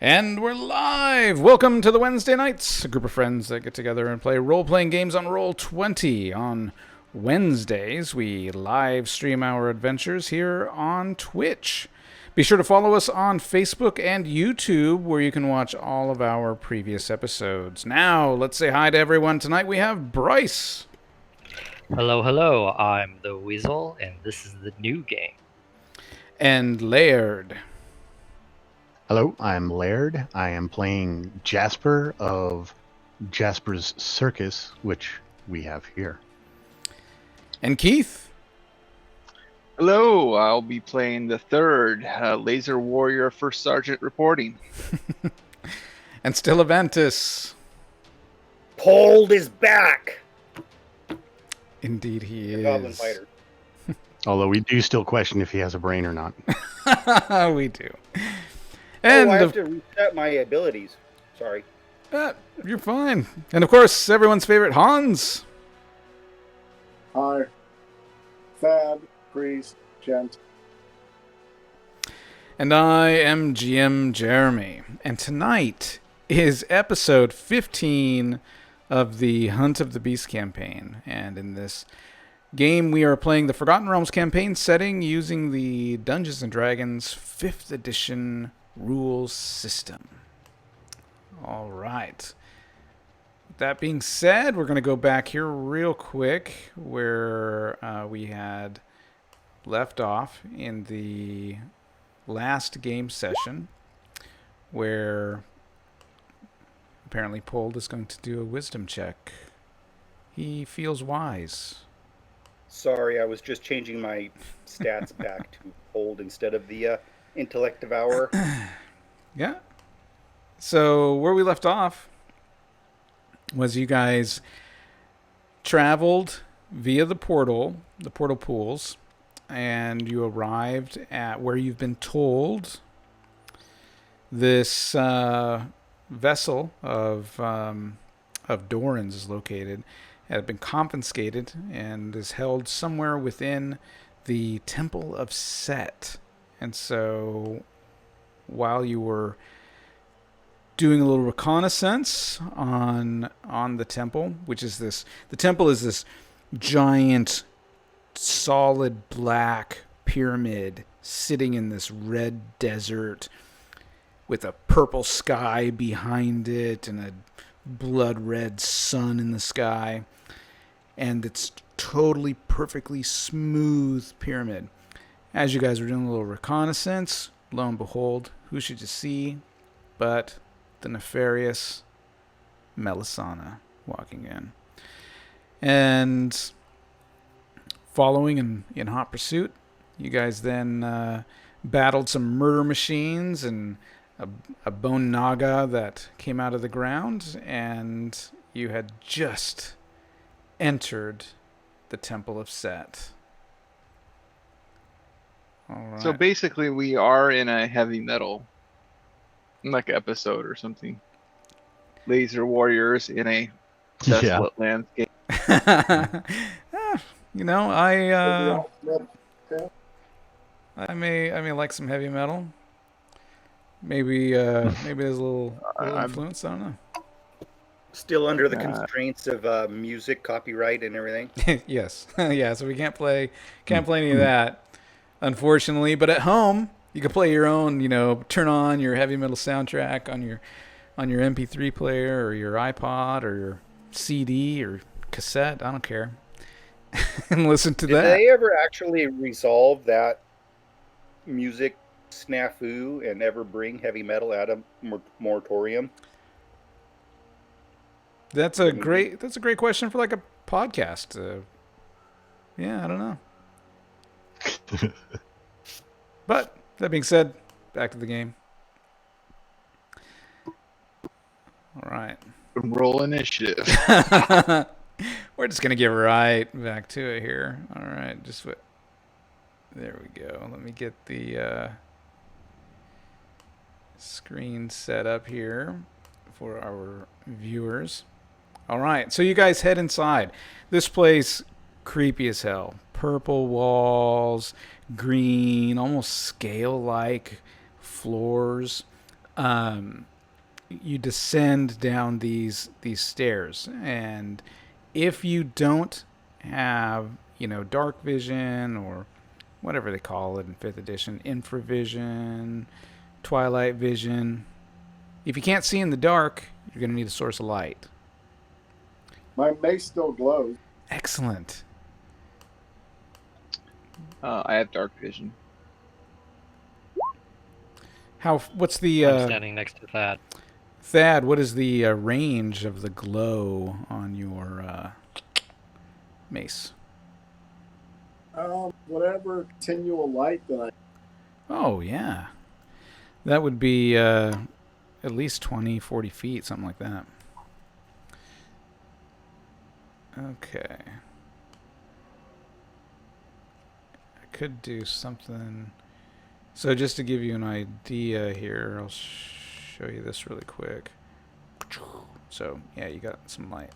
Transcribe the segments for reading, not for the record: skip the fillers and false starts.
And we're live! Welcome to the Wednesday Nights, a group of friends that get together and play role-playing games on Roll20. On Wednesdays, we live stream our adventures here on Twitch. Be sure to follow us on Facebook and YouTube, where you can watch all of our previous episodes. Now, let's say hi to everyone. Tonight we have Bryce. Hello, hello. I'm the Weasel, and this is the new game. And Laird. Hello, I'm Laird. I am playing Jasper of Jasper's Circus, which we have here. And Keith. Hello, I'll be playing the third Laser Warrior First Sergeant reporting. And still Aventus. Pold is back. Indeed he is. Goblin fighter. Although we do still question if he has a brain or not. We do. And I have to reset my abilities. Sorry. You're fine. And of course, everyone's favorite, Hans. Hi. Fab, Priest, Gent. And I am GM Jeremy. And tonight is episode 15 of the Hunt of the Beast campaign. And in this game, we are playing the Forgotten Realms campaign setting using the Dungeons & Dragons 5th edition rules system. All right. With that being said, we're going to go back here real quick where we had left off in the last game session, where apparently Pold is going to do a wisdom check. He feels wise. Sorry, I was just changing my stats back to Pold instead of the intellect devour. Yeah. So where we left off was you guys traveled via the portal pools, and you arrived at where you've been told this vessel of Doran's is located. It had been confiscated and is held somewhere within the Temple of Set. And so while you were doing a little reconnaissance on the temple, which is the temple is this giant solid black pyramid sitting in this red desert with a purple sky behind it and a blood red sun in the sky, and it's totally perfectly smooth pyramid. As you guys were doing a little reconnaissance, lo and behold, who should you see but the nefarious Melisana walking in. And following in hot pursuit, you guys then battled some murder machines and a bone naga that came out of the ground, and you had just entered the Temple of Set. All right. So basically, we are in a heavy metal episode or something. Laser warriors in a desolate landscape. You know, I may like some heavy metal. Maybe there's a little influence. I don't know. Still under the constraints of music, copyright, and everything. Yes, yeah. So we can't play any of that, unfortunately. But at home, you can play your own. You know, turn on your heavy metal soundtrack on your MP3 player or your iPod or your CD or cassette. I don't care, and listen to that. Did they ever actually resolve that music snafu and ever bring heavy metal out of moratorium? That's a great question for like a podcast. Yeah, I don't know. But that being said, back to the game. All right. Roll initiative. We're just gonna get right back to it here. All right, there we go. Let me get the screen set up here for our viewers. All right, so you guys head inside. This place, creepy as hell. Purple walls, green, almost scale-like floors. You descend down these stairs, and if you don't have, dark vision or whatever they call it in 5th edition, infravision, twilight vision, if you can't see in the dark, you're going to need a source of light. My mace still glows. Excellent. I have dark vision. What's the I'm standing next to that. Thad, what is the range of the glow on your mace? Whatever continual light that I. Oh, yeah. That would be at least 20, 40 feet, something like that. Okay. I could do something. So just to give you an idea here, I'll show you this really quick. So, yeah, you got some light.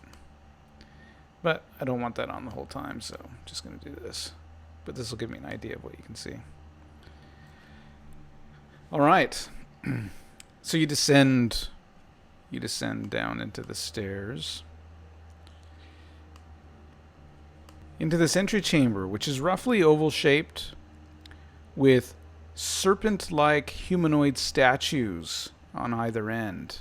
But I don't want that on the whole time, so I'm just going to do this. But this will give me an idea of what you can see. All right. So you descend down into the stairs. Into this entry chamber, which is roughly oval-shaped with serpent-like humanoid statues on either end.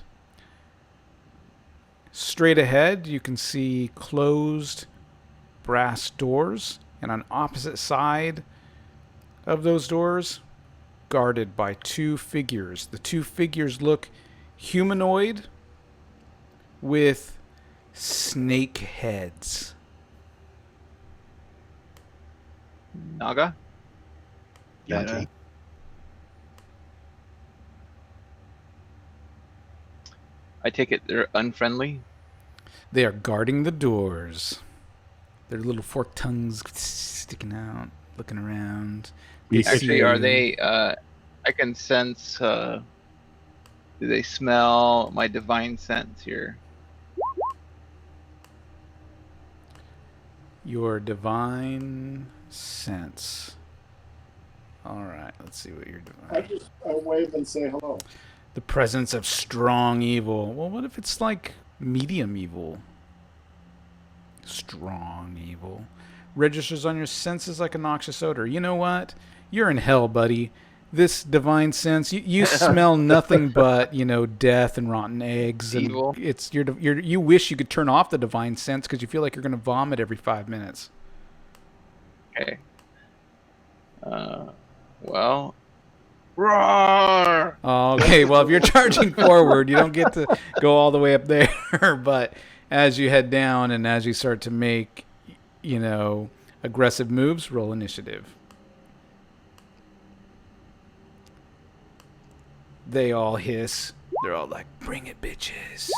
Straight ahead, you can see closed brass doors, and on opposite side of those doors, guarded by 2 figures. The 2 figures look humanoid with snake heads. Naga? Yanti. I take it they're unfriendly. They are guarding the doors. Their little forked tongues sticking out, looking around. They see Actually, are you. they? I can sense. Do they smell my divine sense here? Your divine sense. All right, let's see what you're I doing. wave and say hello. The presence of strong evil. Well, what if it's like medium evil? Strong evil. Registers on your senses like a noxious odor. You know what? You're in hell, buddy. This divine sense, you smell nothing but, death and rotten eggs. And Evil. it's you wish you could turn off the divine sense because you feel like you're going to vomit every 5 minutes. Okay. Well. Roar! Okay, well, if you're charging forward, you don't get to go all the way up there. But as you head down and as you start to make, aggressive moves, roll initiative. They all hiss. They're all like, "Bring it, bitches."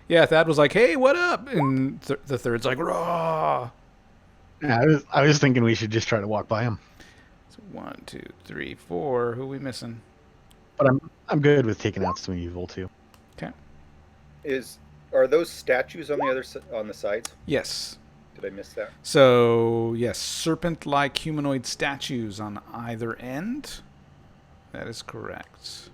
Yeah, Thad was like, "Hey, what up?" And the third's like, "Raw." Yeah, I was thinking we should just try to walk by him. So 1, 2, 3, 4. Who are we missing? But I'm good with taking out some evil too. Okay. Are those statues on the sides? Yes. Did I miss that? So, yes, serpent-like humanoid statues on either end. That is correct.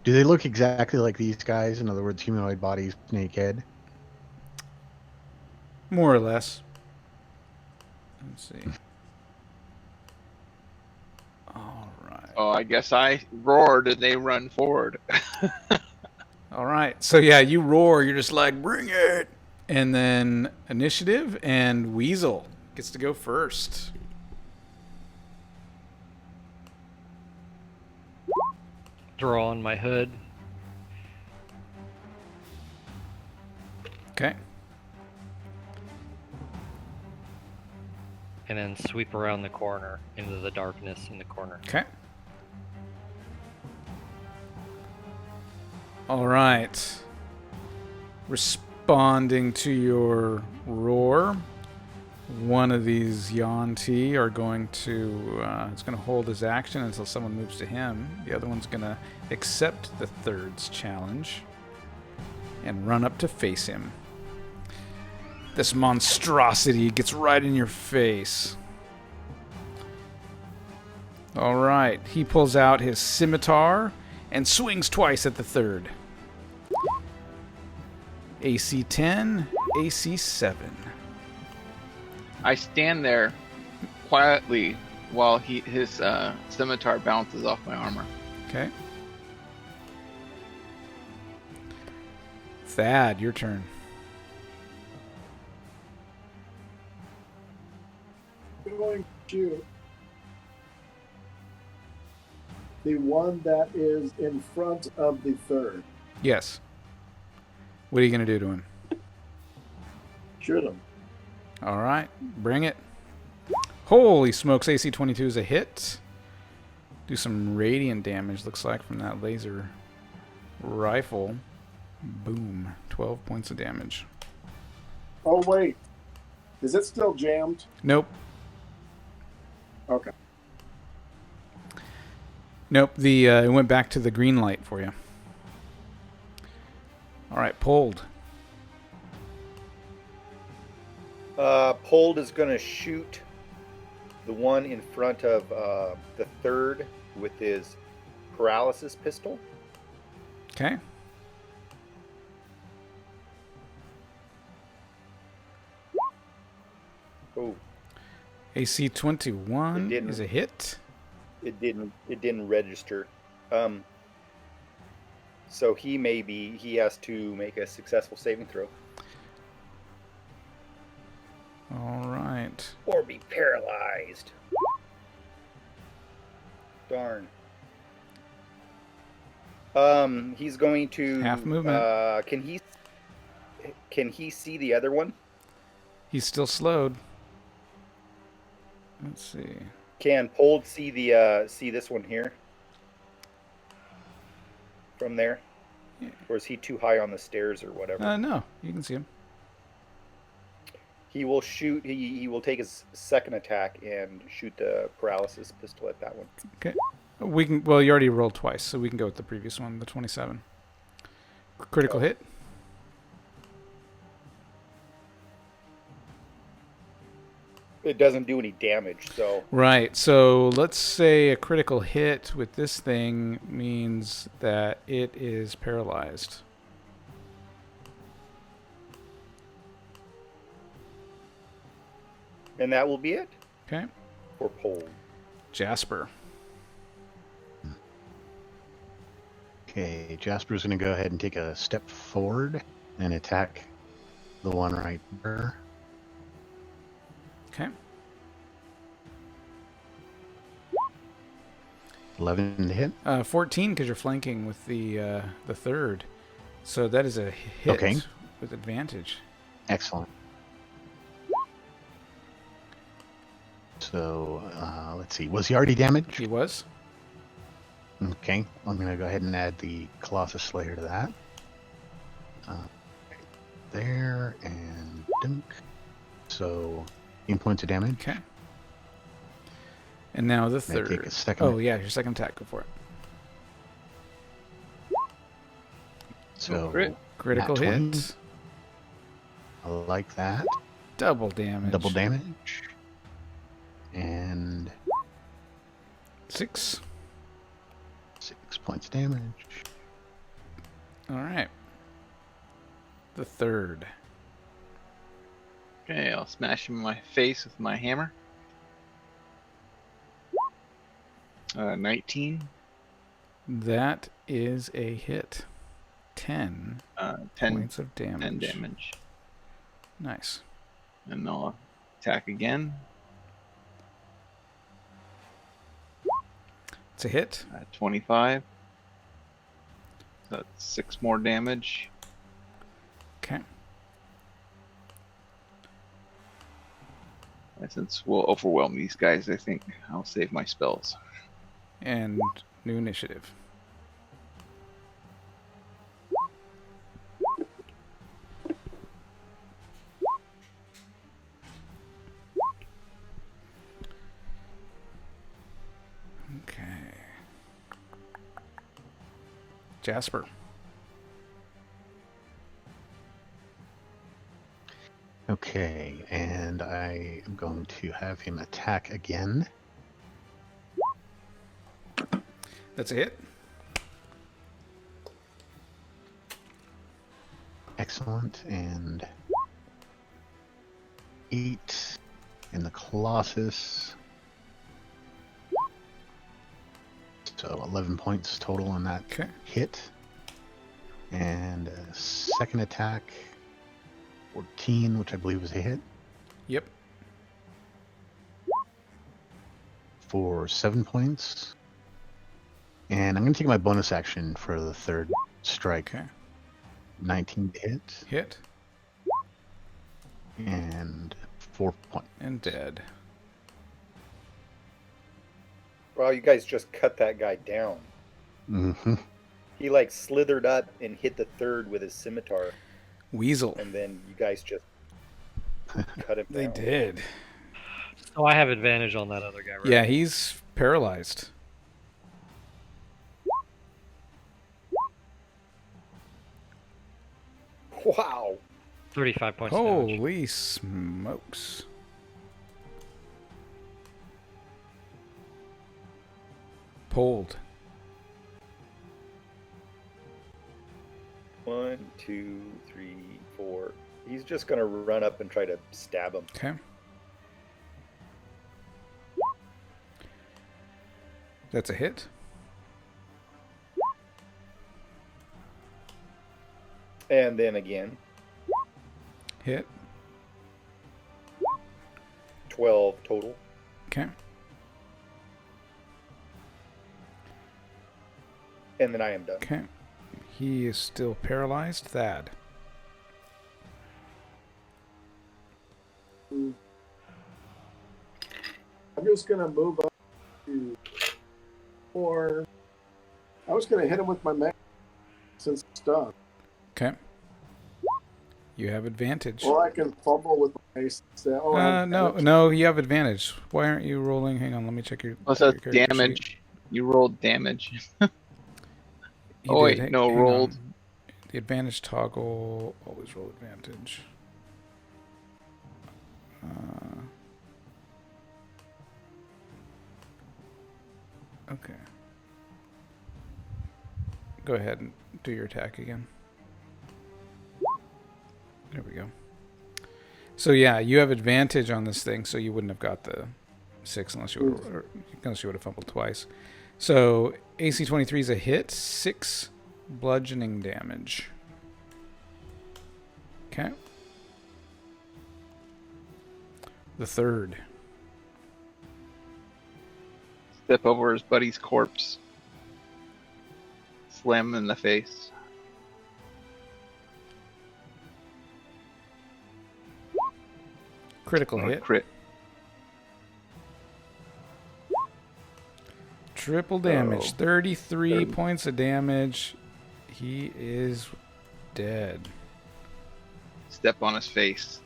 Do they look exactly like these guys? In other words, humanoid bodies, snake head? More or less. Let's see. All right. Oh, I guess I roared and they run forward. All right. So, yeah, you roar. You're just like, "Bring it." And then initiative, and Weasel gets to go first. Draw on my hood. Okay. And then sweep around the corner into the darkness in the corner. Okay. All right. Responding to your roar, one of these Yanti are going to it's going to hold his action until someone moves to him. The other one's going to accept the third's challenge and run up to face him. This monstrosity gets right in your face. All right. He pulls out his scimitar and swings twice at the third. AC 10, AC 7. I stand there quietly while his scimitar bounces off my armor. Okay. Thad, your turn. Going to shoot the one that is in front of the third. Yes. What are you going to do to him? Shoot him. All right. Bring it. Holy smokes. AC 22 is a hit. Do some radiant damage, looks like, from that laser rifle. Boom. 12 points of damage. Oh, wait. Is it still jammed? Nope. Okay. Nope. It went back to the green light for you. All right. Pulled. Pold is going to shoot the one in front of the third with his paralysis pistol. Okay. Oh, AC 21 It didn't. is a hit. it didn't register. So he has to make a successful saving throw All right. or be paralyzed. Darn. He's going to Half movement. Can he see the other one? He's still slowed. Let's see. Can Pold see this one here from there? Yeah. Or is he too high on the stairs or whatever? No, you can see him. He will shoot. He will take his second attack and shoot the paralysis pistol at that one. Okay. We can. Well, you already rolled twice, so we can go with the previous one, the 27. Critical hit. It doesn't do any damage, so Right. So let's say a critical hit with this thing means that it is paralyzed. and that will be it Okay. for Pold. Jasper. Okay, Jasper's going to go ahead and take a step forward and attack the one right there. Okay. 11 to hit. 14 because you're flanking with the third. So that is a hit Okay. with advantage. Excellent. So, let's see. Was he already damaged? He was. Okay, I'm going to go ahead and add the Colossus Slayer to that. There, and dunk. So, 8 points of damage. Okay. And now the May I third. take a second? Oh, yeah, your second attack. Go for it. So, crit. Critical nat 20. hit. I like that. Double damage. Double damage. And 6. 6 points of damage. All right. The third. Okay, I'll smash him in my face with my hammer. 19. That is a hit. 10 10 points of damage. 10 damage. Nice. And I'll attack again. It's a hit. 25. That's 6 more damage. Okay. And since we'll overwhelm these guys, I think I'll save my spells. And new initiative. Okay. Jasper. Okay, and I am going to have him attack again. That's a hit. Excellent. And 8 in the Colossus. So 11 points total on that Okay. hit. And a second attack, 14, which I believe was a hit, Yep. for 7 points. And I'm going to take my bonus action for the third strike. Okay. 19 to hit. Hit. And 4 points. And dead. Well, you guys just cut that guy down. Mm-hmm. He like slithered up and hit the third with his scimitar, Weasel. and then you guys just cut him They down. did. So I have advantage on that other guy, right? Yeah, he's paralyzed. Wow. 35 points of damage. Holy smokes. Pulled. 1, 2, 3, 4. He's just gonna run up and try to stab him. Okay. That's a hit. And then again, Hit. 12 total. Okay. And then I am done. Okay. He is still paralyzed. Thad. I'm just gonna move up to 4. I was gonna hit him with my mech since it's done. Okay. You have advantage. Or I can fumble with my ace. Say, oh, No, you have advantage. Why aren't you rolling? Hang on, let me check your. What's your that character sheet. damage? You rolled damage. You Oh, did. wait, no, Hang rolled. on. The advantage toggle. Always roll advantage. Okay. Go ahead and do your attack again. There we go. So yeah, you have advantage on this thing, so you wouldn't have got the 6 unless you would have fumbled twice. So AC 23 is a hit, 6 bludgeoning damage. Okay. The third. Step over his buddy's corpse. Slam him in the face. Critical Oh, hit. crit. Triple damage. Oh. 33 points of damage. He is dead. Step on his face.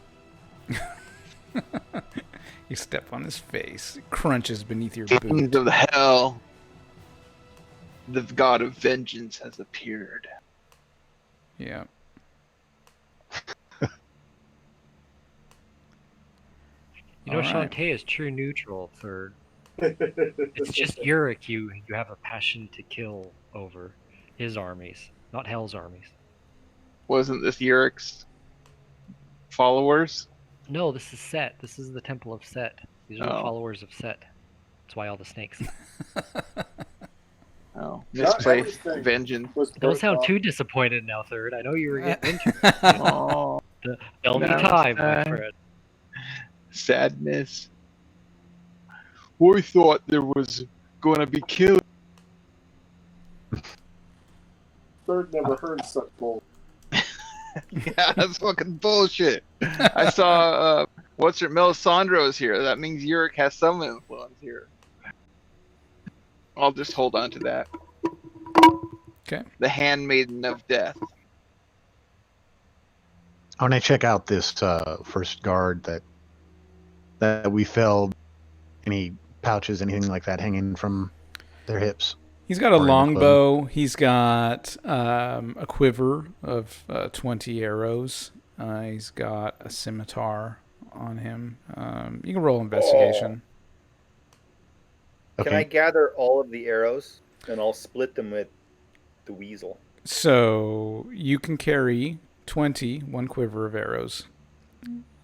You step on his face. It crunches beneath your Kings boot. of hell. The god of vengeance has appeared. Yeah. You know, All right. Shantae is true neutral, third. It's just Yurik you have a passion to kill over his armies, not Hell's armies. Wasn't this Yurik's followers? No, this is Set. This is the Temple of Set. These are the Oh. followers of Set. That's why all the snakes. Oh, Not misplaced everything. vengeance. Don't sound too disappointed now, third. I know you were getting into it. Oh, There'll be No, time, my sad. friend. sadness. We thought there was going to be killing. Third never heard such bull. Yeah, that's fucking bullshit. I saw, what's her, Melisandro's here. That means Yurik has some influence here. I'll just hold on to that. Okay. The Handmaiden of Death. I want to check out this first guard that we felled. Any pouches, anything like that hanging from their hips? He's got a Or in the longbow. He's got a quiver of 20 arrows. He's got a scimitar on him. You can roll investigation. Can I gather all of the arrows? And I'll split them with the Weasel. So you can carry 1 quiver of arrows.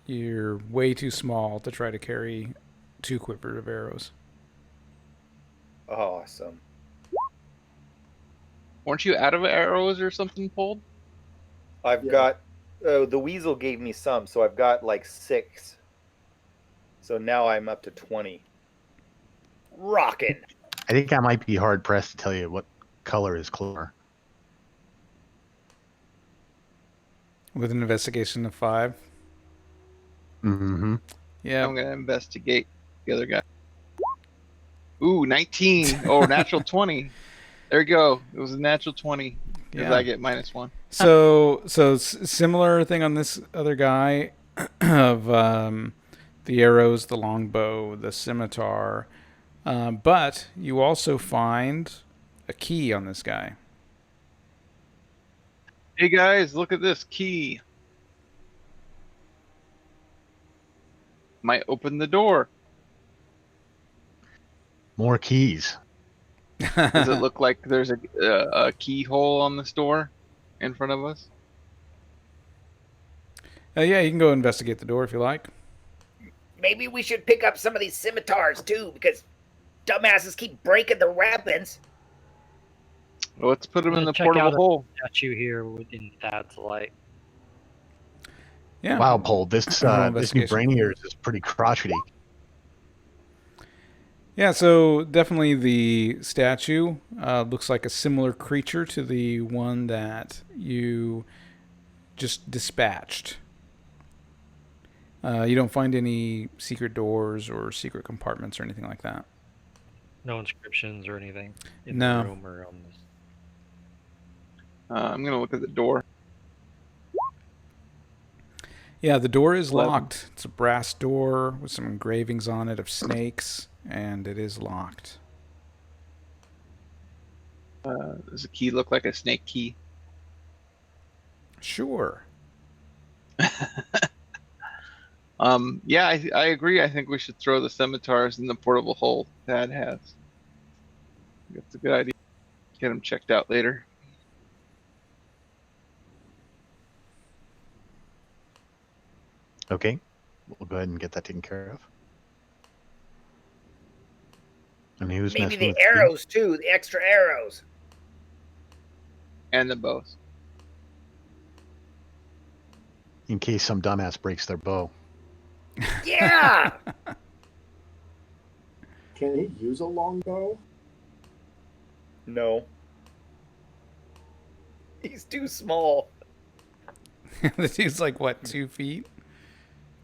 You're way too small to try to carry 2 quivers of arrows. Awesome. Weren't you out of arrows or something pulled? I've got the Weasel gave me some, so I've got like 6. So now I'm up to 20. Rockin'. I think I might be hard pressed to tell you what color is clover. With an investigation of 5. Mm-hmm. Yeah. I'm gonna investigate the other guy. Ooh, 19. Oh, natural 20. There you go. It was a natural 20. Because I get -1. So similar thing on this other guy of the arrows, the longbow, the scimitar, but you also find a key on this guy. Hey guys, look at this key. Might open the door. More keys. Does it look like there's a keyhole on this door in front of us? Yeah, you can go investigate the door if you like. Maybe we should pick up some of these scimitars too, because dumbasses keep breaking the weapons. Well, let's put them in the Check portable out a hole. statue here in Thad's light. Yeah. Wow, Paul, this Roll this new investigation. brain of yours is pretty crotchety. Yeah, so definitely the statue looks like a similar creature to the one that you just dispatched. You don't find any secret doors or secret compartments or anything like that. No inscriptions or anything in No. the room or on this. I'm gonna look at the door. Yeah, the door is 11. locked. It's a brass door with some engravings on it of snakes, and it is locked. Does the key look like a snake key? Sure. Yeah, I agree. I think we should throw the scimitars in the portable hole Thad has. That's a good idea. Get them checked out later. Okay, we'll go ahead and get that taken care of. And who's Maybe messing the with arrows too, the extra arrows. And the bows. in case some dumbass breaks their bow? Yeah. Can he use a longbow? No. He's too small. The dude's like, what, 2 feet?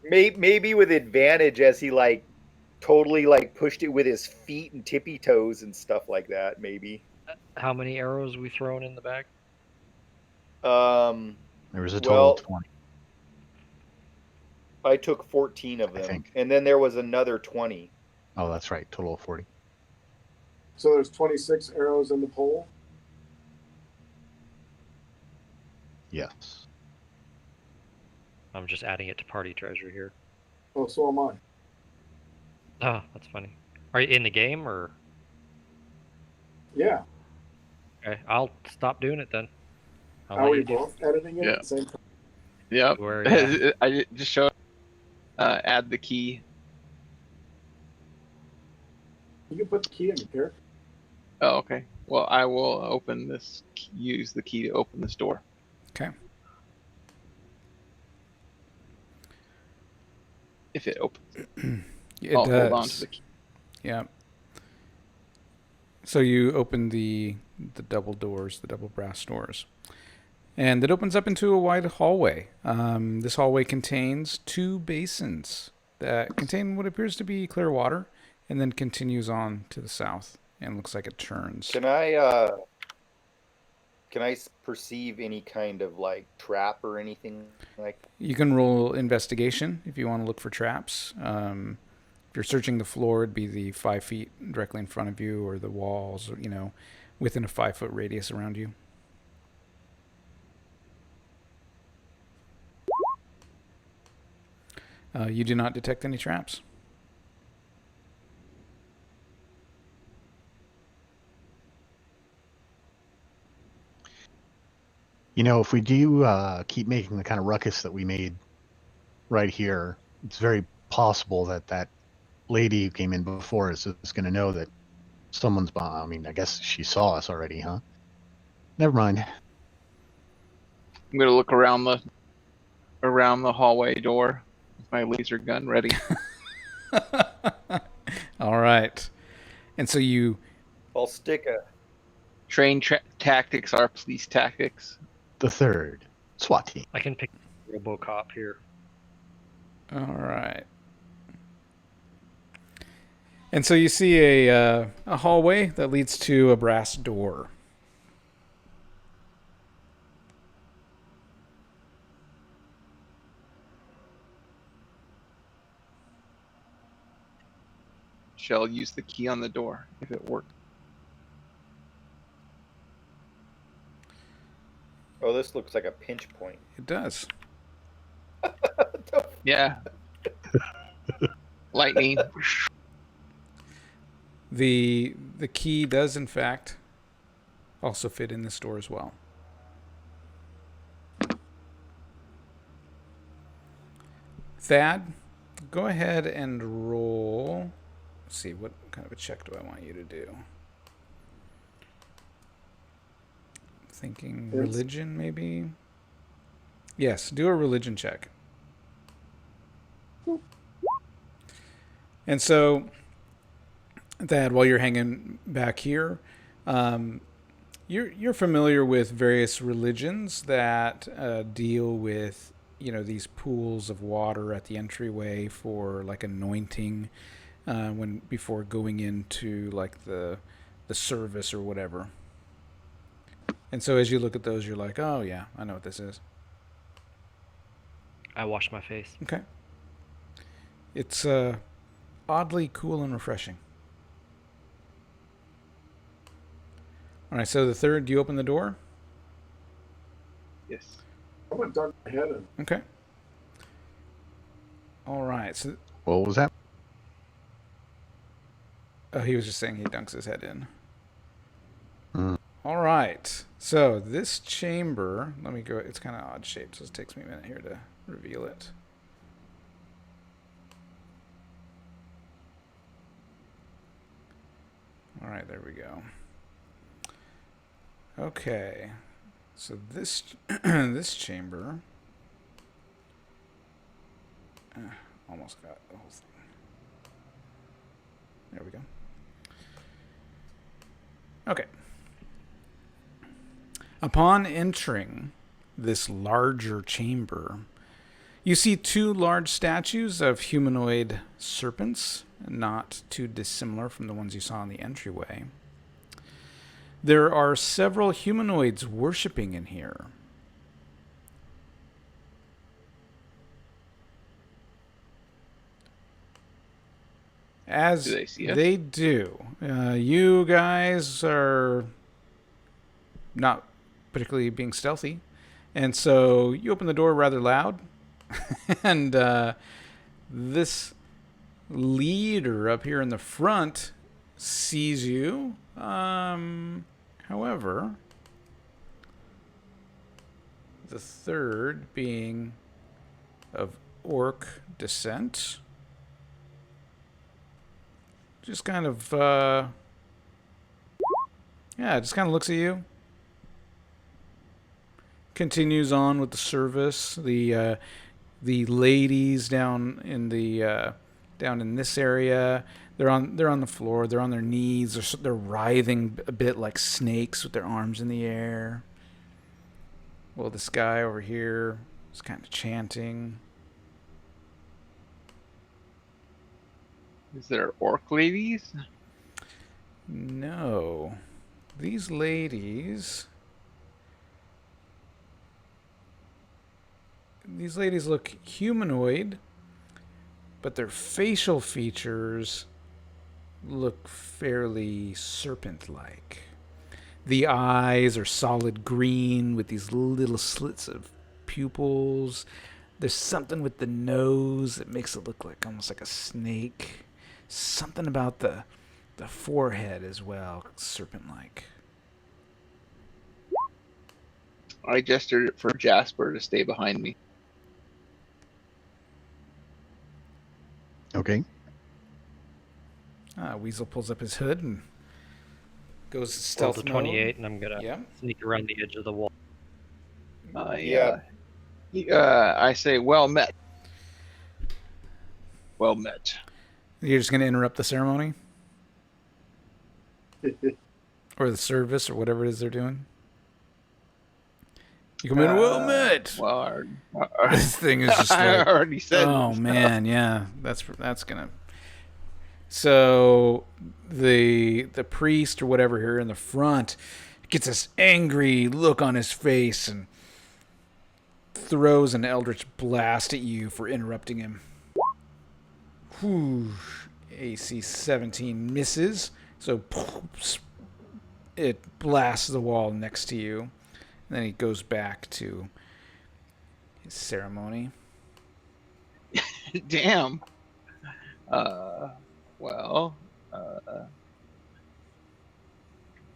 Maybe with advantage as he like totally like pushed it with his feet and tippy toes and stuff like that. Maybe. How many arrows we thrown in the bag? There was a total of 20. I took 14 of I them, think. and then there was another 20. Oh, that's right. Total of 40. So there's 26 arrows in the pole. Yes. I'm just adding it to party treasure here. Oh, so am I. Oh, that's funny. Are you in the game or? Yeah. Okay, I'll stop doing it then. I'll Are let we you do both editing it Yeah. at the same time? Yep. Where, yeah. I just showed. Add the key. You can put the key in the character. Oh, okay. Well, I will open this. Use the key to open this door. Okay. If it opens, It I'll does. hold on to the key. Yeah. So you open the double doors, the double brass doors. And it opens up into a wide hallway. This hallway contains 2 basins that contain what appears to be clear water and then continues on to the south and looks like it turns. Can I perceive any kind of like trap or anything like? You can roll investigation if you want to look for traps. If you're searching the floor, it'd be the 5 feet directly in front of you or the walls, you know, within a 5-foot radius around you. You do not detect any traps. You know, if we do keep making the kind of ruckus that we made right here, it's very possible that that lady who came in before us is going to know that someone's behind. I mean, I guess she saw us already, huh? Never mind. I'm gonna look around the hallway door with my laser gun ready. All right. And so you I'll stick a. Train tactics are police tactics. The third SWAT team. I can pick RoboCop here. All right. And so you see a hallway that leads to a brass door. Shall use the key on the door if it works. Oh, this looks like a pinch point. It does. Yeah. Lightning. The key does in fact also fit in this door as well. Thad, go ahead and roll. Let's see, what kind of a check do I want you to do? Thinking religion, maybe? Yes, do a religion check. And so, Thad, while you're hanging back here, you're familiar with various religions that deal with, you know, these pools of water at the entryway for like anointing when before going into like the service or whatever. And so as you look at those, you're like, oh yeah, I know what this is. I wash my face. Okay. It's oddly cool and refreshing. All right, so the third, do you open the door? Yes. I'm gonna duck my head in. Okay. All right. So, What was that? oh, he was just saying he dunks his head in. Mm. All right. So this chamber, let me go. It's kind of odd shaped, so it takes me a minute here to reveal it. All right, there we go. Okay. So this this chamber almost got the whole thing. There we go. Okay. Upon entering this larger chamber, you see two large statues of humanoid serpents, not too dissimilar from the ones you saw in the entryway. There are several humanoids worshiping in here. As Do they see us? they do. You guys are not particularly being stealthy. And so you open the door rather loud. And this leader up here in the front sees you. However, the third being of orc descent just kind of just kind of looks at you, continues on with the service. The ladies down in this area, they're on the floor, they're on their knees, they're writhing a bit like snakes with their arms in the air. Well, this guy over here is kind of chanting. Is there orc ladies? No. These ladies look humanoid, but their facial features look fairly serpent-like. The eyes are solid green with these little slits of pupils. There's something with the nose that makes it look like almost like a snake. Something about the forehead as well, serpent-like. I gestured for Jasper to stay behind me. Okay. Weasel pulls up his hood and goes Roll stealth to mode. 28, and I'm gonna Yeah. sneak around the edge of the wall. Yeah. I say, well met. Well met. You're just going to interrupt the ceremony? Or the service or whatever it is they're doing? You come in, well met! Well, This thing is just I like, already said. oh man, yeah, that's gonna. So the priest or whatever here in the front gets this angry look on his face and throws an eldritch blast at you for interrupting him. Whew. AC 17 misses, so it blasts the wall next to you. And then he goes back to his ceremony. Damn.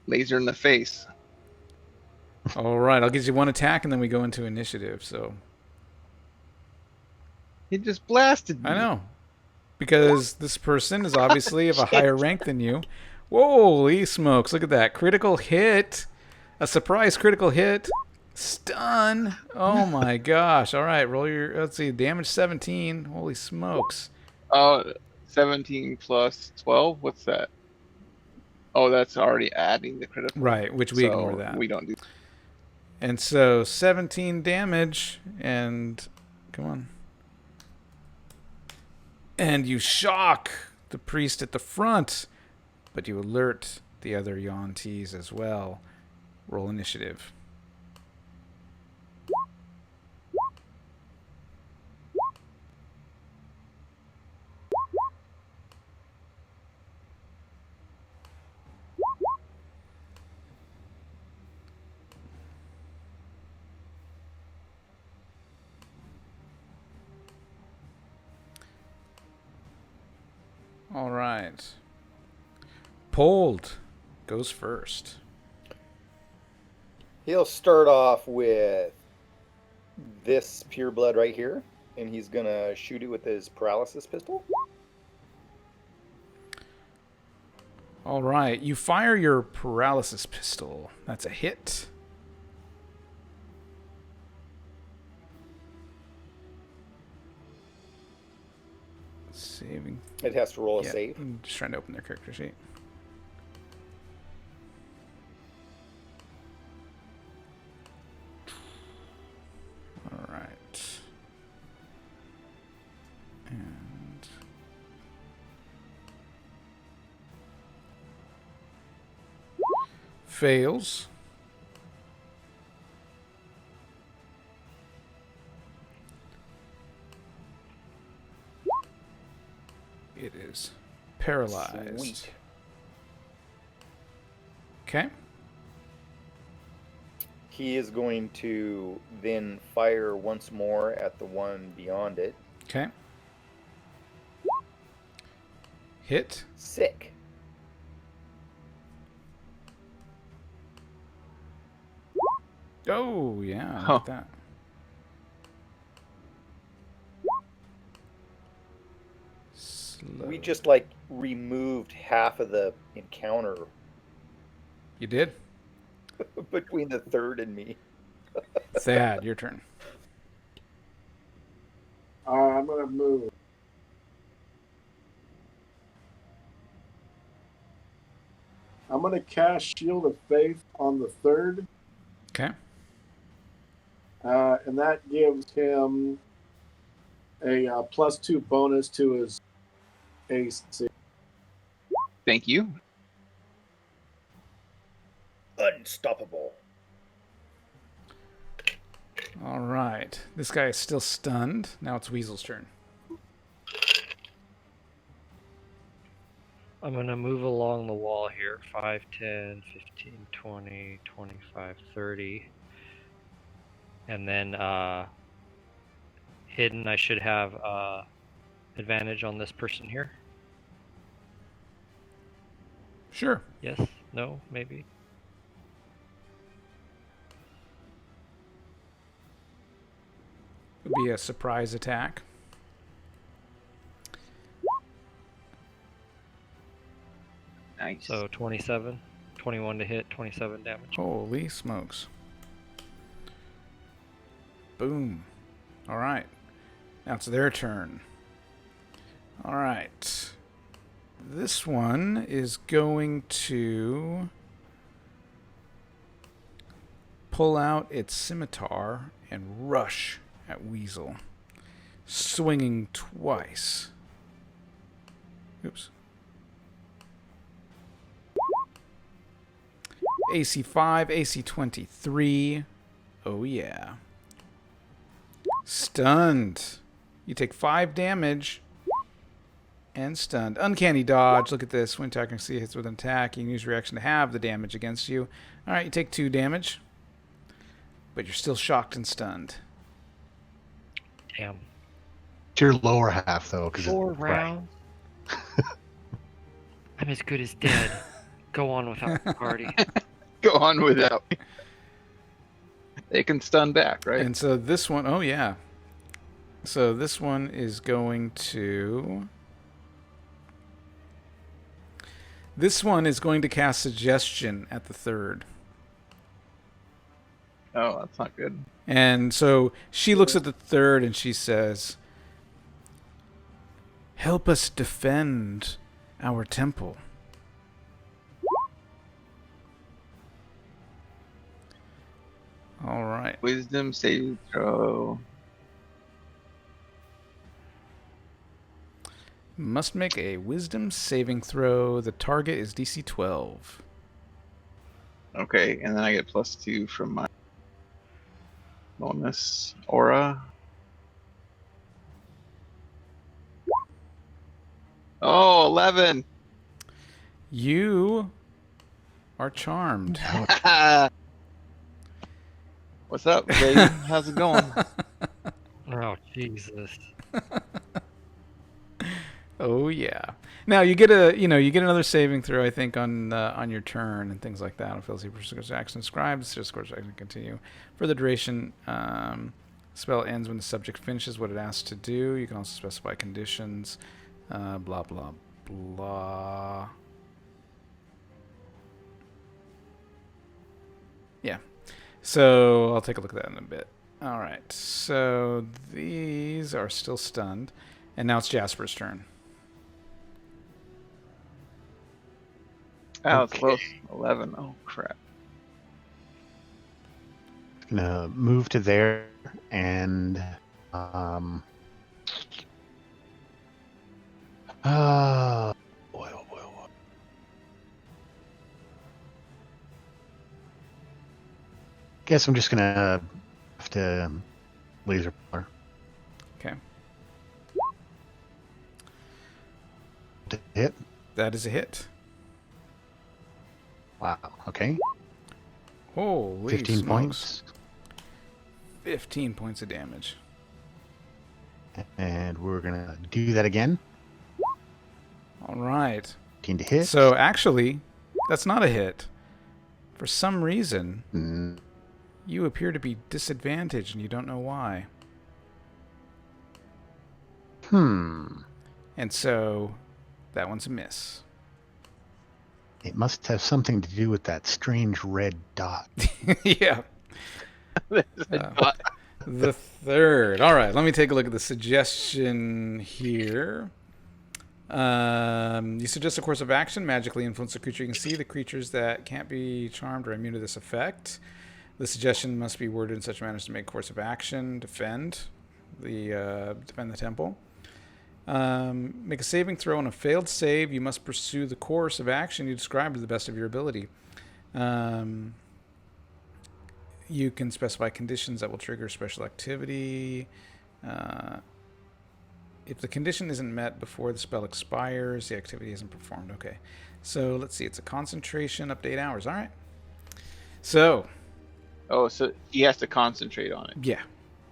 Laser in the face. All right, I'll give you one attack, and then we go into initiative. So He just blasted me. I know, because this person is obviously of a higher rank than you. Holy smokes! Look at that critical hit, a surprise critical hit, stun. Oh my gosh! All right, roll your. Let's see, damage 17. Holy smokes! 17 plus 12. What's that? Oh, that's already adding the critical. Right, which we ignore that. We don't do. And so 17 damage, and come on. And you shock the priest at the front, but you alert the other Yontees as well. Roll initiative. All right. Pold goes first. He'll start off with this pure blood right here, and he's gonna shoot it with his paralysis pistol. All right. You fire your paralysis pistol. That's a hit. Saving. It has to roll a Yeah, save. I'm just trying to open their character sheet. All right. And fails. It is paralyzed. Sweet. Okay. He is going to then fire once more at the one beyond it. Okay. Hit. Sick. Oh, yeah. Huh. Look at that. We just like removed half of the encounter You did? between the third and me. Thad, your turn. I'm going to move. I'm going to cast Shield of Faith on the third, Okay. and that gives him a +2 bonus to his AC. Thank you. Unstoppable. All right. This guy is still stunned. Now it's Weasel's turn. I'm going to move along the wall here. 5, 10, 15, 20, 25, 30. And then hidden, I should have advantage on this person here. Sure. Yes? No? Maybe? be a surprise attack. Nice. So 27, 21 to hit, 27 damage. Holy smokes. Boom. All right. Now it's their turn. All right. This one is going to pull out its scimitar and rush at Weasel, swinging twice. Oops. AC 5, AC 23. Oh, yeah. Stunned. You take 5 damage and stunned. Uncanny dodge. Look at this. When attacker see hits with an attack, you can use reaction to have the damage against you. All right, you take 2 damage, but you're still shocked and stunned. Damn. It's your lower half, though. 4 rounds? I'm as good as dead. Go on without the party. Go on without. They can stun back, right? And so this one, oh yeah. So this one is going to... This one is going to cast Suggestion at the third. Oh, that's not good. And so she looks at the third and she says, "Help us defend our temple." All right. Wisdom saving throw. Must make a wisdom saving throw. The target is DC 12. Okay, and then I get +2 from my bonus aura. Oh, 11. You are charmed. What's up, baby? How's it going? Oh, Jesus. Oh yeah. Now you get another saving throw, I think, on your turn and things like that. If fails your action scribes, just course action continue for the duration. Spell ends when the subject finishes what it asks to do. You can also specify conditions. Blah blah blah. Yeah. So I'll take a look at that in a bit. All right. So these are still stunned, and now it's Jasper's turn. Oh, it's close. 11. Oh, crap. Gonna move to there and boy, oh boy, oh boy. Guess I'm just gonna have to laser power. Okay. To hit. That is a hit. Wow. Okay. Holy 15 smokes. points. 15 points of damage. And we're gonna do that again. All right. 15 to hit. So actually, that's not a hit. For some reason, Mm, you appear to be disadvantaged and you don't know why. And so that one's a miss. It must have something to do with that strange red dot. Yeah. The third. All right, let me take a look at the suggestion here. You suggest a course of action, magically influence a creature you can see. The creatures that can't be charmed are immune to this effect. The suggestion must be worded in such a manner as to make course of action, defend the temple. Make a saving throw. On a failed save, you must pursue the course of action you described to the best of your ability. You can specify conditions that will trigger special activity. If the condition isn't met before the spell expires, the activity isn't performed. Okay. So let's see. It's a concentration up to 8 hours. All right. So. Oh, so he has to concentrate on it. Yeah.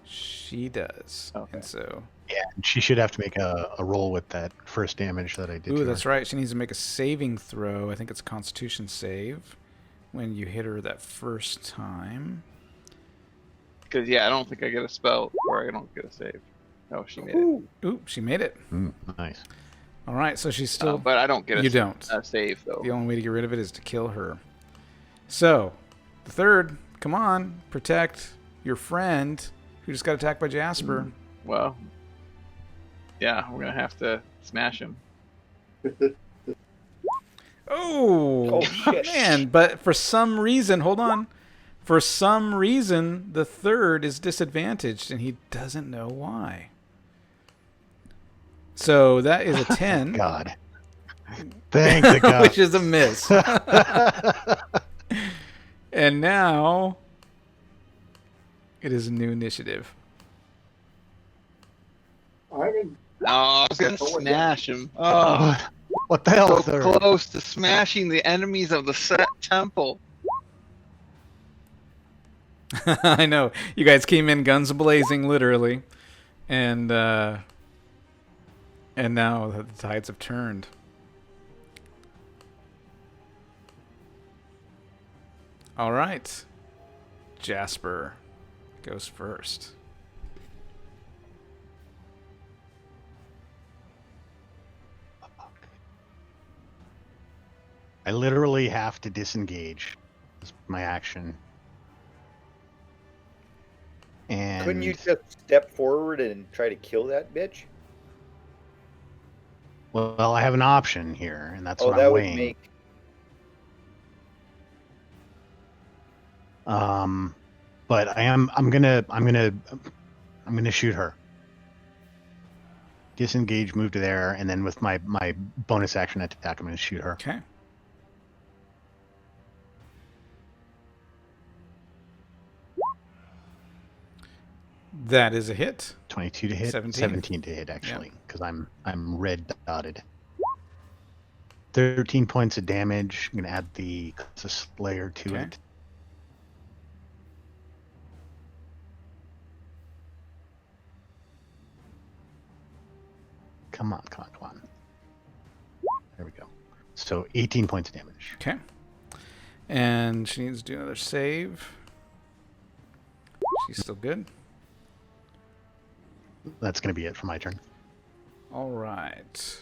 She does. Okay. And so. Yeah, she should have to make a roll with that first damage that I did. Ooh, to that's her. right. She needs to make a saving throw. I think it's a Constitution save when you hit her that first time. Because yeah, I don't think I get a spell or I don't get a save. Oh, she made it. Ooh, she made it. Nice. All right, so she's still. But I don't get You don't. a save though. The only way to get rid of it is to kill her. So, the third, come on, protect your friend who just got attacked by Jasper. Well, yeah, we're gonna have to smash him. Oh shit. man! But for some reason, hold on. For some reason, the third is disadvantaged, and he doesn't know why. So that is a 10. God. Thank the God. Which is a miss. And now it is a new initiative. I mean, Oh, I was gonna smash him. Oh, what the hell? So third? close to smashing the enemies of the set temple. I know. You guys came in guns blazing, literally. And now the tides have turned. All right. Jasper goes first. I literally have to disengage. That's my action. And Couldn't you just step forward and try to kill that bitch? well, I have an option here, and that's Oh, what that I'm would weighing. make. But I'm gonna shoot her. Disengage, move to there, and then with my bonus action attack, I'm gonna shoot her. Okay. That is a hit. 22 to hit. 17. To hit, actually, because I'm red dotted. 13 points of damage. I'm gonna add the Slayer to Okay. it. Come on. There we go. So 18 points of damage. Okay. And she needs to do another save. She's still good. That's gonna be it for my turn. All right.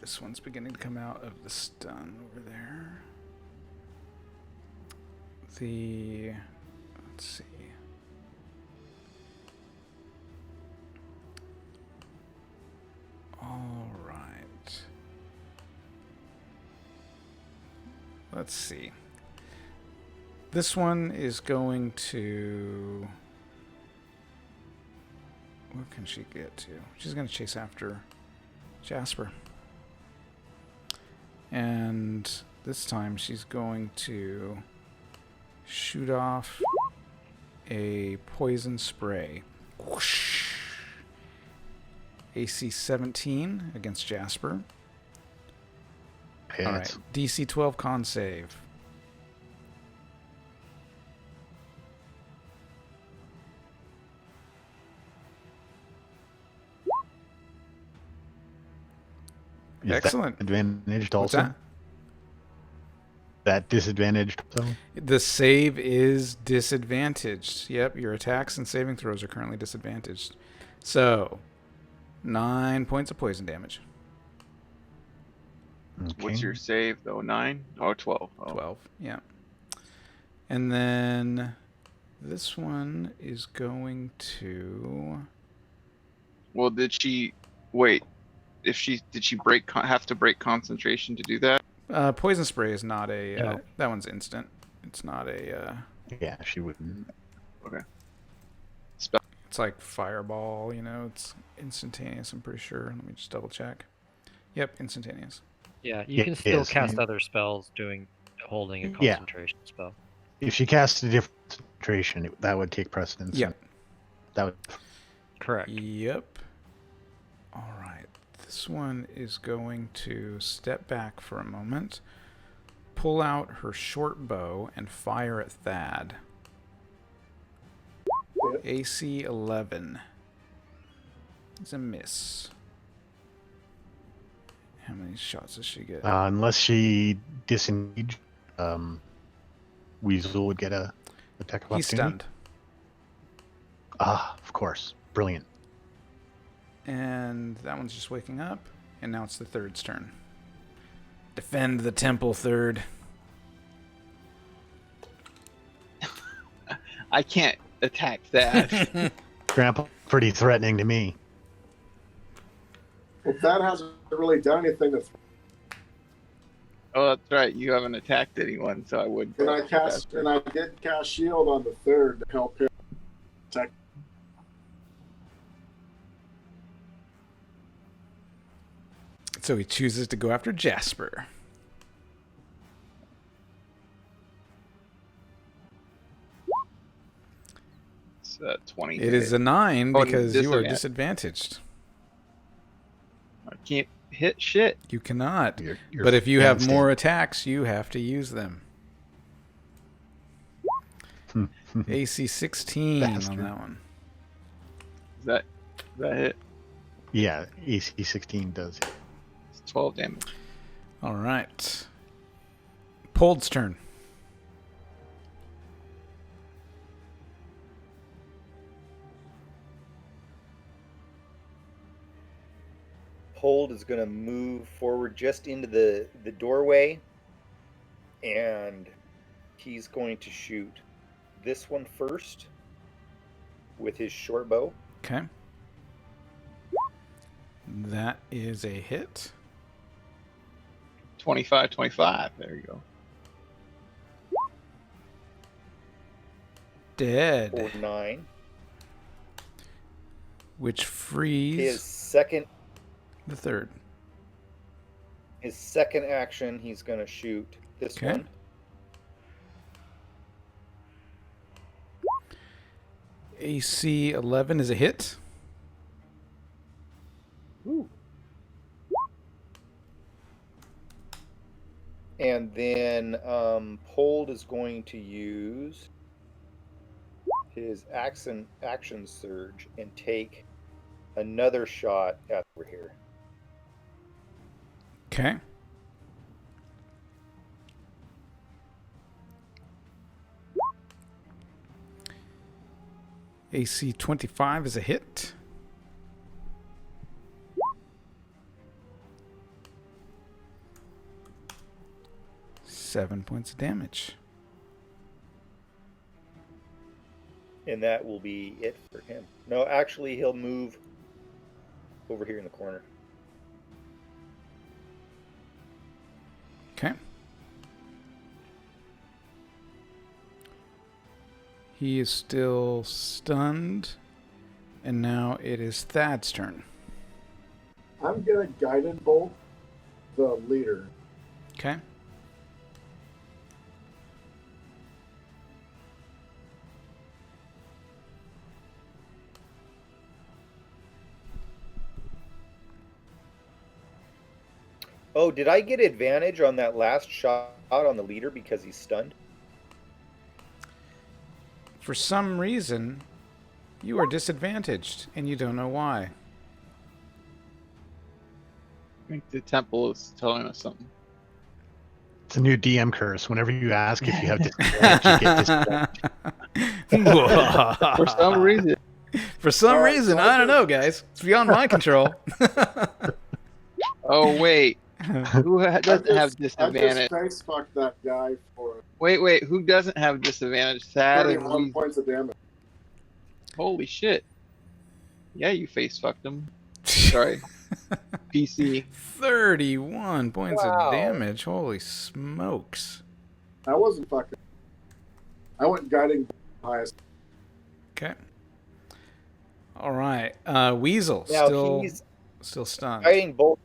This one's beginning to come out of the stun over there. Let's see. All right. Let's see. This one is going to... What can she get to? She's going to chase after Jasper. And this time she's going to shoot off a poison spray. Whoosh. AC 17 against Jasper. Hits. All right. DC 12 con save. Is Excellent. that advantaged What's also? that? That disadvantaged also? The save is disadvantaged. Yep, your attacks and saving throws are currently disadvantaged. So, 9 points of poison damage. Okay. What's your save though? 9? Oh, 12. Oh. 12, yeah. And then this one is going to... Well, did she wait? Did she have to break concentration to do that? Poison spray is not a... No. that one's instant. It's not a... Yeah, she wouldn't. Okay. It's like fireball, you know? It's instantaneous, I'm pretty sure. Let me just double check. Yep, instantaneous. Yeah, you can It still is. cast other spells holding a Yeah. concentration spell. If she casts a different concentration, that would take precedence. Yep. That would. Correct. Yep. All right. This one is going to step back for a moment, pull out her short bow, and fire at Thad. AC 11. It's a miss. How many shots does she get? Unless she disengage, Weasel would get a attack of He's opportunity? stunned. Ah, of course. Brilliant. And that one's just waking up. And now it's the third's turn. Defend the temple, third. I can't attack that. Grandpa, pretty threatening to me. If that hasn't really done anything, Oh, that's right. You haven't attacked anyone, so I would. and I did cast shield on the third to help him attack. So he chooses to go after Jasper. It's 20. It is a 9 Oh, because you are disadvantage. disadvantaged. I can't hit shit. You cannot. You're But if you have handstand. more attacks, you have to use them. AC 16 Bastard. on that one. Is that hit? Yeah, AC 16 does. It's 12 damage. All right. Pold's turn. Hold is going to move forward just into the doorway, and he's going to shoot this one first with his short bow. Okay. That is a hit. 25, 25. There you go. Dead. For 9. Which frees His second the third. action, he's going to shoot this Okay. one. AC 11 is a hit. Ooh. And then Hold is going to use his action surge and take another shot at over here. Okay. AC 25 is a hit. Seven points of damage. And that will be it for him. No, actually, he'll move over here in the corner. Okay. He is still stunned. And now it is Thad's turn. I'm gonna guided bolt the leader. Okay. Oh, did I get advantage on that last shot on the leader because he's stunned? For some reason, you are disadvantaged, and you don't know why. I think the temple is telling us something. It's a new DM curse. Whenever you ask if you have disadvantage, you get disadvantage. For some reason. For some All right, reason, so I don't know, guys. It's beyond my control. Oh, wait. Who doesn't have I just disadvantage? face fucked that guy for Wait. Who doesn't have disadvantage? Thad and 31 Weasel. points of damage. Holy shit. Yeah, you face fucked him. Sorry. PC. 31 points Wow. of damage. Holy smokes. I wasn't fucking. I went guiding highest. Okay. All right. Weasel Now still stunned. Guiding bolt,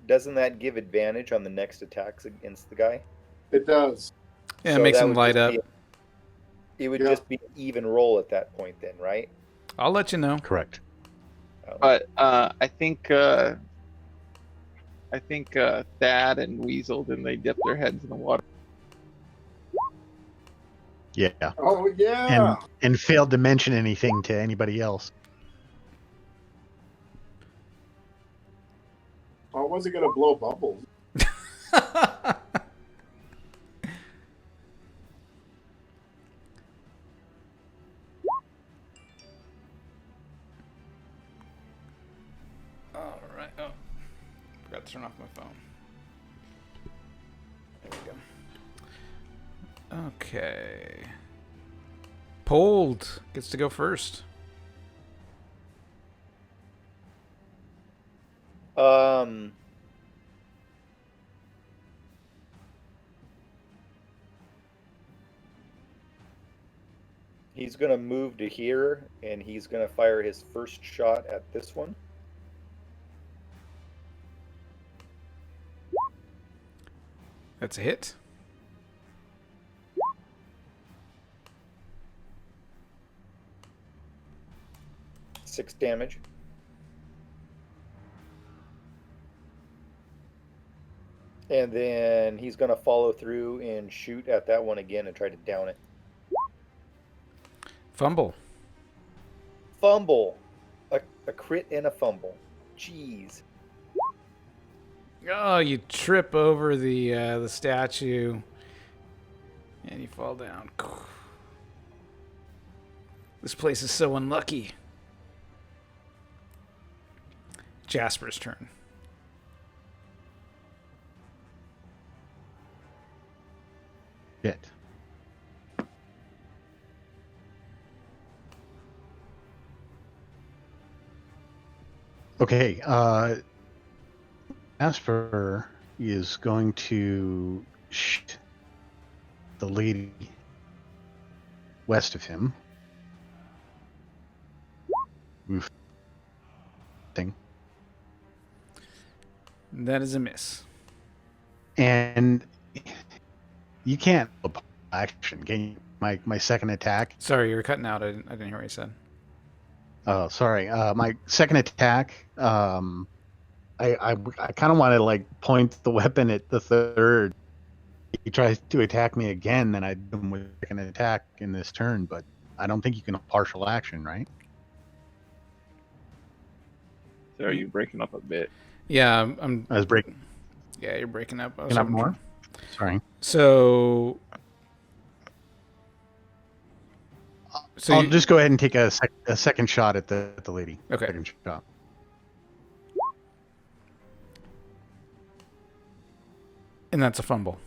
doesn't that give advantage on the next attacks against the guy? It does. Yeah, it So makes that him would light just up. It would Yeah. just be an even roll at that point then, right? I'll let you know. Correct. But I think Thad and Weasel, then they dip their heads in the water. Yeah. Oh yeah. And failed to mention anything to anybody else. I wasn't gonna blow bubbles. forgot to turn off my phone. There we go. Okay. Pold gets to go first. He's gonna move to here, and he's gonna fire his first shot at this one. That's a hit. Six damage. And then he's gonna follow through and shoot at that one again and try to down it. Fumble. Fumble. A crit and a fumble. Jeez. Oh, you trip over the statue, and you fall down. This place is so unlucky. Jasper's turn. Shit. Okay, Jasper is going to shoot the lady west of him. Oof. Thing. That is a miss. And you can't action, can you? My second attack. Sorry, you were cutting out. I didn't hear what you said. Oh, sorry. My second attack. I kind of want to like point the weapon at the third. He tries to attack me again, then I do him with an attack in this turn. But I don't think you can partial action, right? So are you breaking up a bit? Yeah, I was breaking Yeah, you're breaking up. up more. Sorry. So I'll you, just go ahead and take a second shot at the lady. Okay. Second shot. and that's a fumble.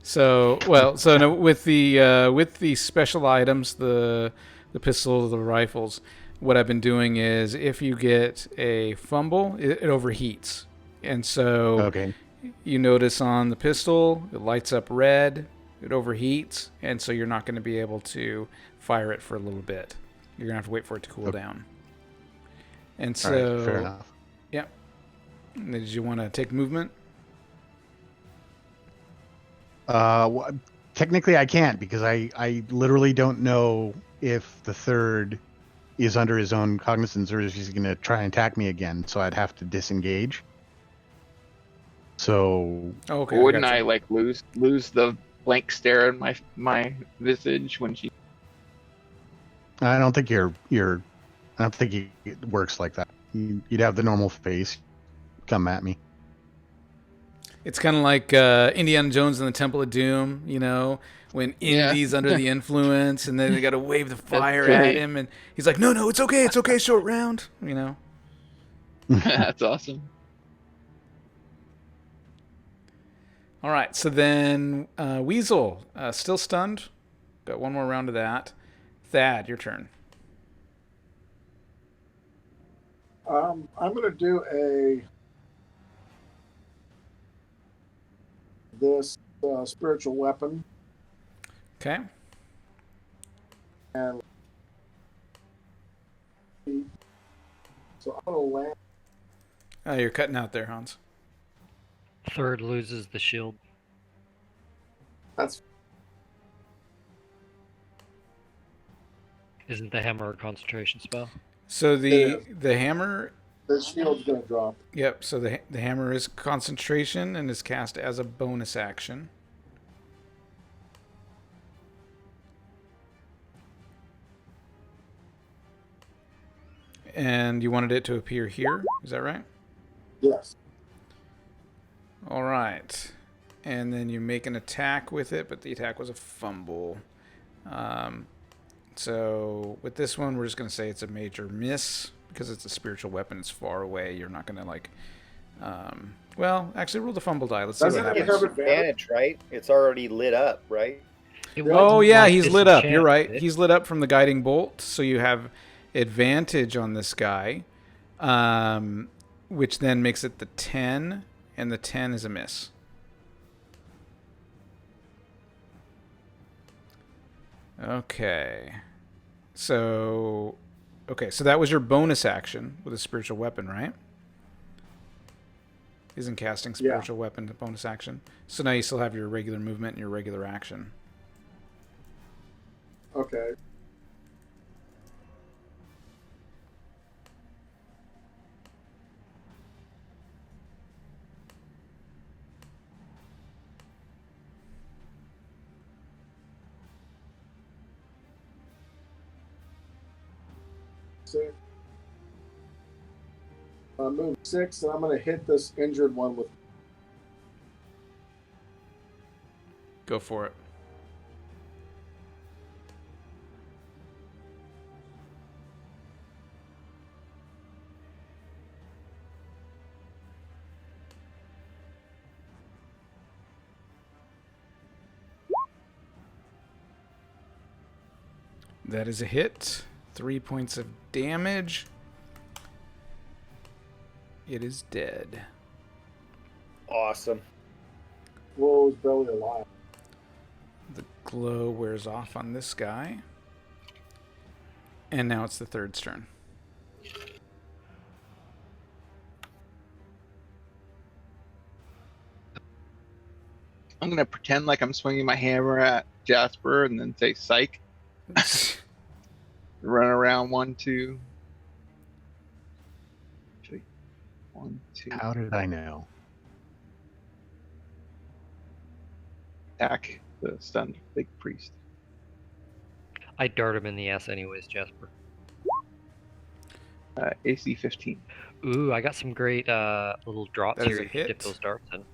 So no, with the special items, the pistol, the rifles, what I've been doing is if you get a fumble, it overheats, and so Okay. you notice on the pistol it lights up red, it overheats, and so you're not going to be able to fire it for a little bit. You're going to have to wait for it to cool down. And so, All right, fair enough. Yep. Did you want to take movement? Technically, I can't because I literally don't know if the third is under his own cognizance or if he's going to try and attack me again. So I'd have to disengage. So Okay. Wouldn't gotcha. I like lose the blank stare in my visage when she? I don't think I don't think it works like that. You'd have the normal face come at me. It's kind of like Indiana Jones and the Temple of Doom, you know, when Yeah. Indy's under the influence, and then they got to wave the fire right. at him, and he's like, "No, it's okay, short round," you know. That's awesome. All right, so then Weasel, still stunned. Got one more round of that. Thad, your turn. I'm going to do this spiritual weapon, Okay. and so I'm going to land. You're cutting out there, Hans. Third loses the shield. That's Isn't the hammer a concentration spell? So It the hammer. the shield's going to drop. Yep. So the hammer is concentration and is cast as a bonus action. And you wanted it to appear here, is that right? Yes. All right. And then you make an attack with it, but the attack was a fumble. So with this one, we're just going to say it's a major miss because it's a spiritual weapon. It's far away. You're not going to Well, actually, roll the fumble die. Let's see Doesn't what it happens. have Advantage, right? It's already lit up, right? It Oh, wasn't yeah, like he's lit up. You're right. disenchanted. He's lit up from the guiding bolt, so you have advantage on this guy, which then makes it the 10, and the 10 is a miss. Okay. So that was your bonus action with a spiritual weapon, right? Isn't casting spiritual weapon a bonus action? So now you still have your regular movement and your regular action. Okay. Six. I move 6, and I'm going to hit this injured one with. Go for it. That is a hit. 3 points of damage. It is dead. Awesome. Whoa, it's barely alive. The glow wears off on this guy. And now it's the third's turn. I'm gonna pretend like I'm swinging my hammer at Jasper and then say psych. Run around 1, 2. Actually, 1, 2. How did I know? Attack the stunned big priest. I dart him in the ass anyways, Jasper. AC 15. Ooh, I got some great little drops That is here a you can dip hit. those darts in.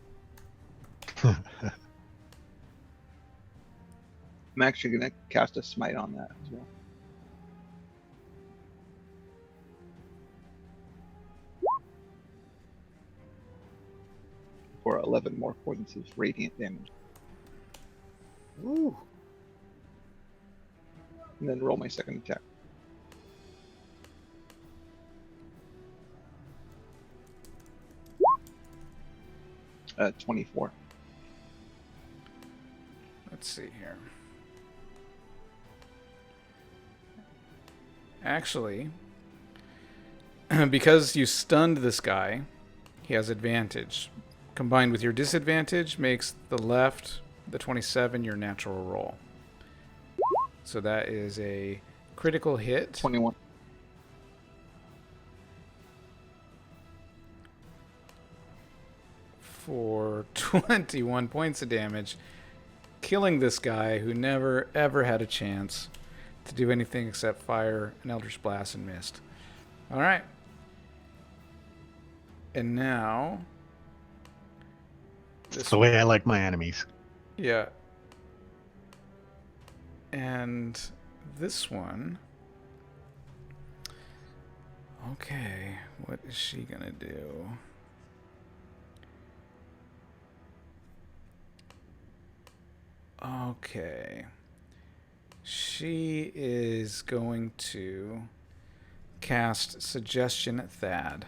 I'm actually gonna cast a smite on that as well. For 11 more points of radiant damage. Woo. And then roll my second attack. 24. Let's see here. Actually, because you stunned this guy, he has advantage. Combined with your disadvantage makes the left, the 27, your natural roll. So that is a critical hit. 21. For 21 points of damage, killing this guy who never ever had a chance to do anything except fire an Eldritch Blast and missed. All right. And now It's the way I like my enemies. yeah. And this one. Okay, what is she gonna do? Okay. She is going to cast Suggestion at Thad.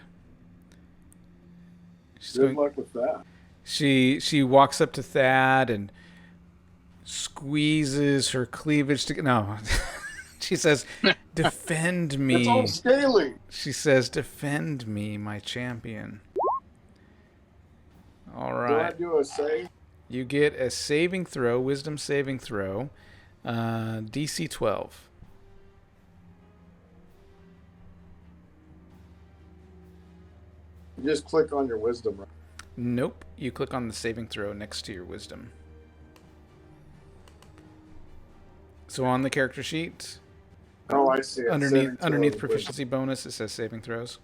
She's Good luck with that. She walks up to Thad and squeezes her cleavage to no. She says, "Defend me." It's all scaly. She says, "Defend me, my champion." All Do I right. do a save? You get a saving throw, wisdom saving throw, DC 12. You just click on your wisdom, right? Nope. You click on the saving throw next to your wisdom. So on the character sheet, Oh, I see it. Saving underneath throw, proficiency bonus, it says saving throws.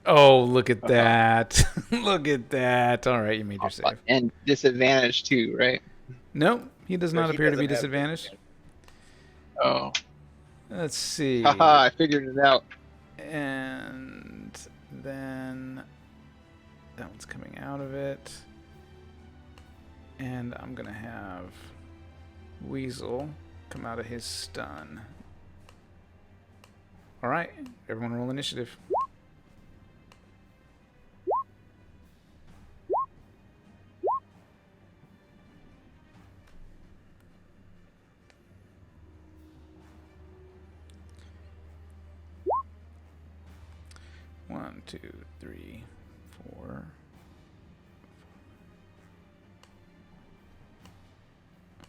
Oh, look at that. Look at that. All right, you made your save. And disadvantage too, right? Nope, he does No, not he appear to be doesn't have disadvantaged. Oh. Let's see. Haha, I figured it out. And then that one's coming out of it. And I'm going to have Weasel come out of his stun. All right, everyone roll initiative. One, two, three, four.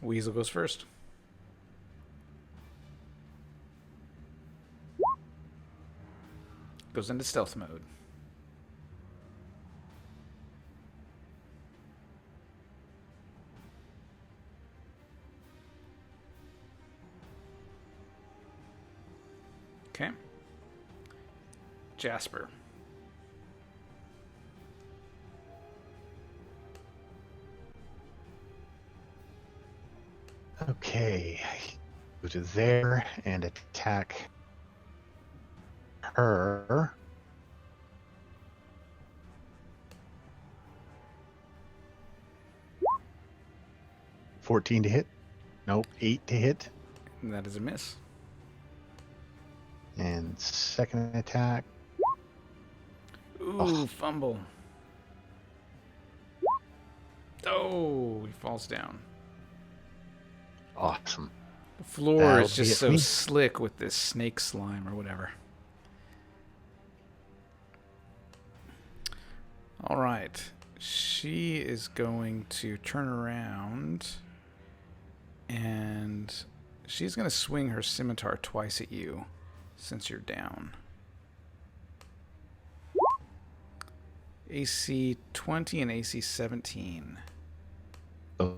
Weasel goes first. Goes into stealth mode. Okay. Jasper. Okay. Go to there and attack her. $14 to hit. Nope, 8 to hit. And that is a miss. And second attack. Ooh, fumble. Oh, he falls down. Awesome. The floor That'll is be just it for so me. slick with this snake slime or whatever. All right. She is going to turn around and she's going to swing her scimitar twice at you since you're down. AC 20 and AC 17. Oh,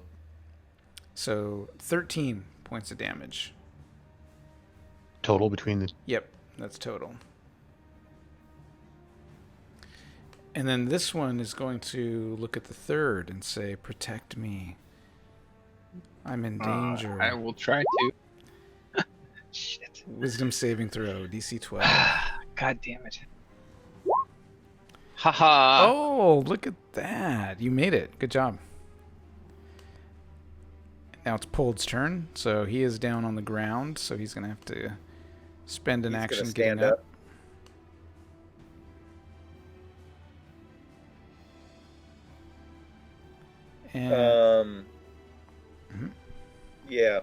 So 13 points of damage. total between the. Yep, that's total. And then this one is going to look at the third and say, "Protect me. I'm in danger." I will try to. Shit. Wisdom saving throw, DC 12. God damn it. Haha. Oh, look at that. You made it. Good job. Now it's Pold's turn, so he is down on the ground, so he's going to have to spend an He's action gonna getting stand up. up. And Mhm. Yeah.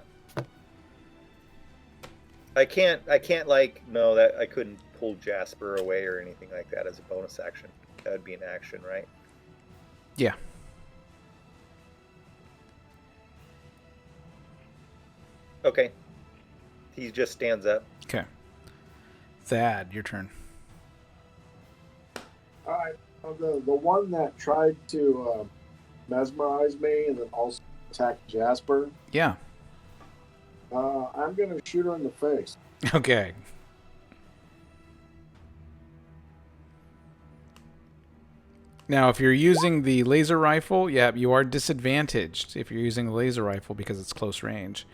I can't no, that I couldn't pull Jasper away or anything like that as a bonus action. That would be an action, right? yeah. Okay. He just stands up. Okay. Thad, your turn. All right. The one that tried to mesmerize me and then also attack Jasper, Yeah. I'm going to shoot her in the face. Okay. Now, if you're using the laser rifle, yeah, you are disadvantaged if you're using the laser rifle because it's close range.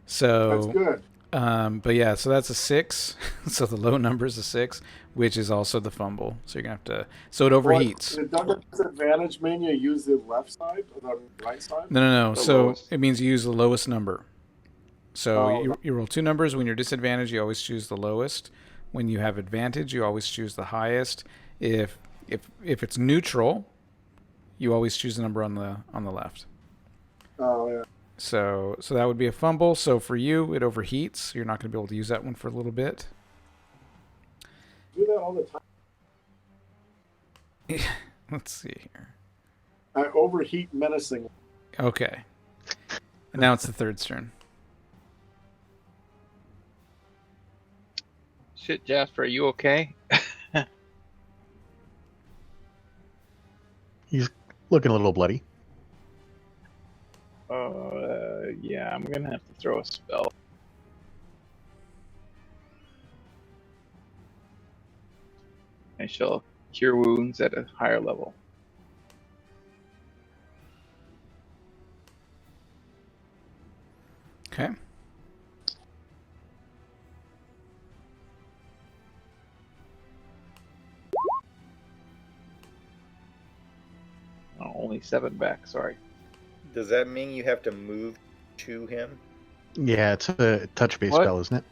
So That's good. But yeah, so that's a 6. So the low number is a 6, which is also the fumble. So you're gonna have to. So it overheats. It doesn't disadvantage mean you use the left side or the right side? No. The So lowest. it means you use the lowest number. So Oh. you roll 2 numbers. When you're disadvantaged, you always choose the lowest. When you have advantage, you always choose the highest. If it's neutral, you always choose the number on the left. Oh, yeah. So that would be a fumble. So for you, it overheats. You're not going to be able to use that one for a little bit. Do that all the time. Let's see here. I overheat menacingly. Okay. And now it's the third's turn. Shit, Jasper, are you okay? He's looking a little bloody. Yeah, I'm gonna have to throw a spell. I shall cure wounds at a higher level. Okay. only 7 back. Sorry. Does that mean you have to move to him? Yeah, it's a touch-based What? spell, isn't it?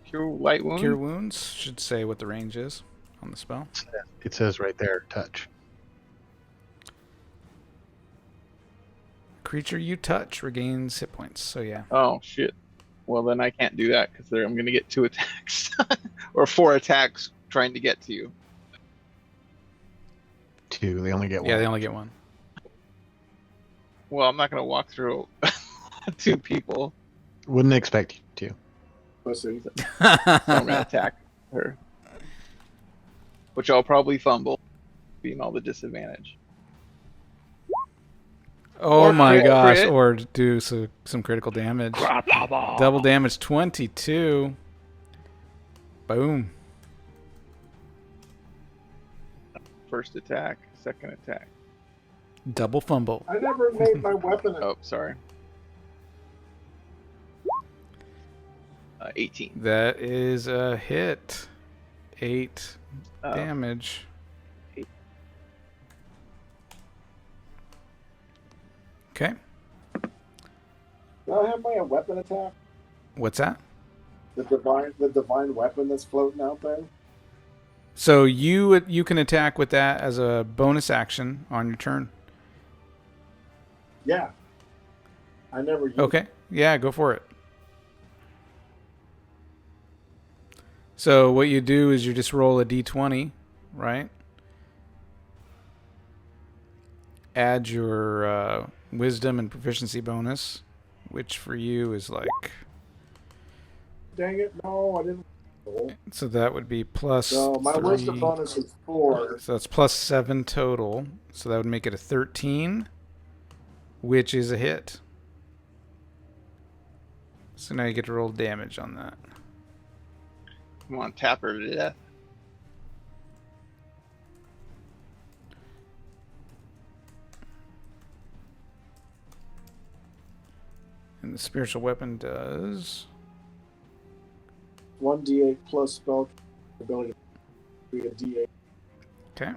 Cure light wound. Cure wounds should say what the range is on the spell. It says right there, touch. Creature you touch regains hit points. So yeah. Oh shit. Well then I can't do that because I'm gonna get 2 attacks or 4 attacks trying to get to you. 2. They only get 1. Yeah, they only get 1. Well, I'm not gonna walk through 2 people, Wouldn't expect you to. Pussy. so I'm gonna attack her, which I'll probably fumble, being all the disadvantage. Oh Or my crit. gosh! Crit. Or do some critical damage. Double damage, 22. Boom. First attack, second attack. Double fumble. I never made my weapon. Oh, sorry. 18. That is a hit. 8 Oh. damage. Okay. Do I have my weapon attack? What's that? The divine weapon that's floating out there? So you can attack with that as a bonus action on your turn. Yeah. I never used Okay. Yeah, go for it. So what you do is you just roll a d20, right? Add your wisdom and proficiency bonus, which for you is like... Dang it, no, I didn't roll. So that would be plus So my 3. wisdom bonus is 4. So that's plus 7 total. So that would make it a 13, which is a hit. So now you get to roll damage on that. Come on, tap her to death. And the spiritual weapon does... 1d8 plus spell ability to be a d8. Okay.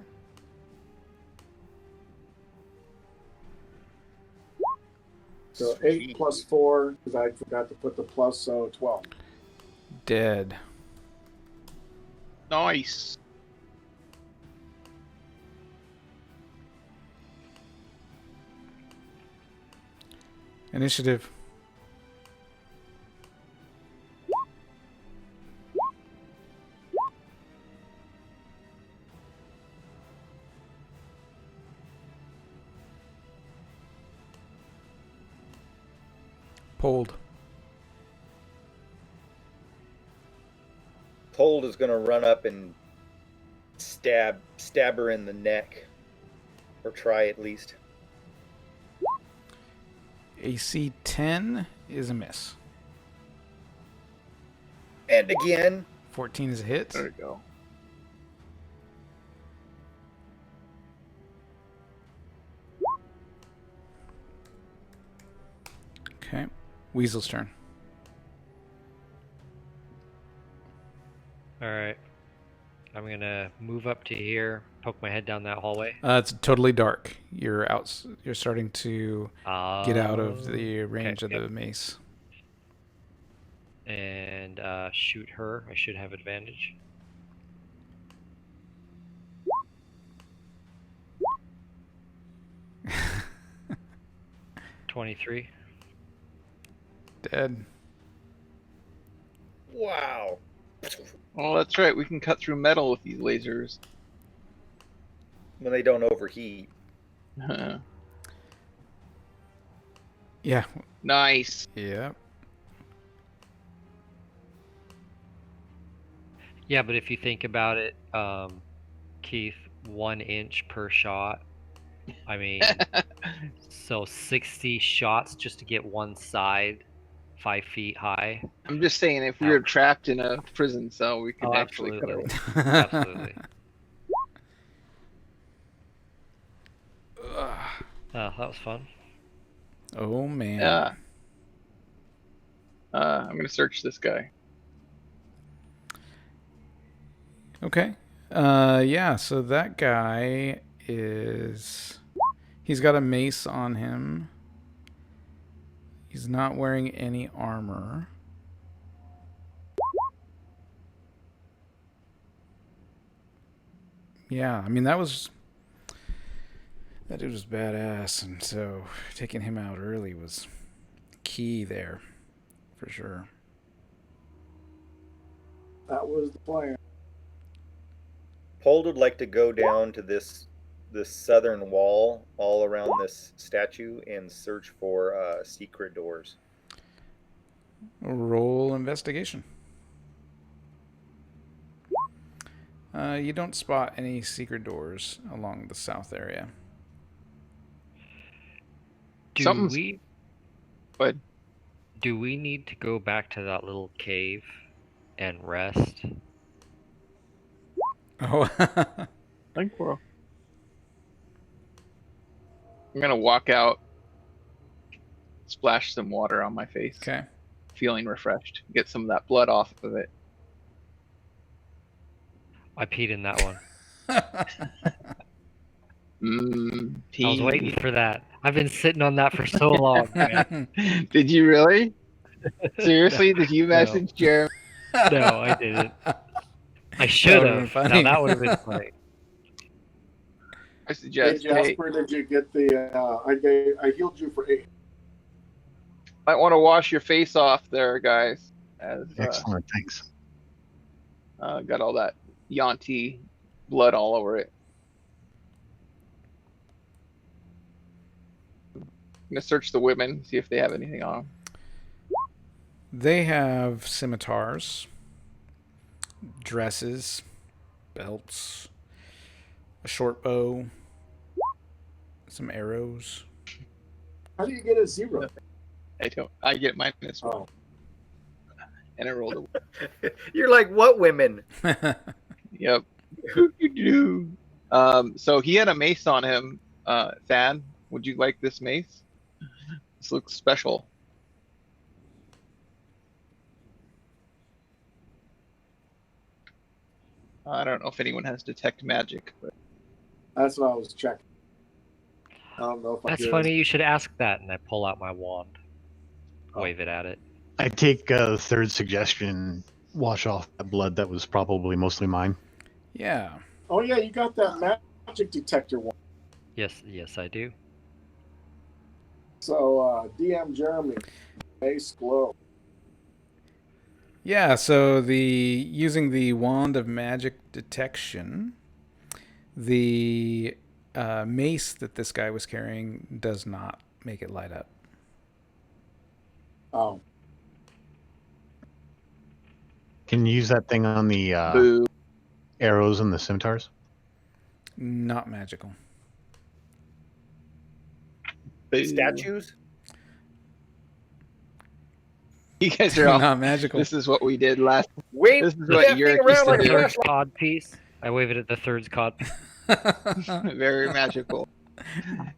So 8 plus 4, because I forgot to put the plus, so 12. Dead. Nice. Initiative. Pulled. Cold is going to run up and stab her in the neck, or try at least. AC 10 is a miss. And again. 14 is a hit. There we go. Okay. Weasel's turn. All right. I'm gonna move up to here, poke my head down that hallway. It's totally dark. You're out. You're starting to get out of the range of okay, the mace. And shoot her. I should have advantage. $23. Dead. Wow. Oh, that's right. We can cut through metal with these lasers. When they don't overheat. Yeah. Nice. Yeah. Yeah, but if you think about it, Keith, 1 inch per shot. I mean, so 60 shots just to get one side 5 feet high. I'm just saying, if we were trapped in a prison cell, we could Oh, actually cut absolutely. her. Absolutely. That was fun. Oh man. Yeah. I'm gonna search this guy. Okay. Yeah. So that guy he's He's got a mace on him. He's not wearing any armor. Yeah, I mean, that dude was badass, and so taking him out early was key there, for sure. That was the plan. Pold would like to go down to this southern wall all around this statue and search for secret doors. Roll investigation. You don't spot any secret doors along the south area. Do we But need to go back to that little cave and rest? Oh, I think we're. I'm gonna walk out, splash some water on my face, okay. feeling refreshed. Get some of that blood off of it. I peed in that one. Pee. I was waiting for that. I've been sitting on that for so long, man. Did you really? Seriously? Did you message Jeremy? No, I didn't. I should would've been have. funny. Now that would have been funny. I Hey, suggest, Jasper, did you get the? I healed you for 8. might want to wash your face off there, guys. As Excellent, thanks. got all that Yanti blood all over it. I'm gonna search the women, see if they have anything on them. They have scimitars, dresses, belts, a short bow, some arrows. How do you get a 0? I don't. I get -1, Oh, and I rolled You're like, what women? a. Yep. So he had a mace on him. Thad, would you like this mace? This looks special. I don't know if anyone has detect magic, but that's what I was checking. I don't know if I That's did. funny. You should ask that. And I pull out my wand, wave it at it. I take the third suggestion, wash off that blood that was probably mostly mine. Yeah. Oh yeah, you got that magic detector one. Yes, I do. So DM Jeremy, base glow. Yeah, so using the wand of magic detection, the mace that this guy was carrying does not make it light up. Oh, Can you use that thing on the boo. arrows and the scimitars? Not magical. Boo. Statues? You guys are all. Not magical. This is what we did last. Wave This is that what thing you're around like a considered. Third flashlight. cod piece. I wave it at the third cod piece. Very magical.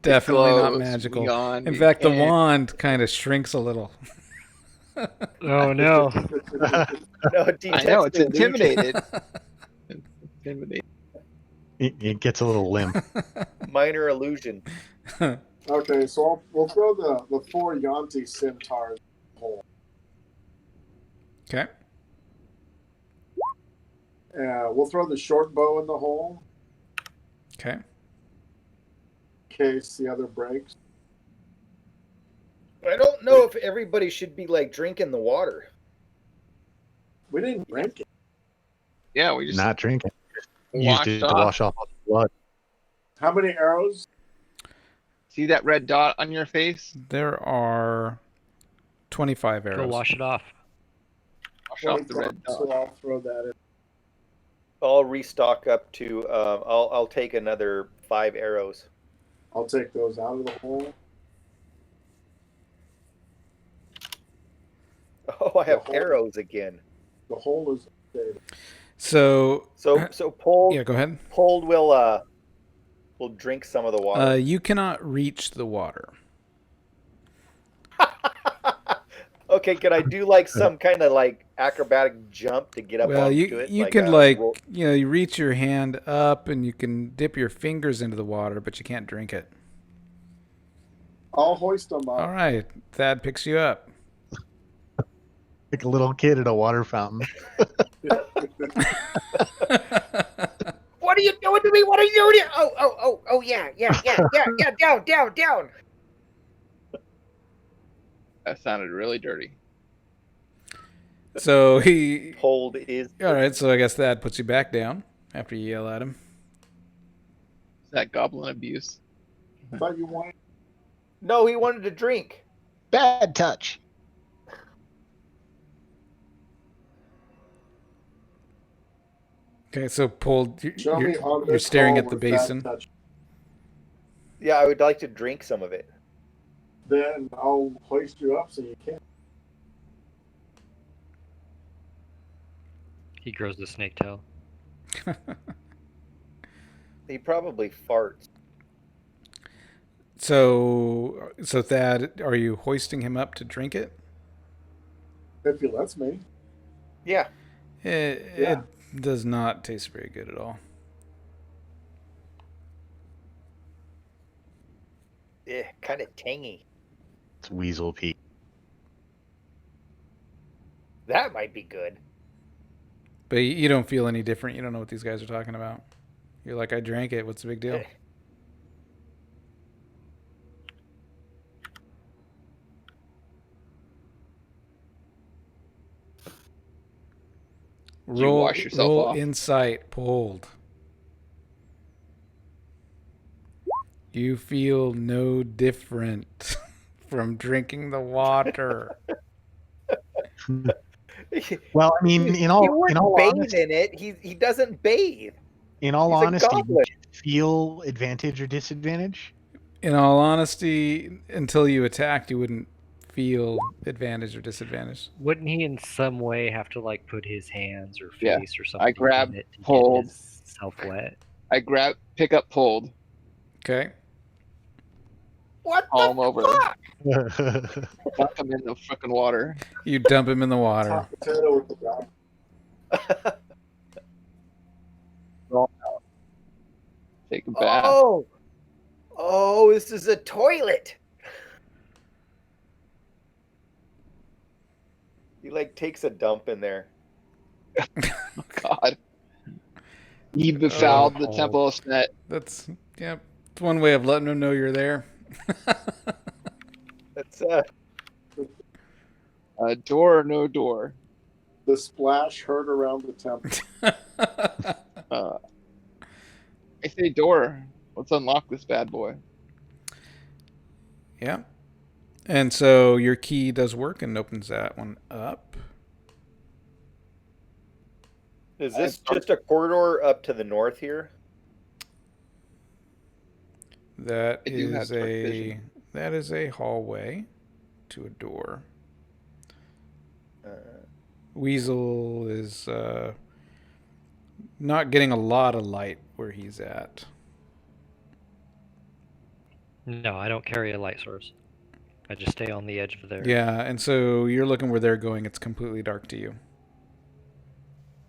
Definitely not Glows magical. beyond In fact, the and- wand kind of shrinks a little. Oh no. No, it I know it's detects illusion. intimidated. It's intimidating. It gets a little limp. Minor illusion. okay. So we'll throw the 4 Yanti scimitars in the hole. Okay. We'll throw the short bow in the hole Okay. in case the other breaks. I don't know if everybody should be like drinking the water. We didn't drink it. Yeah, we just Not drinking. Used washed it to off. wash off all the blood. How many arrows? See that red dot on your face? There are 25 arrows. Go wash it off. Wash off the red dot. So I'll throw that in. I'll restock up to. I'll take another 5 arrows. I'll take those out of the hole. Oh, I have The hole. arrows again. The hole is okay. So, So Pold yeah, go ahead. Pold will drink some of the water. You cannot reach the water. Okay, can I do like some kind of like acrobatic jump to get up Well, onto you it? can roll- you reach your hand up and you can dip your fingers into the water, but you can't drink it. I'll hoist them All up. right. Thad picks you up. Like a little kid at a water fountain. What are you doing to me? What are you doing? Oh, yeah. Down. That sounded really dirty. So he. Hold is. All right. So I guess Thad puts you back down after you yell at him. Is that goblin abuse? Thought you wanted. No, he wanted to drink. Bad touch. Okay. So pulled. Show me on You're this staring call at the where Thad basin. touched. Yeah, I would like to drink some of it. Then I'll hoist you up so you can. He grows the snake tail. He probably farts. So Thad, are you hoisting him up to drink it? If he lets me. Yeah. It does not taste very good at all. Kind of tangy. It's Weasel pee. That might be good. But you don't feel any different. You don't know what these guys are talking about. You're like, I drank it. What's the big deal? You wash yourself roll off? insight pulled. You feel no different from drinking the water. Well, I mean, he in all wouldn't bathe honesty, in it. He doesn't bathe. in all He's a honesty, goblin. would you feel advantage or disadvantage? In all honesty, until you attacked, you wouldn't feel advantage or disadvantage. Wouldn't he in some way have to like put his hands or Yeah, face or something grab, in it to pulled. get himself wet? I pick up pulled. Okay. What Haul him the over. fuck? Dump him in the fucking water. You dump him in the water. Hot potato with the guy. Take a bath. Oh, this is a toilet. He like takes a dump in there. God. He befouled the Oh. temple of Snet. That's it's one way of letting them know you're there. That's Door or no door? The splash heard around the temple. I say door. Let's unlock this bad boy. Yeah. And so your key does work and opens that one up. Is this just a corridor up to the north here? That I do have is dark vision. that is a hallway to a door. Weasel is not getting a lot of light where he's at. No, I don't carry a light source. I just stay on the edge of there. Yeah, and so you're looking where they're going. It's completely dark to you.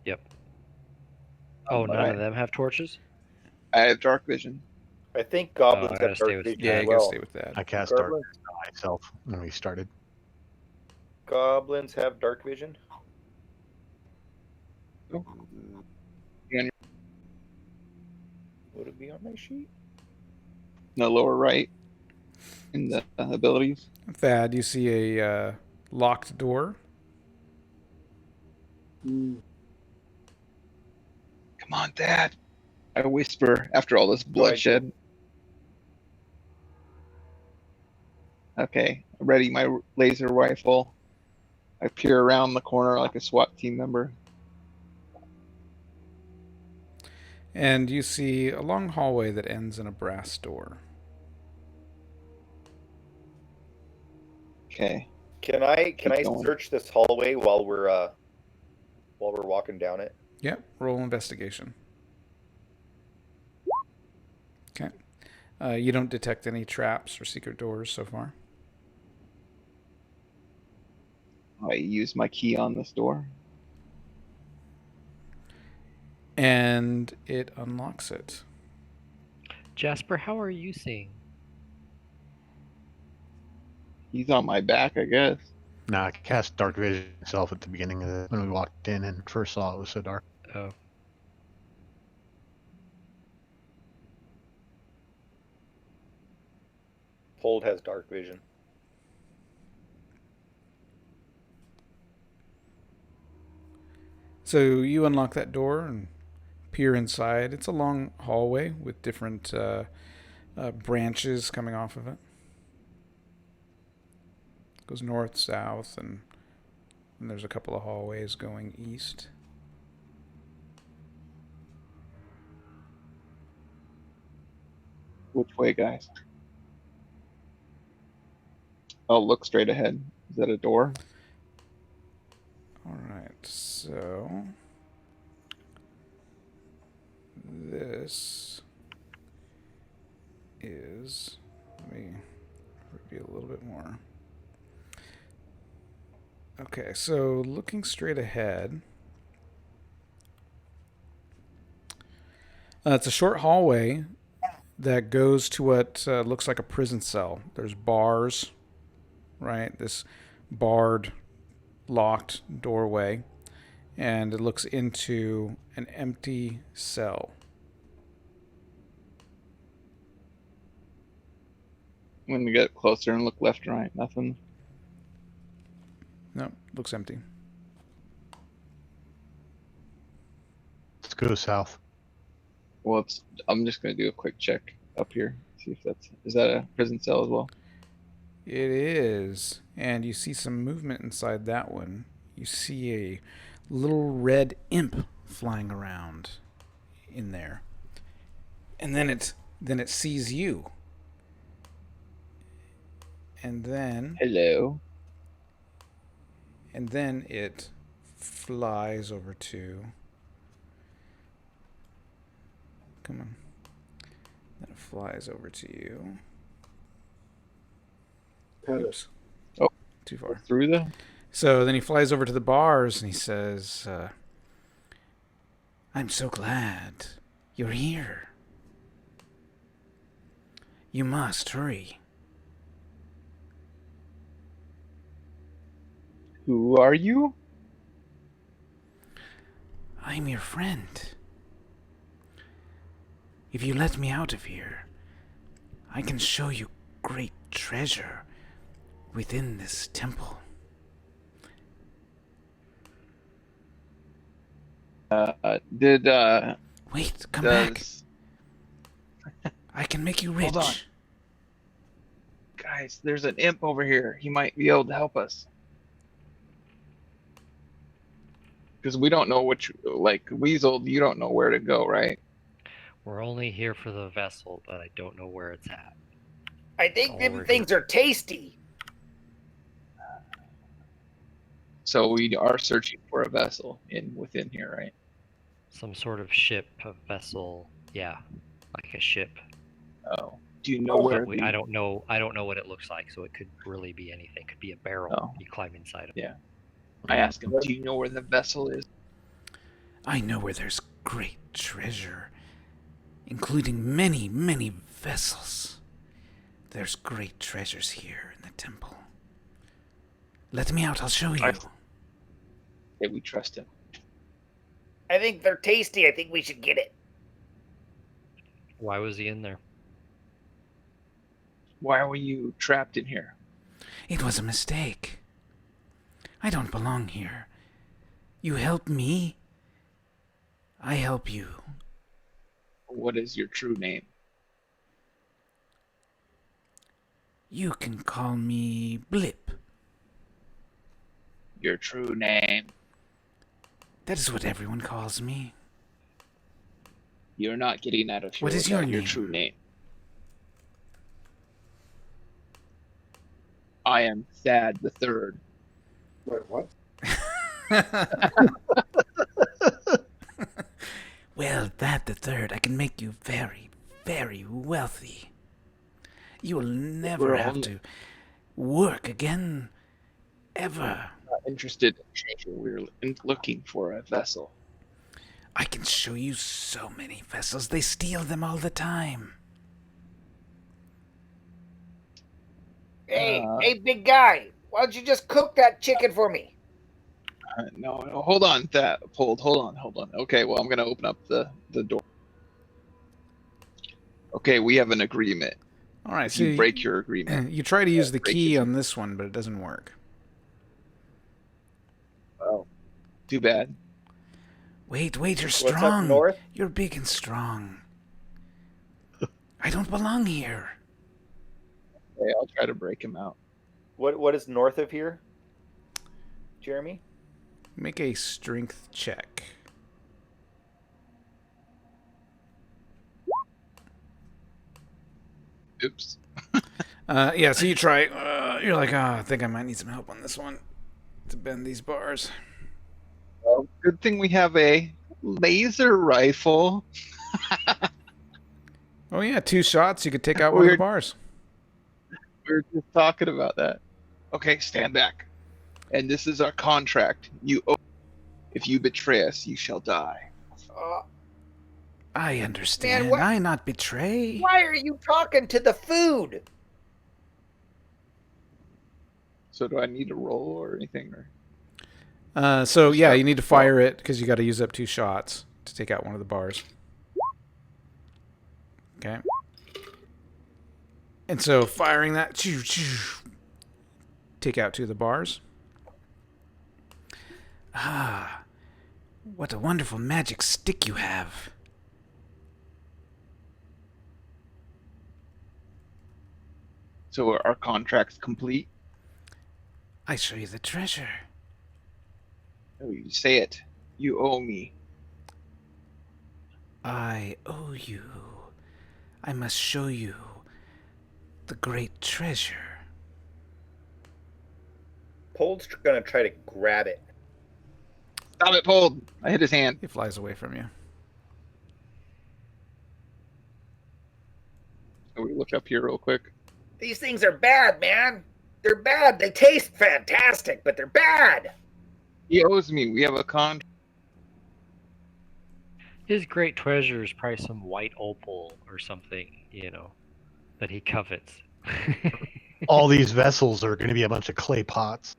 Yep. Oh, none Alright. of them have torches? I have dark vision. I think goblins I gotta have stay dark with- vision Yeah, as you gotta well. stay with that. I cast dark Goblins, vision on myself when we started. goblins have dark vision. Oh. Would it be on my sheet? In the lower right. In the abilities. Thad, you see a locked door. Hmm. Come on, Dad. I whisper after all this bloodshed. Okay, I'm ready my laser rifle. I peer around the corner like a SWAT team member. And you see a long hallway that ends in a brass door. Okay. Can I going. search this hallway while we're walking down it? Yep, roll investigation. Okay. You don't detect any traps or secret doors so far. I use my key on this door. And it unlocks it. Jasper, how are you seeing? He's on my back, I guess. Nah, I cast dark vision itself at the beginning of when we walked in and first saw it was so dark. Oh. Hold has dark vision. So you unlock that door and peer inside. It's a long hallway with different branches coming off of it. Goes north, south, and there's a couple of hallways going east. Which way, guys? Oh, look straight ahead. Is that a door? All right, so this is, let me review a little bit more. Okay, so looking straight ahead, it's a short hallway that goes to what looks like a prison cell. There's bars, right? This barred, locked doorway, and it looks into an empty cell. When we get closer and look left and right, nothing. No, looks empty. Let's go south. Well, I'm just gonna do a quick check up here. See if is that a prison cell as well? It is, and you see some movement inside that one. You see a little red imp flying around in there, and then it sees you, and then Hello. And then it flies over to... Come on. Then it flies over to you. Pet it. Oops. Oh. Too far. Through the... So then he flies over to the bars and he says, I'm so glad you're here. You must hurry. Who are you? I'm your friend. If you let me out of here, I can show you great treasure within this temple. Wait, come back. I can make you rich. Hold on. Guys, there's an imp over here. He might be able to help us. Because we don't know which, like, Weasel, you don't know where to go, right? We're only here for the vessel, but I don't know where it's at. I think Oh, them we're things are tasty. So we are searching for a vessel within here, right? Some sort of ship, a vessel, yeah, like a ship. Oh. Do you know where I don't know what it looks like, so it could really be anything. It could be a barrel. Oh. You climb inside of it. Yeah. I asked him, do you know where the vessel is? I know where there's great treasure, including many, many vessels. There's great treasures here in the temple. Let me out, I'll show you. Yeah, we trust him. I think they're tasty. I think we should get it. Why was he in there? Why were you trapped in here? It was a mistake. I don't belong here. You help me, I help you. What is your true name? You can call me Blip. Your true name? That is what everyone calls me. You're not getting out of here. What is your without your name? true name? I am Thad the Third. Wait, what? Well, that the third, I can make you very, very wealthy. You will never We're have on- to work again, ever. Not interested in treasure. We're looking for a vessel. I can show you so many vessels. They steal them all the time. Hey, big guy. Why don't you just cook that chicken for me? No, hold on, hold on. Okay, well, I'm gonna open up the door. Okay, we have an agreement. All right, If so you break your agreement, you try to use the break key it. on this one, but it doesn't work. Oh, too bad. Wait, you're What's strong. up north? You're big and strong. I don't belong here. Okay, I'll try to break him out. What is north of here, Jeremy? Make a strength check. Oops. Yeah, so you try. You're like, I think I might need some help on this one to bend these bars. Well, good thing we have a laser rifle. Oh yeah, 2 shots. You could take out one of the bars. We were just talking about that. Okay, stand back. And this is our contract. If you betray us, you shall die. I understand. Man, I not betray. Why are you talking to the food? So do I need to roll or anything? Or So yeah, you need to fire it because you got to use up 2 shots to take out one of the bars. Okay. And so firing that, take out 2 of the bars. Ah, what a wonderful magic stick you have. So are our contracts complete? I show you the treasure. Oh, you say it. You owe me. I owe you. I must show you the great treasure. Pold's gonna try to grab it. Stop it, Pold! I hit his hand. He flies away from you. Can we look up here real quick? These things are bad, man. They're bad. They taste fantastic, but they're bad. He owes me. We have a contract. His great treasure is probably some white opal or something, that he covets. All these vessels are going to be a bunch of clay pots.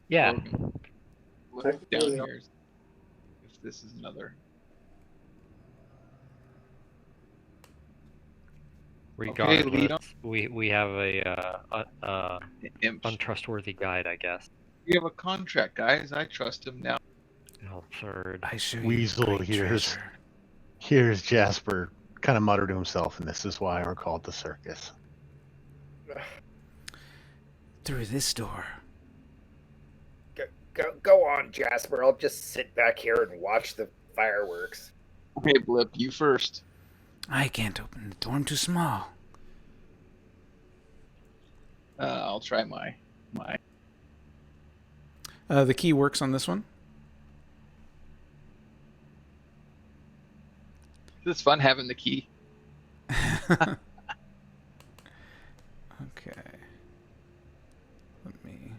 Yeah. Look down here. If this is another. Regardless, we have a untrustworthy guide, I guess. We have a contract, guys. I trust him now. Oh, third. I show you Weasel the great hears treasure. Jasper kind of mutter to himself, and this is why we're called the circus. Through this door. Go on, Jasper. I'll just sit back here and watch the fireworks. Okay, Blip, you first. I can't open the door. I'm too small. I'll try my. The key works on this one. It's fun having the key. Okay. Let me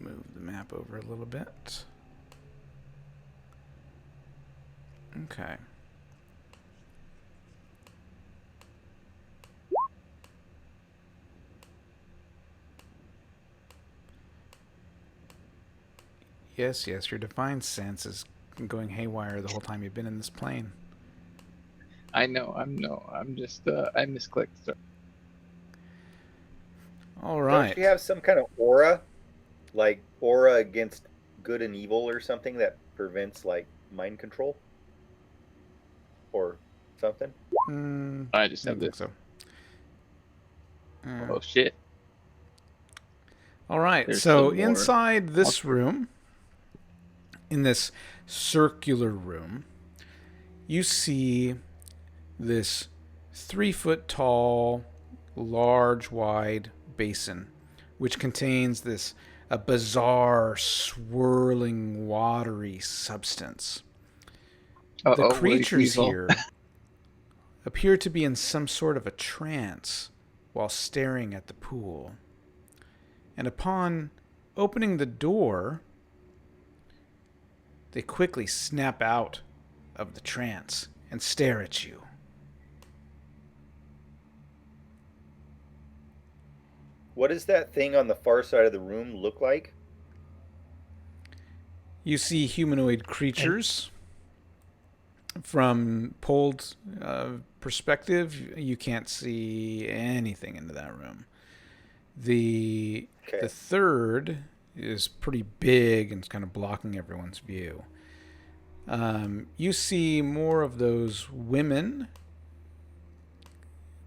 move the map over a little bit. Okay. Yes, your divine sense is going haywire the whole time you've been in this plane. I know. I'm just. I misclicked. So. All right. Don't you have some kind of aura? Like aura against good and evil or something that prevents like mind control? Or something? I just I have think this. so. Oh shit. All right. There's So some more. inside this room, in this circular room, you see this 3-foot tall, large, wide basin, which contains a bizarre, swirling, watery substance. The creatures here appear to be in some sort of a trance while staring at the pool. And upon opening the door, they quickly snap out of the trance and stare at you. What does that thing on the far side of the room look like? You see humanoid creatures. From Pold's perspective, you can't see anything into that room. The third is pretty big and it's kind of blocking everyone's view. You see more of those women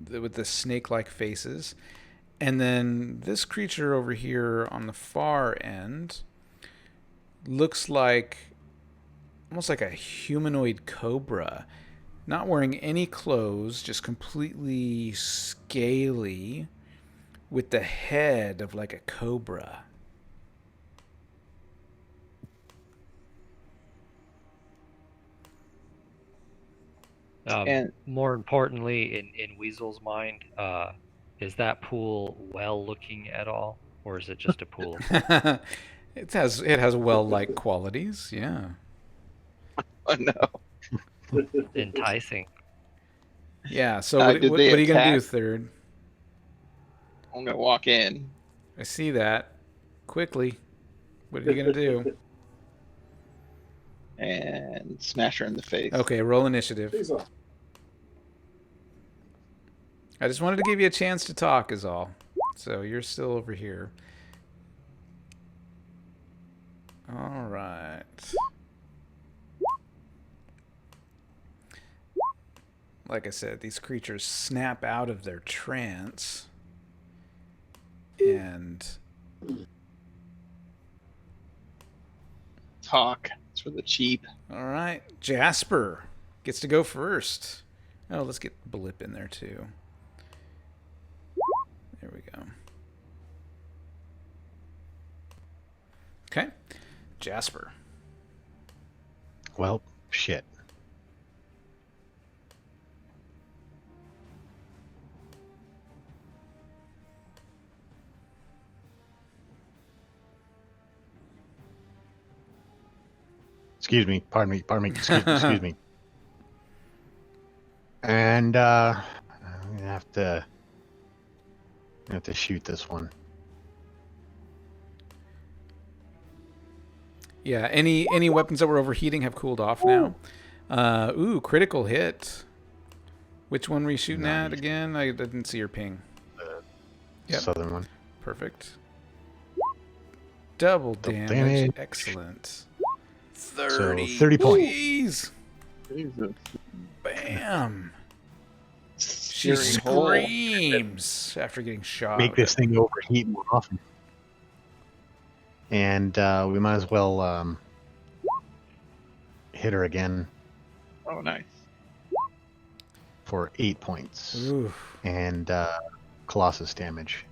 with the snake-like faces. And then this creature over here on the far end looks like almost like a humanoid cobra, not wearing any clothes, just completely scaly, with the head of like a cobra. And More importantly, in Weasel's mind, is that pool well looking at all, or is it just a pool? It has well-like qualities, yeah. oh no. Enticing. Yeah. So Did what they are you gonna do, attack? third? I'm gonna walk in. I see that. Quickly. What are you gonna do? And smash her in the face. Okay, roll initiative. Weasel. I just wanted to give you a chance to talk, is all. So you're still over here. All right. Like I said, these creatures snap out of their trance and Talk. It's for the cheap. all right, Jasper gets to go first. Oh, let's get Blip in there too. There we go. Okay, Jasper. Well, shit. Excuse me. Pardon me. Excuse me. And I'm gonna have to shoot this one. Yeah, any weapons that were overheating have cooled off now. Ooh, critical hit. Which one were you shooting at Nice. again? I didn't see your ping. Yep. Southern one. Perfect. Double Double damage. damage. Excellent. So 30. 30 points. Jeez. Jesus. Bam. She Searing hole. screams after getting shot. Make this thing overheat more often. And we might as well hit her again Oh, nice. for 8 points. Oof. And Colossus damage.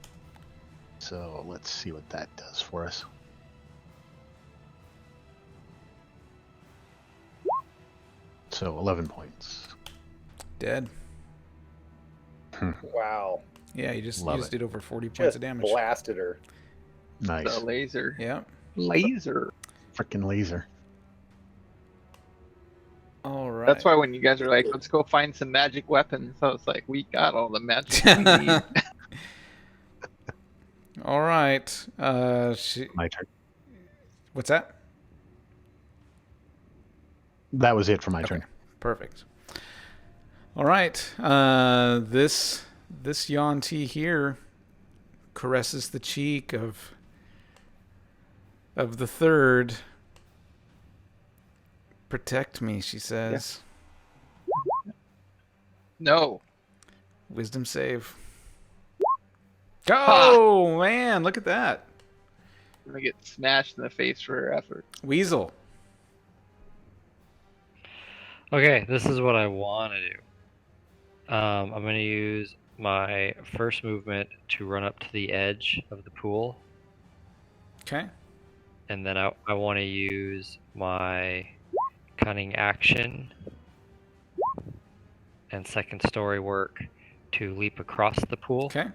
So let's see what that does for us. So 11 points. Dead. Wow. Yeah, you just Love used it. it over 40 points Just of damage. blasted her. Nice. The laser. Yeah. Laser. Freaking laser. All right. That's why when you guys are like, let's go find some magic weapons, I was like, we got all the magic we need. All right. My turn. What's that? That was it for my Okay. turn. Perfect. All right. This Yuan-Ti here caresses the cheek of the third. Protect me, she says. No. Wisdom save. Oh, man, look at that. I'm gonna get smashed in the face for her effort. Weasel. Okay, this is what I want to do. I'm going to use my first movement to run up to the edge of the pool, Okay. and then I want to use my cunning action and second story work to leap across the pool, Okay.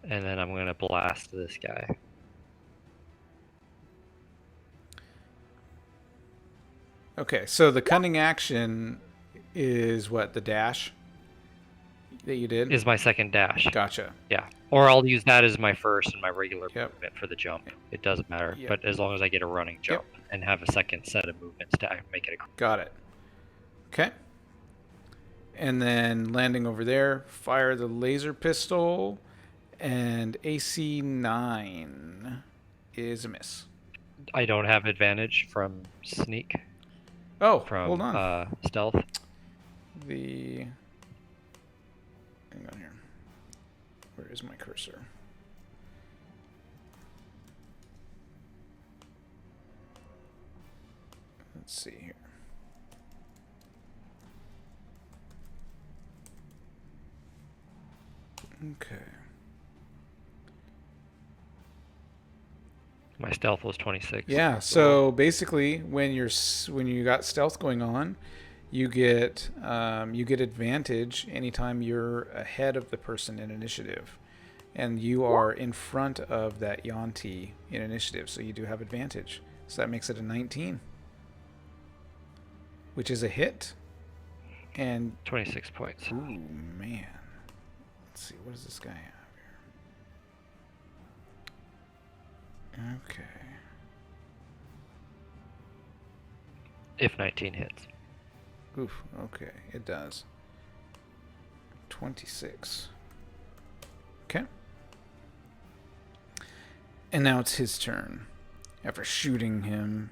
and then I'm going to blast this guy. Okay, so the cunning action is what, the dash? that you did? Is my second dash. Gotcha. Yeah. Or I'll use that as my first and my regular Yep. movement for the jump. It doesn't matter. Yep. But as long as I get a running jump and have a second set of movements to make it a... Got it. Okay. And then landing over there, fire the laser pistol, and AC 9 is a miss. I don't have advantage from sneak. Oh, From hold on. Stealth. Hang on here. Where is my cursor? Let's see here. Okay. My stealth was 26. Yeah. So basically, when you got stealth going on, you get advantage anytime you're ahead of the person in initiative, and you are in front of that Yanti in initiative. So you do have advantage. So that makes it a 19, which is a hit. And 26 points. ooh, man. Let's see, what does this guy have here? Okay. If 19 hits. Oof, okay, it does. 26. Okay. And now it's his turn. After shooting him,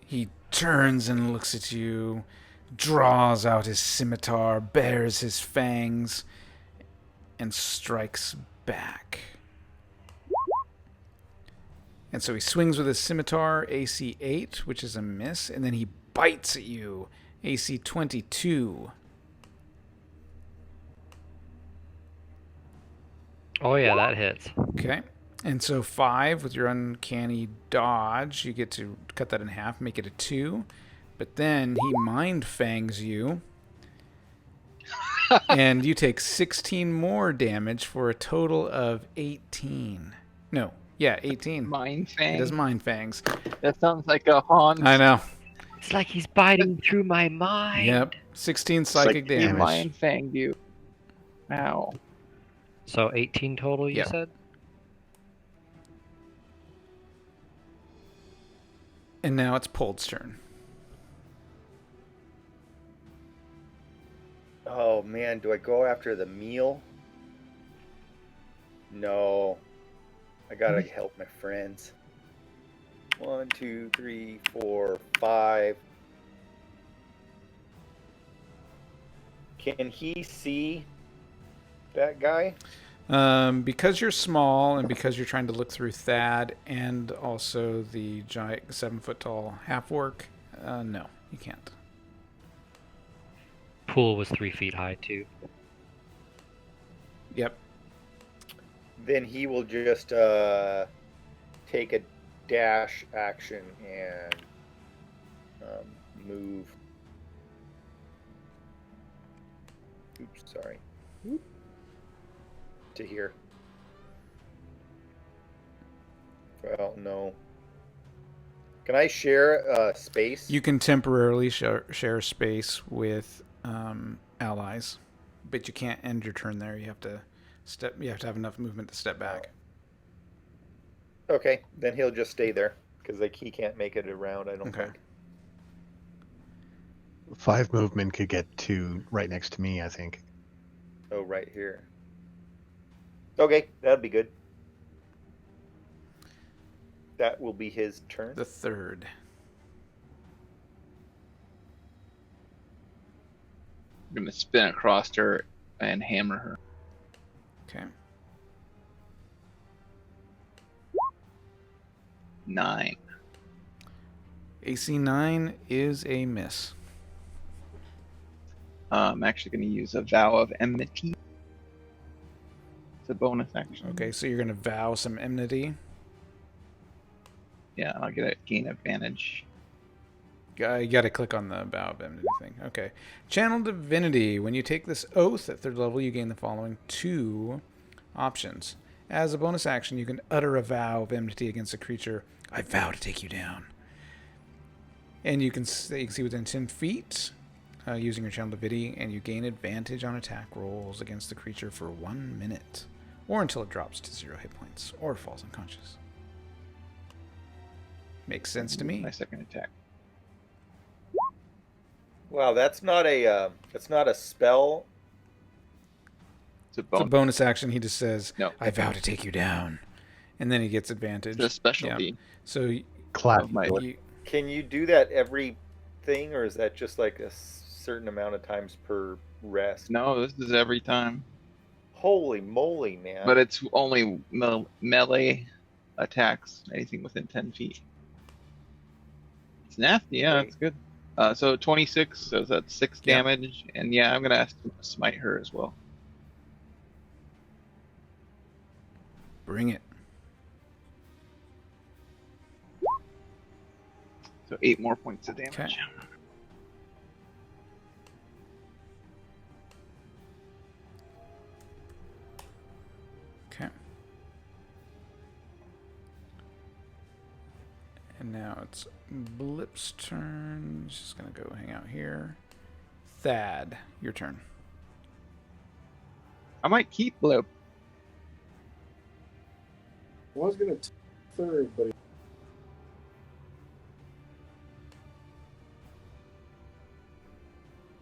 he turns and looks at you, draws out his scimitar, bares his fangs, and strikes back. And so he swings with his scimitar, AC 8, which is a miss, and then he bites at you, AC 22. Oh yeah, that hits. Okay. And so 5 with your uncanny dodge, you get to cut that in half, make it a 2. But then he mind fangs you, and you take 16 more damage for a total of 18. No, yeah, 18. Mind fang. It does mind fangs. That sounds like a haunt. I know. It's like he's biting through my mind. Yep. 16 It's like psychic he damage. Mind fanged you. Ow. So 18 total, you Yeah. said? And now it's Pold's turn. Oh man, do I go after the meal? No. I gotta help my friends. 1, 2, 3, 4, 5. Can he see that guy? Because you're small and because you're trying to look through Thad and also the giant 7-foot-tall half-orc, no, you can't. Pool was 3 feet high too. Yep. Then he will just take a dash action and move. Oops, sorry. To here. Well, no. Can I share space? You can temporarily share space with allies, but you can't end your turn there. You have to have enough movement to step back. Okay, then he'll just stay there because he can't make it around. I don't Okay. think. 5 movement could get to right next to me, I think. Oh, right here. Okay, that'd be good. That will be his turn. The third. I'm gonna spin across her and hammer her. Okay. 9. AC 9 is a miss. I'm actually gonna use a vow of enmity. It's a bonus action. Okay, so you're going to vow some enmity. Yeah, I'll gain advantage. You got to click on the vow of enmity thing. Okay. Channel Divinity. When you take this oath at 3rd level, you gain the following 2 options. As a bonus action, you can utter a vow of enmity against a creature. I vow to take you down. And you can see within 10 feet. using your channel divinity, and you gain advantage on attack rolls against the creature for 1 minute, or until it drops to 0 hit points or falls unconscious. Makes sense to me. My second attack. Wow, that's not a spell. It's a It's a bonus. bonus action. He just says, No. "I vow to take you down," and then he gets advantage. It's a specialty. So Clap. of my- you, Can you do that every thing, or is that just like a certain amount of times per rest? No, this is every time. Holy moly, man! But it's only melee attacks, anything within 10 feet. It's nasty, yeah, Great. it's good. So 26, so that's 6 Yeah. damage, and yeah, I'm gonna smite her as well. bring it. So 8 more points of damage. Okay. Okay. And now it's Blip's turn. He's just gonna go hang out here. Thad, your turn. I might keep Blip. I was going to third, but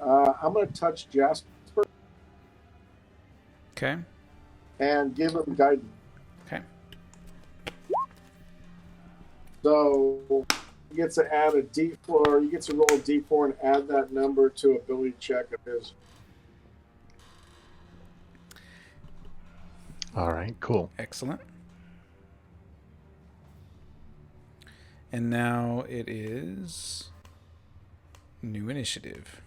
I'm going to touch Jasper Okay. and give him guidance. Okay. So he gets to add a D4. He gets to roll a D4 and add that number to ability check of his. All right, cool. Excellent. And now it is new initiative.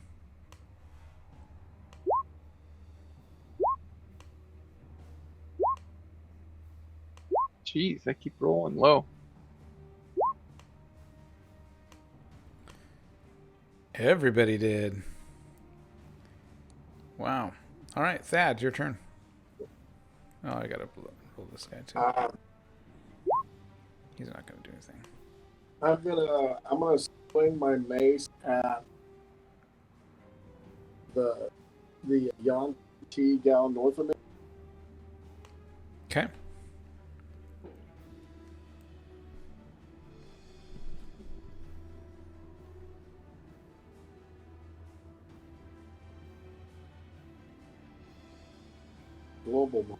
Jeez, I keep rolling low. Everybody did. Wow. All right, Thad, your turn. Oh, I gotta roll this guy too. He's not gonna do anything. I'm gonna swing my mace at the Yon T gal north of me. Okay. Global.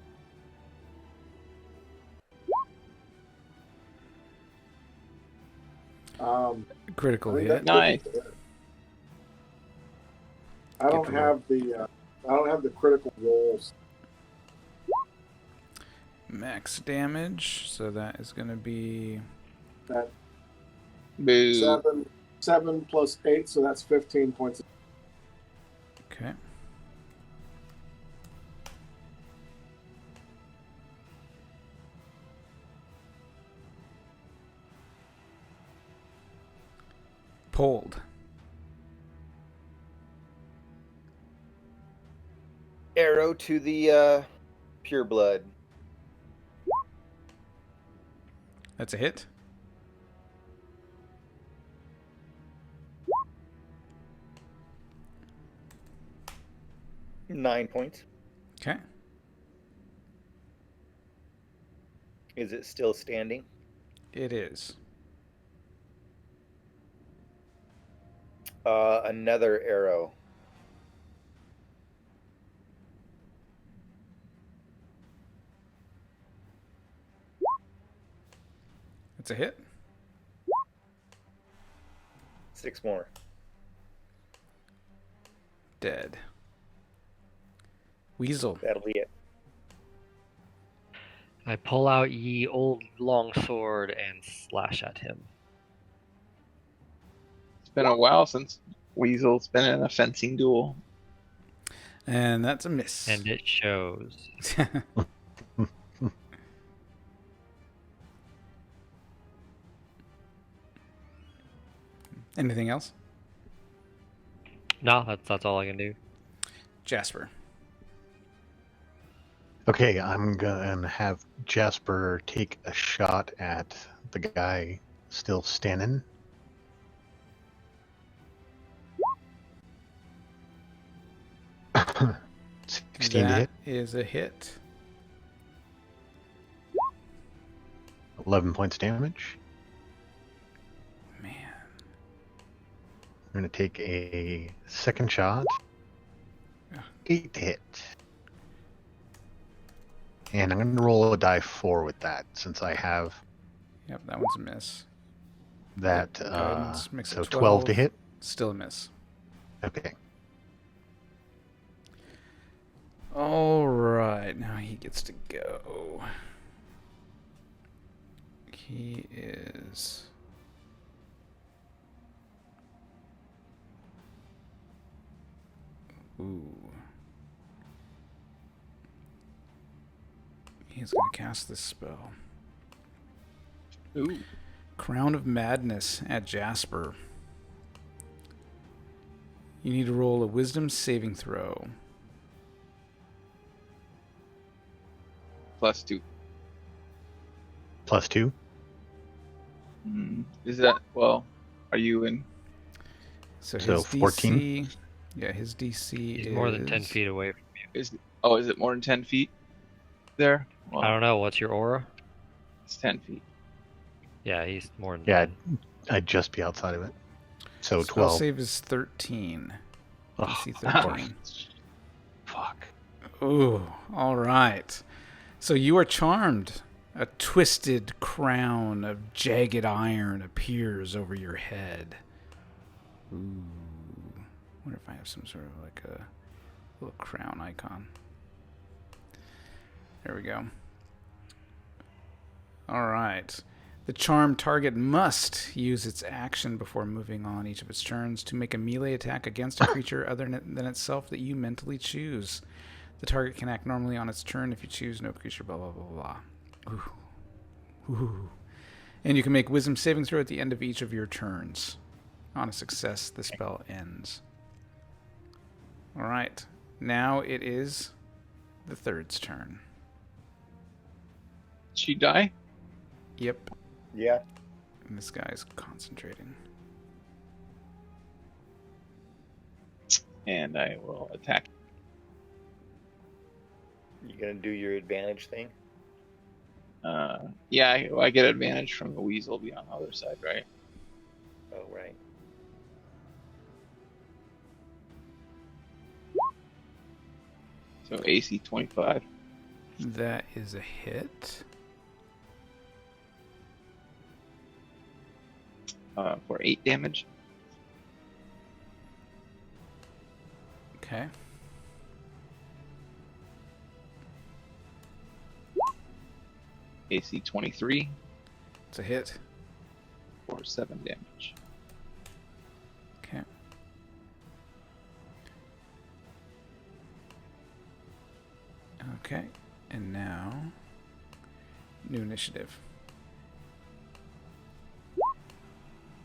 Critical I think hit. Nice. I don't Get have the critical rolls. Max damage. So that is gonna be That Boo. 7 plus 8, so that's 15 points. okay. Pulled. Arrow to the pure blood. That's a hit. Nine points. Okay. Is it still standing? It is. Another arrow. It's a hit. 6 more. Dead. Weasel. That'll be it. I pull out ye old longsword and slash at him. It's been a while since Weasel's been in a fencing duel. And that's a miss. And it shows. Anything else? No, that's all I can do. Jasper. Okay, I'm gonna have Jasper take a shot at the guy still standing. 16 to hit. That is a hit. 11 points damage. Man. I'm going to take a second shot. Yeah. 8 to hit. And I'm going to roll a die 4 with that, since I have Yep, that one's a miss. that. Yep, guidance makes So it 12 to hit. Still a miss. Okay. All right, now he gets to go. He is... Ooh. He's going to cast this spell. Ooh. Crown of Madness at Jasper. You need to roll a wisdom saving throw. +2. +2. Is that, well, are you in? So his So 14? DC... Yeah, his DC He's is... more than 10 feet away from you. Is it more than 10 feet there? Well, I don't know. What's your aura? it's 10 feet. Yeah, he's more than Yeah, 10. I'd just be outside of it. So Spell 12. save is 13. Oh, DC of 13. Fuck. Ooh, all right. So you are charmed. A twisted crown of jagged iron appears over your head. Ooh. Wonder if I have some sort of like a little crown icon. There we go. All right. The charmed target must use its action before moving on each of its turns to make a melee attack against a creature other than itself that you mentally choose. The target can act normally on its turn if you choose no creature, blah, blah, blah, blah. Ooh. Ooh. And you can make wisdom saving throw at the end of each of your turns. On a success, the spell ends. All right. Now it is the third's turn. Did she die? Yep. Yeah. And this guy's concentrating. And I will attack. You gonna do your advantage thing? Yeah, I get advantage from the Weasel be on the other side, right? Oh, right. So AC 25. That is a hit. For 8 damage. Okay. AC 23 It's a hit. for 7 damage. Okay. Okay. And now, new initiative.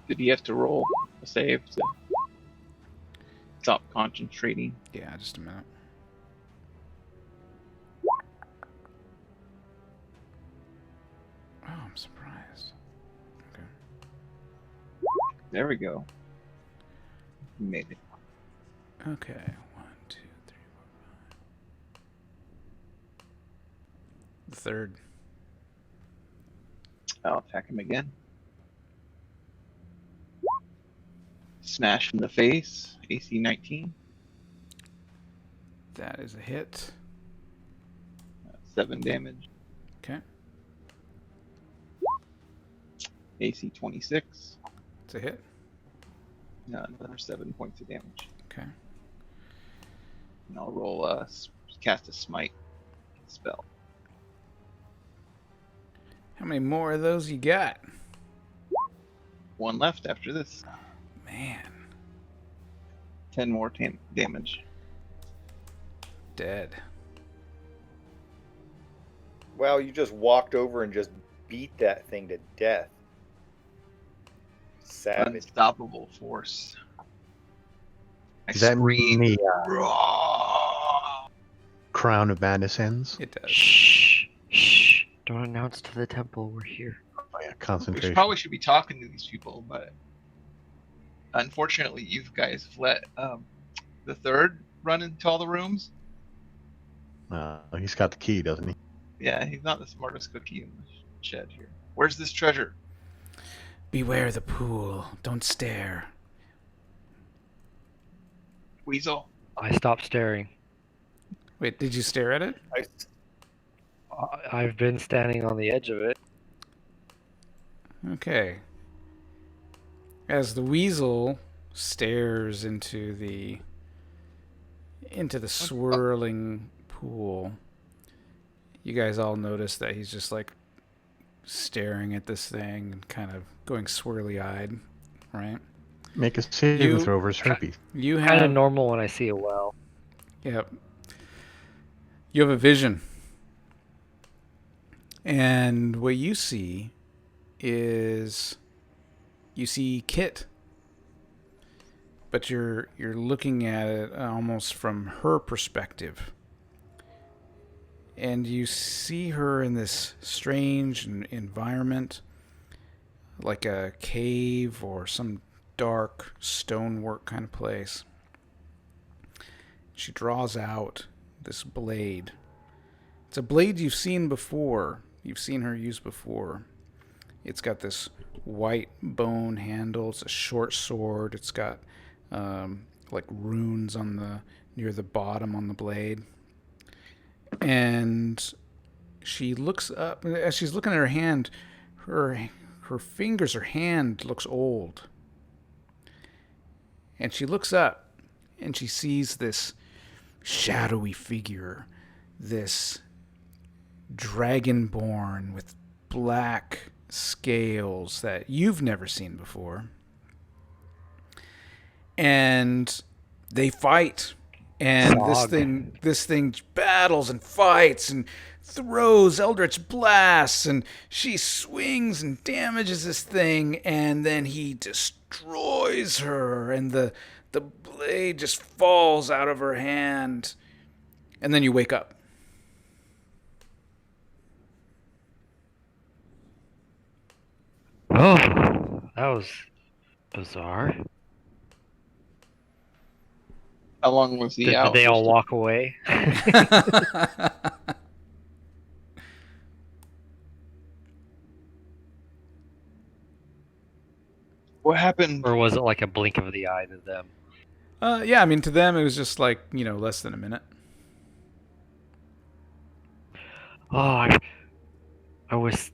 Did he have to roll a save to stop concentrating? Yeah, just a minute. Oh, I'm surprised. Okay. There we go. He made it. Okay. 1, 2, 3, 4, 5. The third. I'll attack him again. Smash in the face. AC 19. That is a hit. 7 damage. Okay. AC 26. It's a hit. Another 7 points of damage. Okay. And I'll roll cast a smite spell. How many more of those you got? 1 left after this. Man. 10 more damage. Dead. Wow, you just walked over and just beat that thing to death. Savage. Unstoppable force. Does that mean the Raw! Crown of Madness ends? It does. Shh. Shh. Don't announce to the temple we're here. Oh yeah, We concentration. probably should be talking to these people, but unfortunately, you guys have let the third run into all the rooms. He's got the key, doesn't he? Yeah, he's not the smartest cookie in the shed here. Where's this treasure? Beware the pool. Don't stare. Weasel? I stopped staring. Wait, did you stare at it? I've been standing on the edge of it. Okay. As the weasel stares into the swirling pool, you guys all notice that he's just like staring at this thing and kind of going swirly-eyed, right? Make a saving throw versus herpes. You Kind of have normal when I see a well. Yep. You have a vision. And what you see is you see Kit. But you're looking at it almost from her perspective. And you see her in this strange environment, like a cave or some dark stonework kind of place. She draws out this blade. It's a blade you've seen before. You've seen her use before. It's got this white bone handle. It's a short sword. It's got like runes on near the bottom on the blade. And she looks up. As she's looking at her hand, her fingers, her hand looks old. And she looks up and she sees this shadowy figure, this dragonborn with black scales that you've never seen before. And they fight. And this thing battles and fights and throws eldritch blasts, and she swings and damages this thing, and then he destroys her, and the blade just falls out of her hand, and then you wake up. Oh, that was bizarre. How long was he Did out? they all walk away? What happened? Or was it like a blink of the eye to them? Yeah, I mean, to them, it was just like, less than a minute. Oh, I was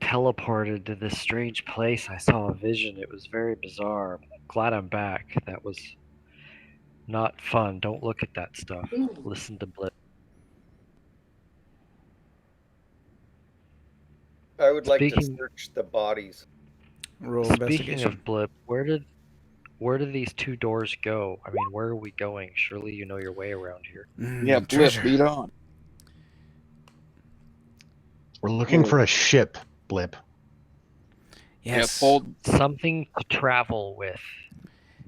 teleported to this strange place. I saw a vision. It was very bizarre. Glad I'm back. That was not fun. Don't look at that stuff. Listen to Blip. I would like to search the bodies. Roll Speaking investigation. of Blip, where do these two doors go? I mean, where are we going? Surely you know your way around here. Yeah, Blip, treasure. lead on. We're looking for a ship, Blip. Yes. Yeah, Something to travel with.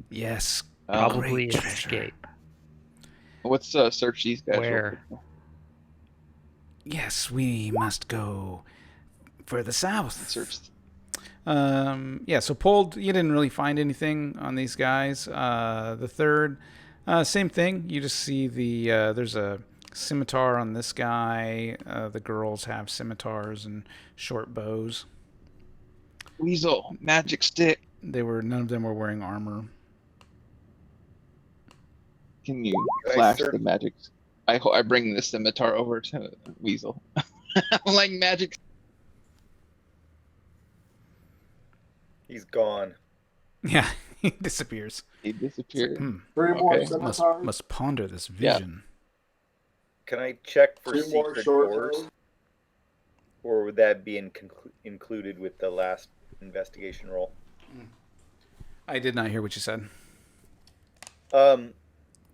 Yes. Probably Great treasure. escape. Let's search these guys. Where? Yes, we must go further south. Search. Yeah, so Pold, you didn't really find anything on these guys. The third, same thing. You just see there's a scimitar on this guy. The girls have scimitars and short bows. Weasel, magic stick. None of them were wearing armor. Can you flash the magic? I bring the scimitar over to Weasel. I'm like magic. He's gone. Yeah, he disappears. He disappeared. Three more Okay. scimitars. Must ponder this vision. Can I check for Two more secret short doors? bows. Or would that be included with the last investigation roll? I did not hear what you said.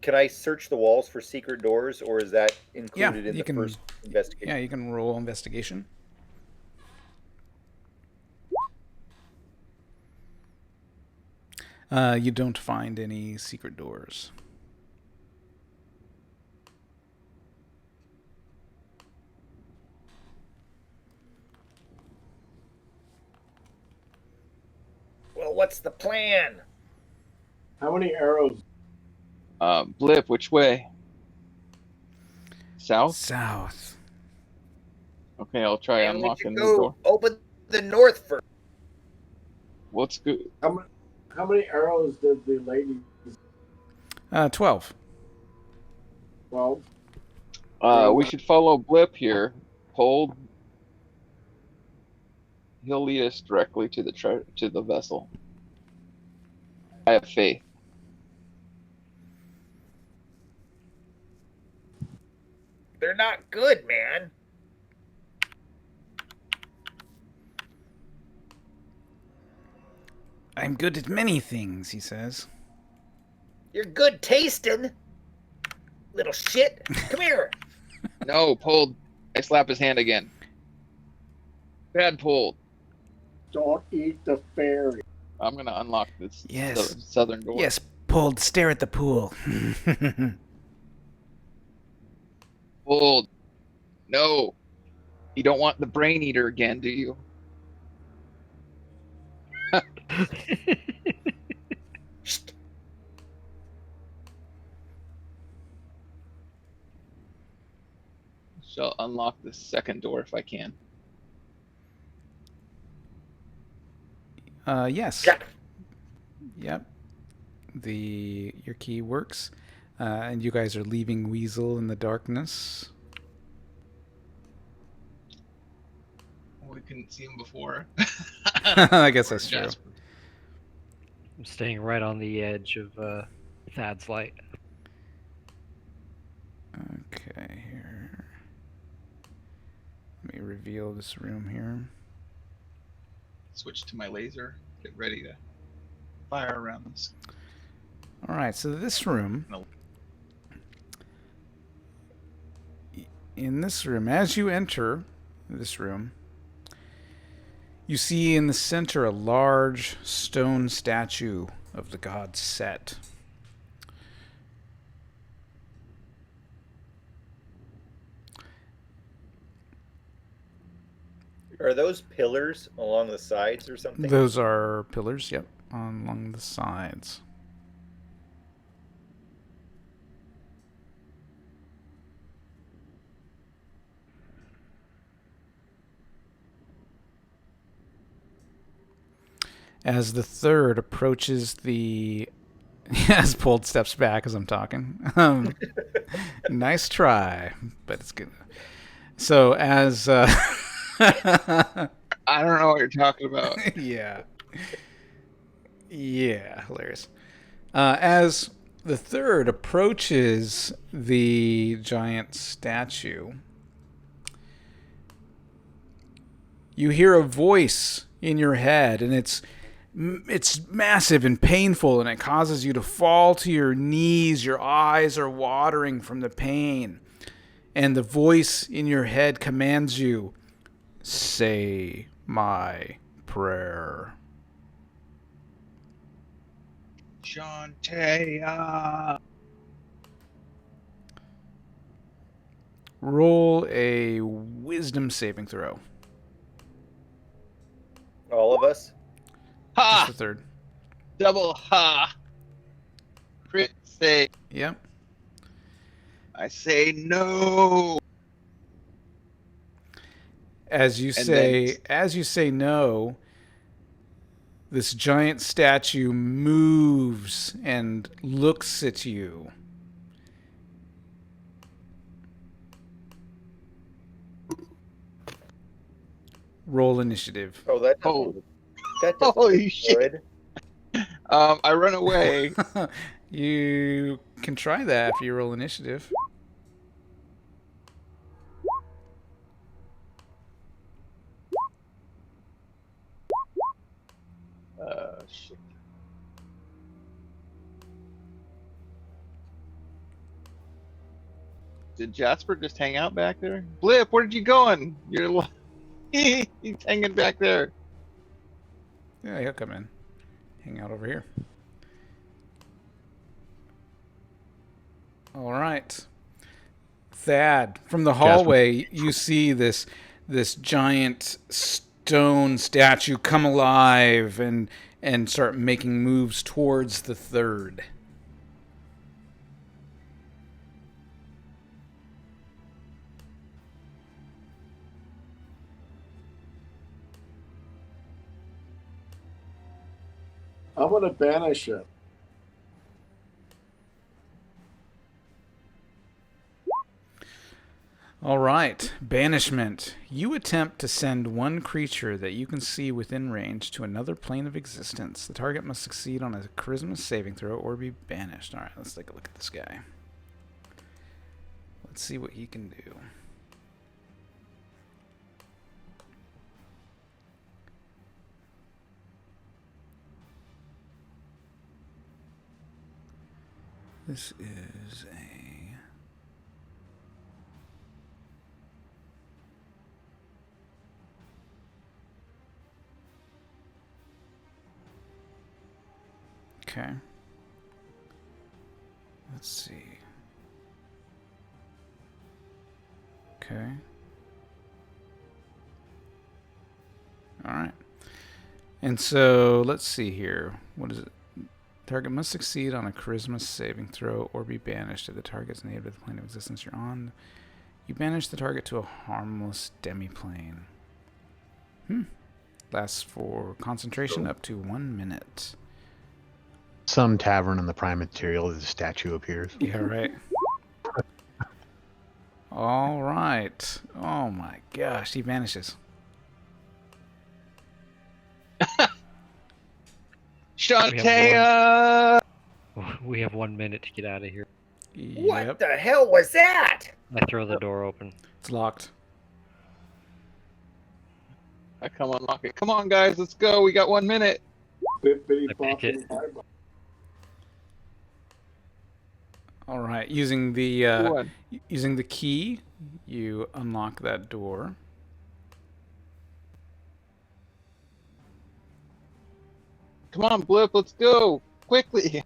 Can I search the walls for secret doors, or is that included in you the can- first investigation? Yeah, you can roll investigation. You don't find any secret doors. Well, what's the plan? How many arrows? Blip, which way? South? South. Okay, I'll try Maybe we unlocking should the go door. open the north first. What's good? How many arrows did the lady? 12. 12. We should follow Blip here. Hold. He'll lead us directly to the vessel. I have faith. They're not good, man. I'm good at many things, he says. You're good tasting. Little shit. Come here. No, pulled. I slap his hand again. Bad pulled. Don't eat the fairy. I'm gonna unlock this Yes. southern door. Yes, Pulled, stare at the pool. Pulled. No. You don't want the brain eater again, do you? Shh. Shall unlock the second door if I can. Yes. Yeah. Yep. Your key works. And you guys are leaving Weasel in the darkness. We couldn't see him before. I guess that's true. Jasper. I'm staying right on the edge of Thad's light. Okay, here. Let me reveal this room here. Switch to my laser. Get ready to fire around this. All right, so this room. No. In this room, as you enter this room, you see in the center a large stone statue of the god Set. Are those pillars along the sides or something? Those are pillars, yep, along the sides. As the third approaches the... as Pold steps back as I'm talking. Nice try, but it's good. So as... I don't know what you're talking about. Yeah. Yeah, hilarious. As the third approaches the giant statue, you hear a voice in your head, and it's massive and painful, and it causes you to fall to your knees. Your eyes are watering from the pain. And the voice in your head commands you, say my prayer. Shantea. Roll a wisdom saving throw. All of us? Ha! Just the third. Double ha! Crit say. Yep. I say no. As you say no, this giant statue moves and looks at you. Roll initiative. Oh, that doesn't Holy look shit. good. I run away. You can try that if you roll initiative. Shit. Did Jasper just hang out back there? Blip, where did you going? He's hanging back there. Yeah, he'll come in. Hang out over here. All right. Thad, from the hallway, you see this giant stone statue come alive and start making moves towards the third. I'm gonna banish it. All right. Banishment. You attempt to send one creature that you can see within range to another plane of existence. The target must succeed on a charisma saving throw or be banished. All right, let's take a look at this guy. Let's see what he can do. This is a... Okay. Let's see. Okay. All right. And so, let's see here. What is it? Target must succeed on a charisma saving throw or be banished if the target's native to the plane of existence you're on. You banish the target to a harmless demiplane. Lasts for concentration up to 1 minute. Some tavern in the prime material, the statue appears. Yeah, right. All right. Oh my gosh, he vanishes. Shantae! We have 1 minute to get out of here. What Yep, the hell was that? I throw the door open. it's locked. I come unlock it. Come on, guys, let's go. We got 1 minute. Bippity I pick it. boppity bye-bye. All right, using the key, you unlock that door. Come on, Blip, let's go. Quickly.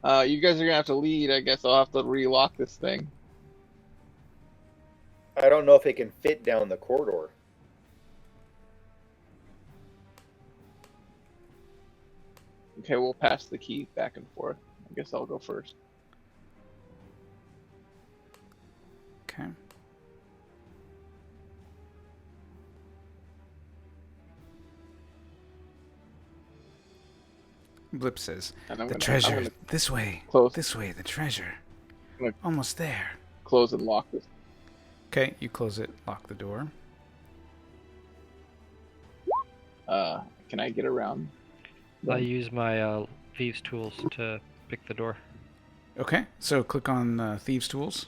You guys are gonna have to lead. I guess I'll have to relock this thing. I don't know if it can fit down the corridor. Okay, we'll pass the key back and forth. I guess I'll go first. Okay. Blip says, And I'm "The gonna, treasure. I'm gonna This way. close, This way, the treasure. Look. Almost there." close and lock this. Okay, you close it, lock the door. Can I get around? I use my thieves' tools to pick the door. Okay, so click on Thieves' Tools.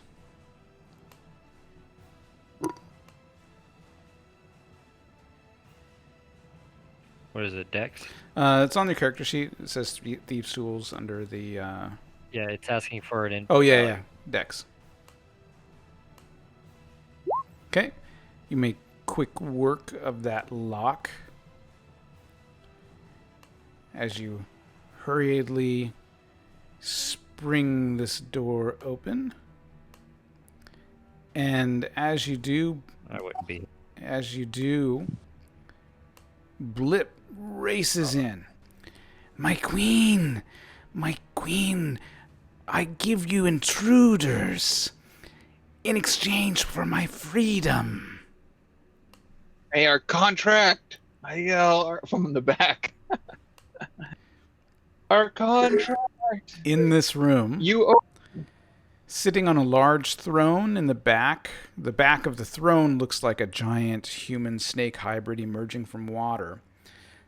What is it, Dex? It's on your character sheet. It says Thieves' Tools under the... Yeah, it's asking for an input. Oh, yeah, value. yeah. Dex. Okay. You make quick work of that lock as you hurriedly spring this door open. And as you do, I wouldn't be. Blip races in. My queen, I give you intruders in exchange for my freedom. Hey, our contract! I yell from the back. Our contract! In this room, You owe... sitting on a large throne in the back of the throne looks like a giant human-snake hybrid emerging from water.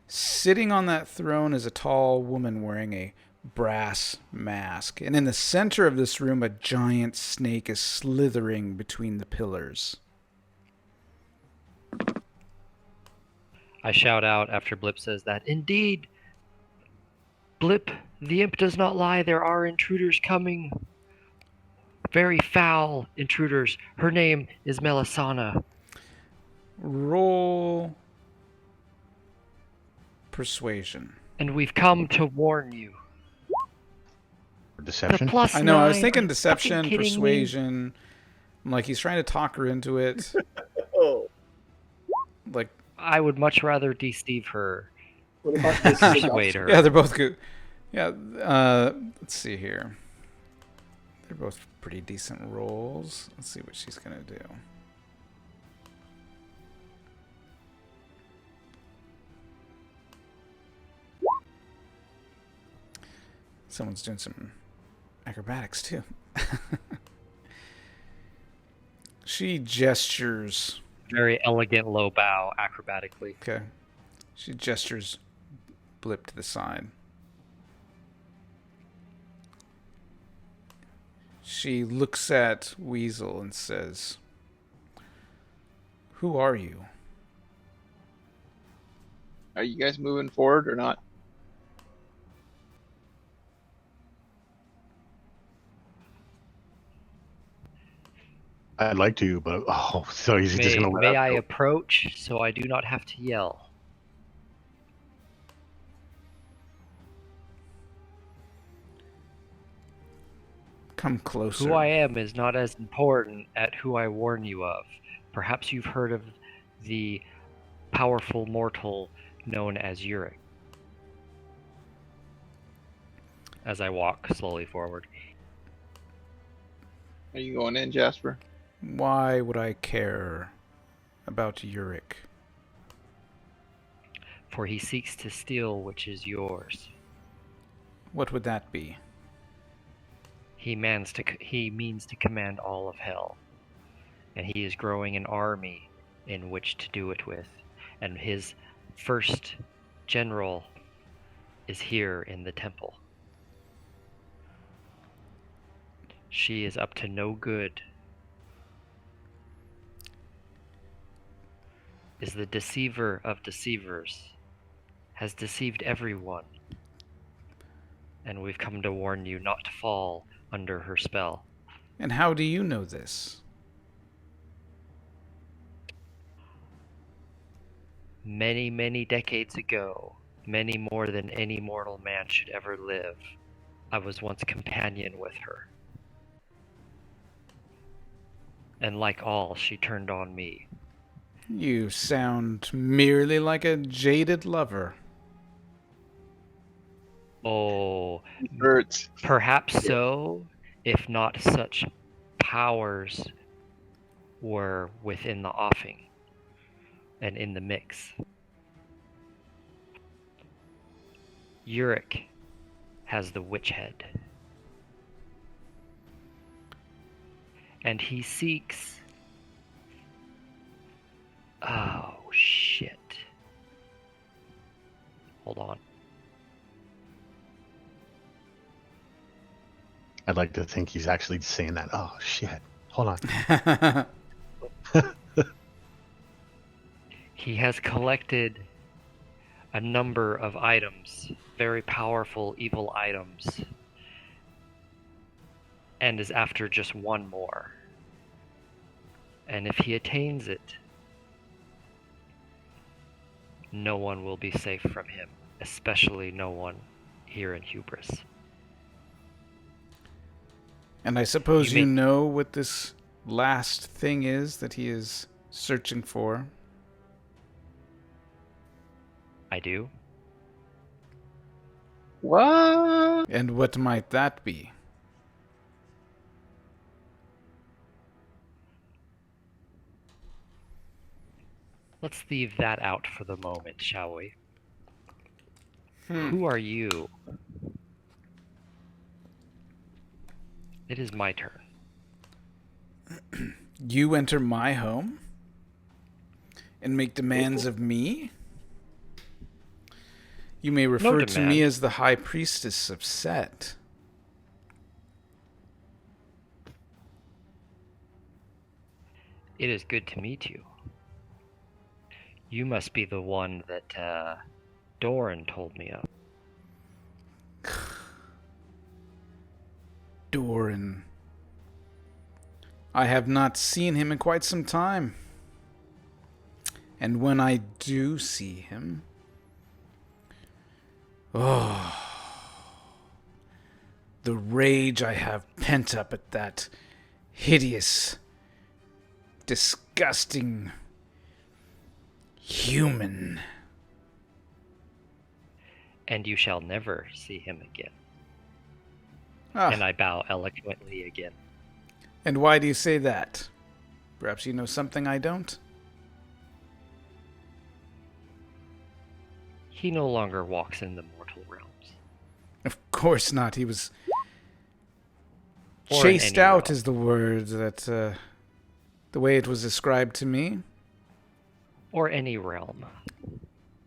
Sitting on that throne is a tall woman wearing a brass mask. And in the center of this room, a giant snake is slithering between the pillars. I shout out after Blip says that. Indeed, Blip, the imp does not lie. There are intruders coming. Very foul intruders. Her name is Melisana. Roll persuasion. And we've come to warn you. Deception? The plus I know, I was 9, thinking are you deception, fucking kidding me? persuasion. I'm like, he's trying to talk her into it. Oh, Like, I would much rather deceive her. What about this? Persuade her. yeah, they're both good. Yeah, let's see here. They're both pretty decent rolls. Let's see what she's going to do. Someone's doing some acrobatics, too. She gestures. Very elegant low bow acrobatically. Okay. She gestures Blip to the side. She looks at Weasel and says, "Who are you?" Are you guys moving forward or not? I'd like to, but so he's just gonna let May us I go. approach so I do not have to yell? Come closer. Who I am is not as important as who I warn you of. Perhaps you've heard of the powerful mortal known as Uric. As I walk slowly forward. Are you going in, Jasper? Why would I care about Uric? For he seeks to steal which is yours. What would that be? He means to command all of hell. And he is growing an army in which to do it with. And his first general is here in the temple. She is up to no good. Is the deceiver of deceivers. Has deceived everyone. And we've come to warn you not to fall under her spell. And how do you know this? Many, many decades ago, many more than any mortal man should ever live, I was once companion with her. And like all, she turned on me. You sound merely like a jaded lover. Oh, Hurts. perhaps so, if not such powers were within the offing and in the mix. Uric has the witch head. And he seeks... Oh, shit. Hold on. I'd like to think he's actually saying that. Oh shit! Hold on. He has collected a number of items, very powerful evil items, and is after just one more. And if he attains it, no one will be safe from him, especially no one here in Hubris. And I suppose you may- know what this last thing is that he is searching for? I do. What? And what might that be? Let's leave that out for the moment, shall we? Who are you? It is my turn. You enter my home? And make demands of me? You may refer to me demand. as the High Priestess of Set. It is good to meet you. You must be the one that Doran told me of. Doran. I have not seen him in quite some time. And when I do see him... Oh... The rage I have pent up at that hideous, disgusting human. And you shall never see him again. Ah, And I bow eloquently again. and why do you say that? Perhaps you know something I don't? He no longer walks in the mortal realms. Of course not. He was Or in chased any out realm. is the word that, the way it was described to me. Or any realm.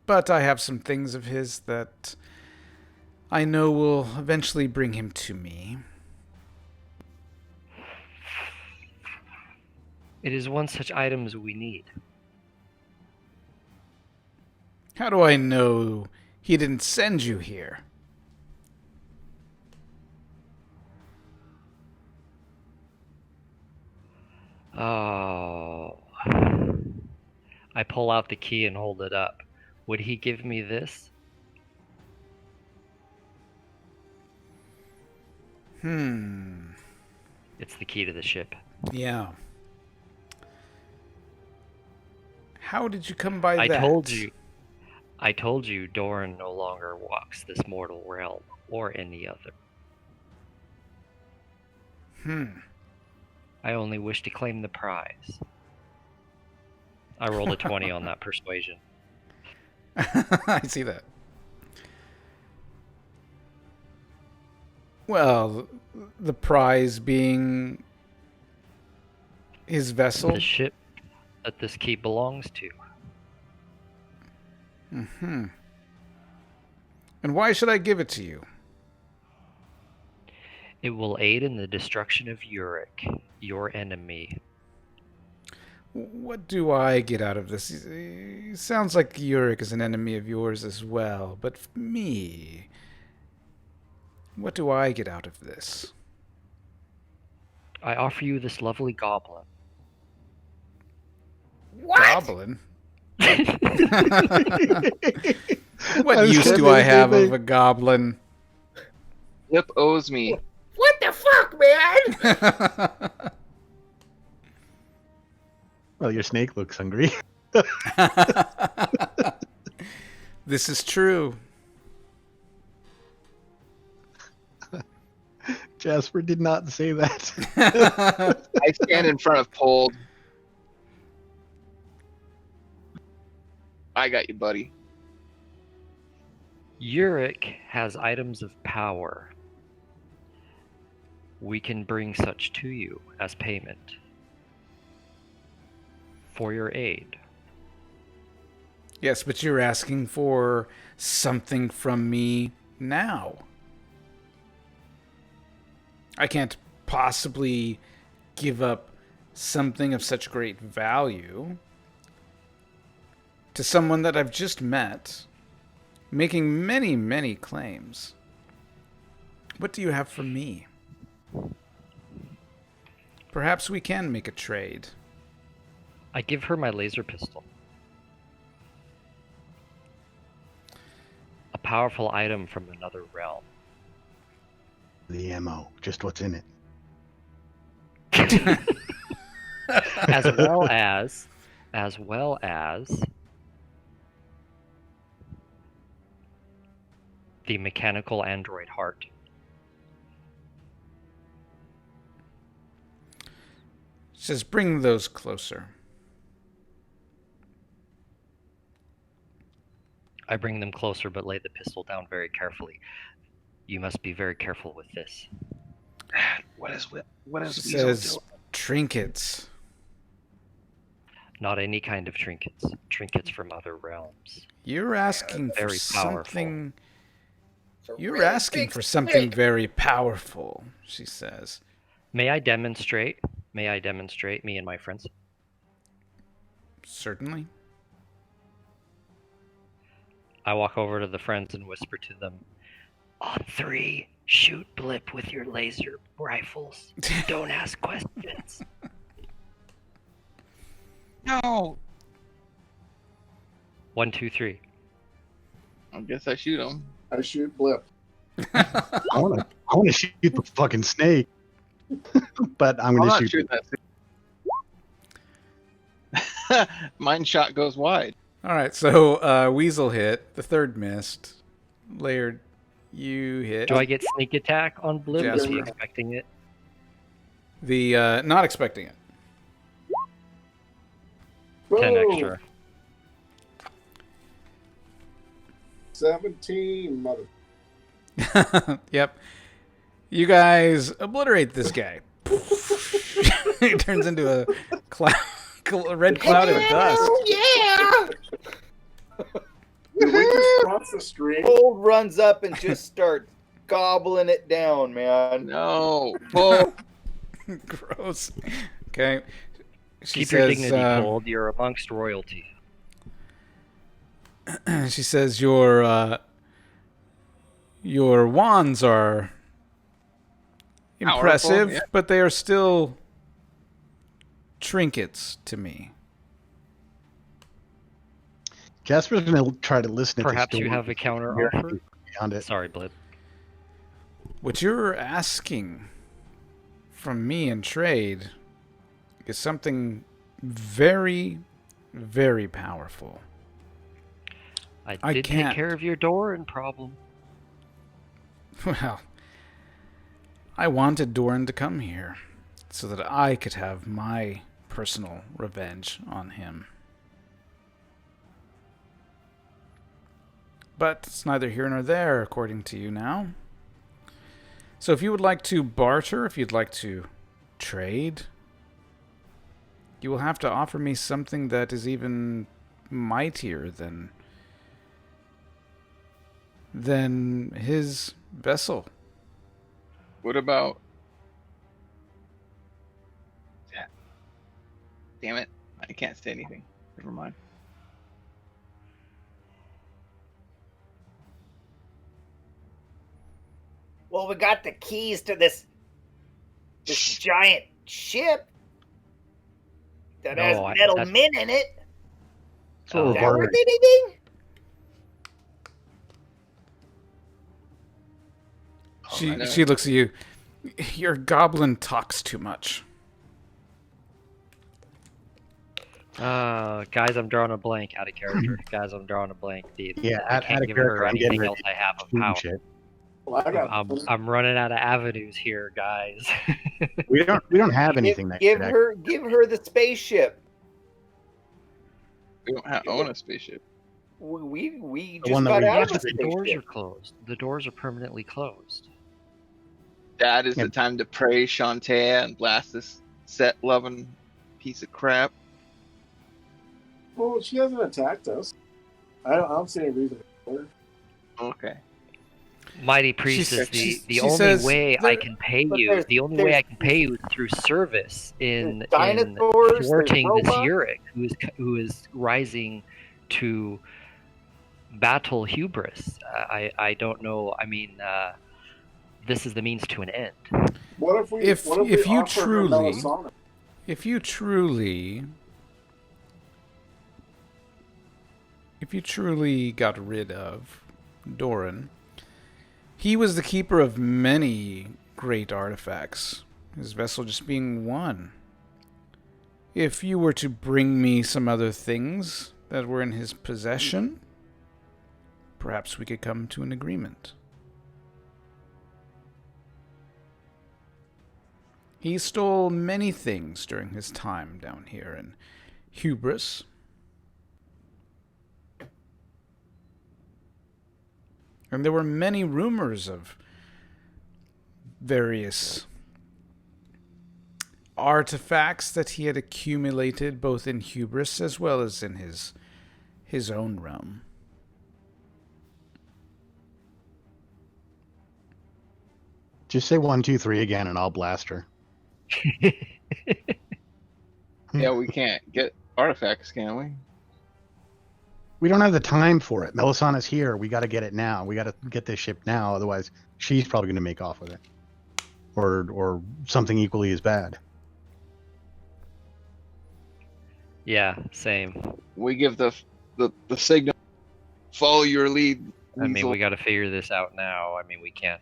But I have some things of his that I know will eventually bring him to me. It is one such item as we need. How do I know he didn't send you here? Oh. I pull out the key and hold it up. Would he give me this? It's the key to the ship. Yeah. How did you come by I that? told you Doran no longer walks this mortal realm or any other. I only wish to claim the prize. I rolled a 20 on that persuasion. I see that. Well, the prize being his vessel. The ship that this key belongs to. And why should I give it to you? It will aid in the destruction of Uric, your enemy. What do I get out of this? It sounds like Uric is an enemy of yours as well, but me, what do I get out of this? I offer you this lovely goblin. What? Goblin? What I was use gonna do say I the same have of thing. a goblin? Yep, owes me. What the fuck, man? Well, your snake looks hungry. This is true. Jasper did not say that. I stand in front of Pold. I got you, buddy. Uric has items of power. We can bring such to you as payment for your aid. Yes, but you're asking for something from me now. I can't possibly give up something of such great value to someone that I've just met, making many, many claims. What do you have for me? Perhaps we can make a trade. I give her my laser pistol. A powerful item from another realm. The ammo, just what's in it. as well as the mechanical android heart. Says, bring those closer. I bring them closer but lay the pistol down very carefully. You must be very careful with this. What is She Weasel says, doing? trinkets. Not any kind of trinkets. Trinkets from other realms. You're asking for very powerful. something. It's a You're really asking big for something snake. very powerful, she says. May I demonstrate? Me and my friends? Certainly. I walk over to the friends and whisper to them, on 3, shoot Blip with your laser rifles. Don't ask questions. No. 1, 2, 3. I guess I shoot him. I shoot Blip. I want to shoot the fucking snake, but I'm I'm going not to shoot. shooting that thing. Mine shot goes wide. All right, so Weasel hit. The third missed. Laird, you hit. Do I get sneak attack on Blip? Is he Jasper. expecting it? The not expecting it. 10 Boom. extra. 17, mother. Yep. You guys obliterate this guy. He turns into a red cloud of dust. Yeah! Did we just cross the stream? Hold runs up and just starts gobbling it down, man. No. Oh, Gross. Okay. She Keep your says, dignity, Cold. You're amongst royalty. she says your wands are impressive, Powerful, yeah. but they are still trinkets to me. Jasper's going to try to listen. Perhaps at this you door. have a counter offer? Beyond it. Sorry, Blib. What you're asking from me in trade is something very, very powerful. I I did can't. take care of your Doran problem. Well, I wanted Doran to come here so that I could have my personal revenge on him. But it's neither here nor there, according to you now. So if you would like to barter, if you'd like to trade, you will have to offer me something that is even mightier than his vessel. what about? Damn it! I can't say anything. Never mind. Well, we got the keys to this giant ship that No, has I- metal that's- men in it. So Oh, Is that Barbara- worth anything? She I know. she looks at you. Your goblin talks too much. Guys, I'm drawing a blank out of character. Guys, I'm drawing a blank. Yeah, I out can't of give character. her I'm getting anything ready else I have of to power. shit. Well, I got I'm running out of avenues here, guys. We don't have anything that Give could her the spaceship. We don't own a spaceship. We The just one that got we out Yeah, of the but the doors are spaceship. closed. The doors are permanently closed. That is Yeah. the time to pray Shantae and blast this set loving piece of crap. Well, she hasn't attacked us. I don't see any reason for her. Okay. Mighty Priest She's- is the she only says way I there- can pay but you. there's- The only way I there's- can pay you is through service in There's dinosaurs, thwarting there's this robots. Uric who is rising to battle hubris. I don't know. I mean, this is the means to an end. What if we? If what you we offer her truly- Melisana? If you truly got rid of Doran, he was the keeper of many great artifacts, his vessel just being one. If you were to bring me some other things that were in his possession, perhaps we could come to an agreement. He stole many things during his time down here in Hubris. And there were many rumors of various artifacts that he had accumulated both in Hubris as well as in his own realm. Just say 1, 2, 3 again, and I'll blast her. Yeah, we can't get artifacts, can we? We don't have the time for it. Melisana's here. We got to get it now. We got to get this ship now. Otherwise, she's probably going to make off with it, or something equally as bad. Yeah, same. We give the signal. Follow your lead. I mean, Weasel. we got to figure this out now. I mean, we can't.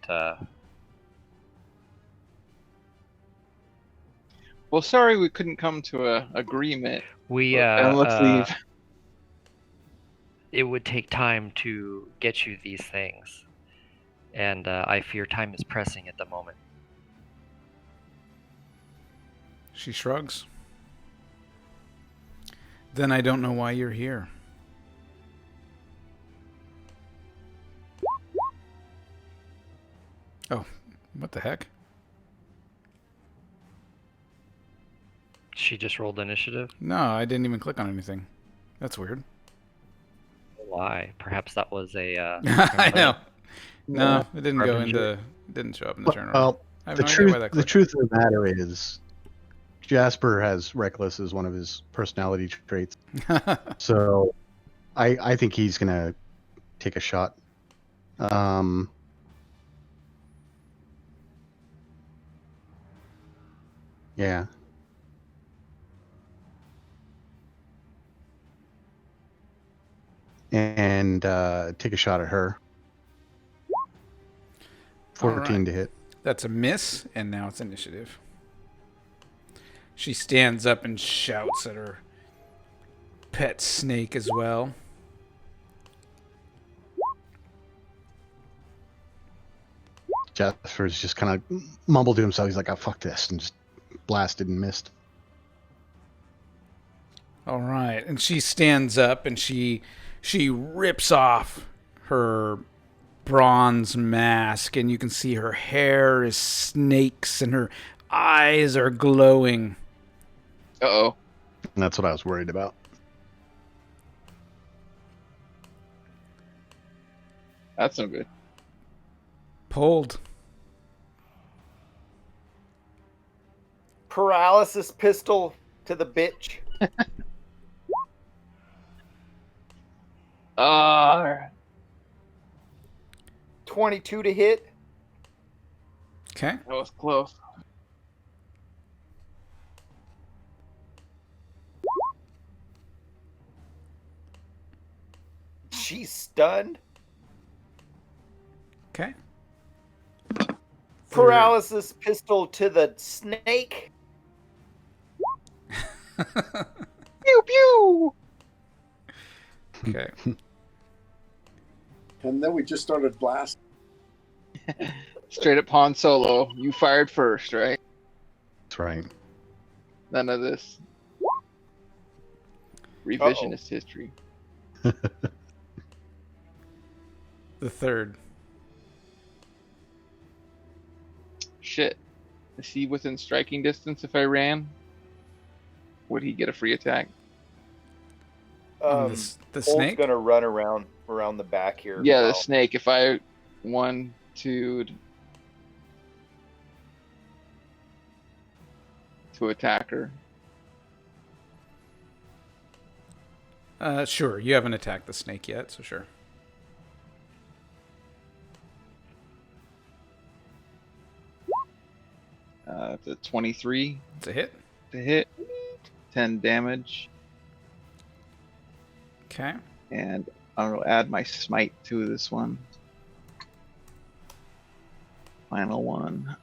Well, sorry we couldn't come to a agreement. And let's leave. It would take time to get you these things, and I fear time is pressing at the moment. She shrugs. Then I don't know why you're here. Oh, what the heck? She just rolled initiative. No, I didn't even click on anything. That's weird. Why? Perhaps that was a. I know. No, Yeah. it didn't go Harbinger. into. Didn't show up in the turn order. Well, I have the no idea why truth that the clicked. truth of the matter is, Jasper has reckless as one of his personality traits. So, I think he's gonna take a shot. Yeah. And take a shot at her. 14 right. to hit. That's a miss, and now it's initiative. She stands up and shouts at her pet snake as well. Jasper's just kind of mumbled to himself. He's like, "Oh, fuck this," and just blasted and missed. All right, and she stands up and she rips off her bronze mask, and you can see her hair is snakes and her eyes are glowing. Uh-oh. And that's what I was worried about. That's no good. Pulled. Paralysis pistol to the bitch. Ah, 22 to hit. Okay. that was close. She's stunned. Okay. Paralysis pistol to the snake. Pew pew. Okay. And then we just started blasting. Straight up Han Solo. You fired first, right? That's right. None of this revisionist history. The third. Shit. Is he within striking distance if I ran? Would he get a free attack? On the Old's snake? gonna run around the back here. Yeah, the Wow. snake. If I 1, 2 to attack her. Sure. You haven't attacked the snake yet, so sure. It's a 23 It's a hit. to hit. 10 damage. Okay. And I'm going to add my smite to this one. Final one.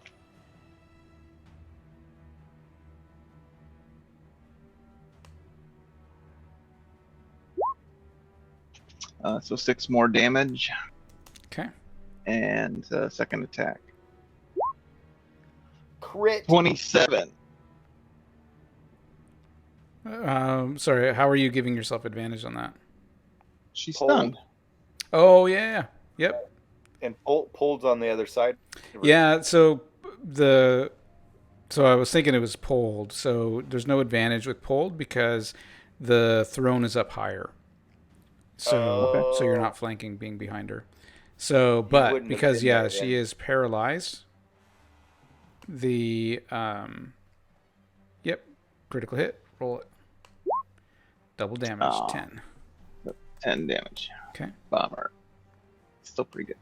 So 6 more damage. Okay. And second attack. Crit. 27. Sorry, how are you giving yourself advantage on that? She's Hold. stunned. Oh, yeah. Yep. And Pold's on the other side. Yeah, so I was thinking it was pulled. So there's no advantage with pulled because the throne is up higher. So you're not flanking being behind her. So, but wouldn't have because been yeah, there she then. is paralyzed. The yep, critical hit. Roll it. Double damage, Oh. 10. 10 damage. Okay. Bummer. Still pretty good.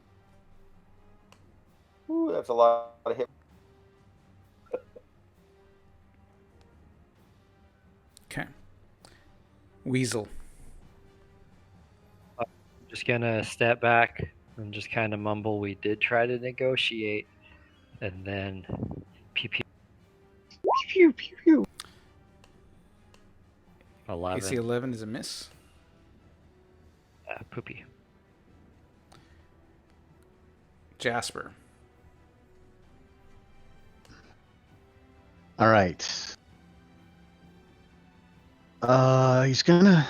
Ooh, that's a lot of hit. Okay. Weasel. Just gonna step back and just kind of mumble. We did try to negotiate, and then pew pew. Pew, pew, pew. 11. AC 11 is a miss. Poopy. Jasper. All right. He's gonna.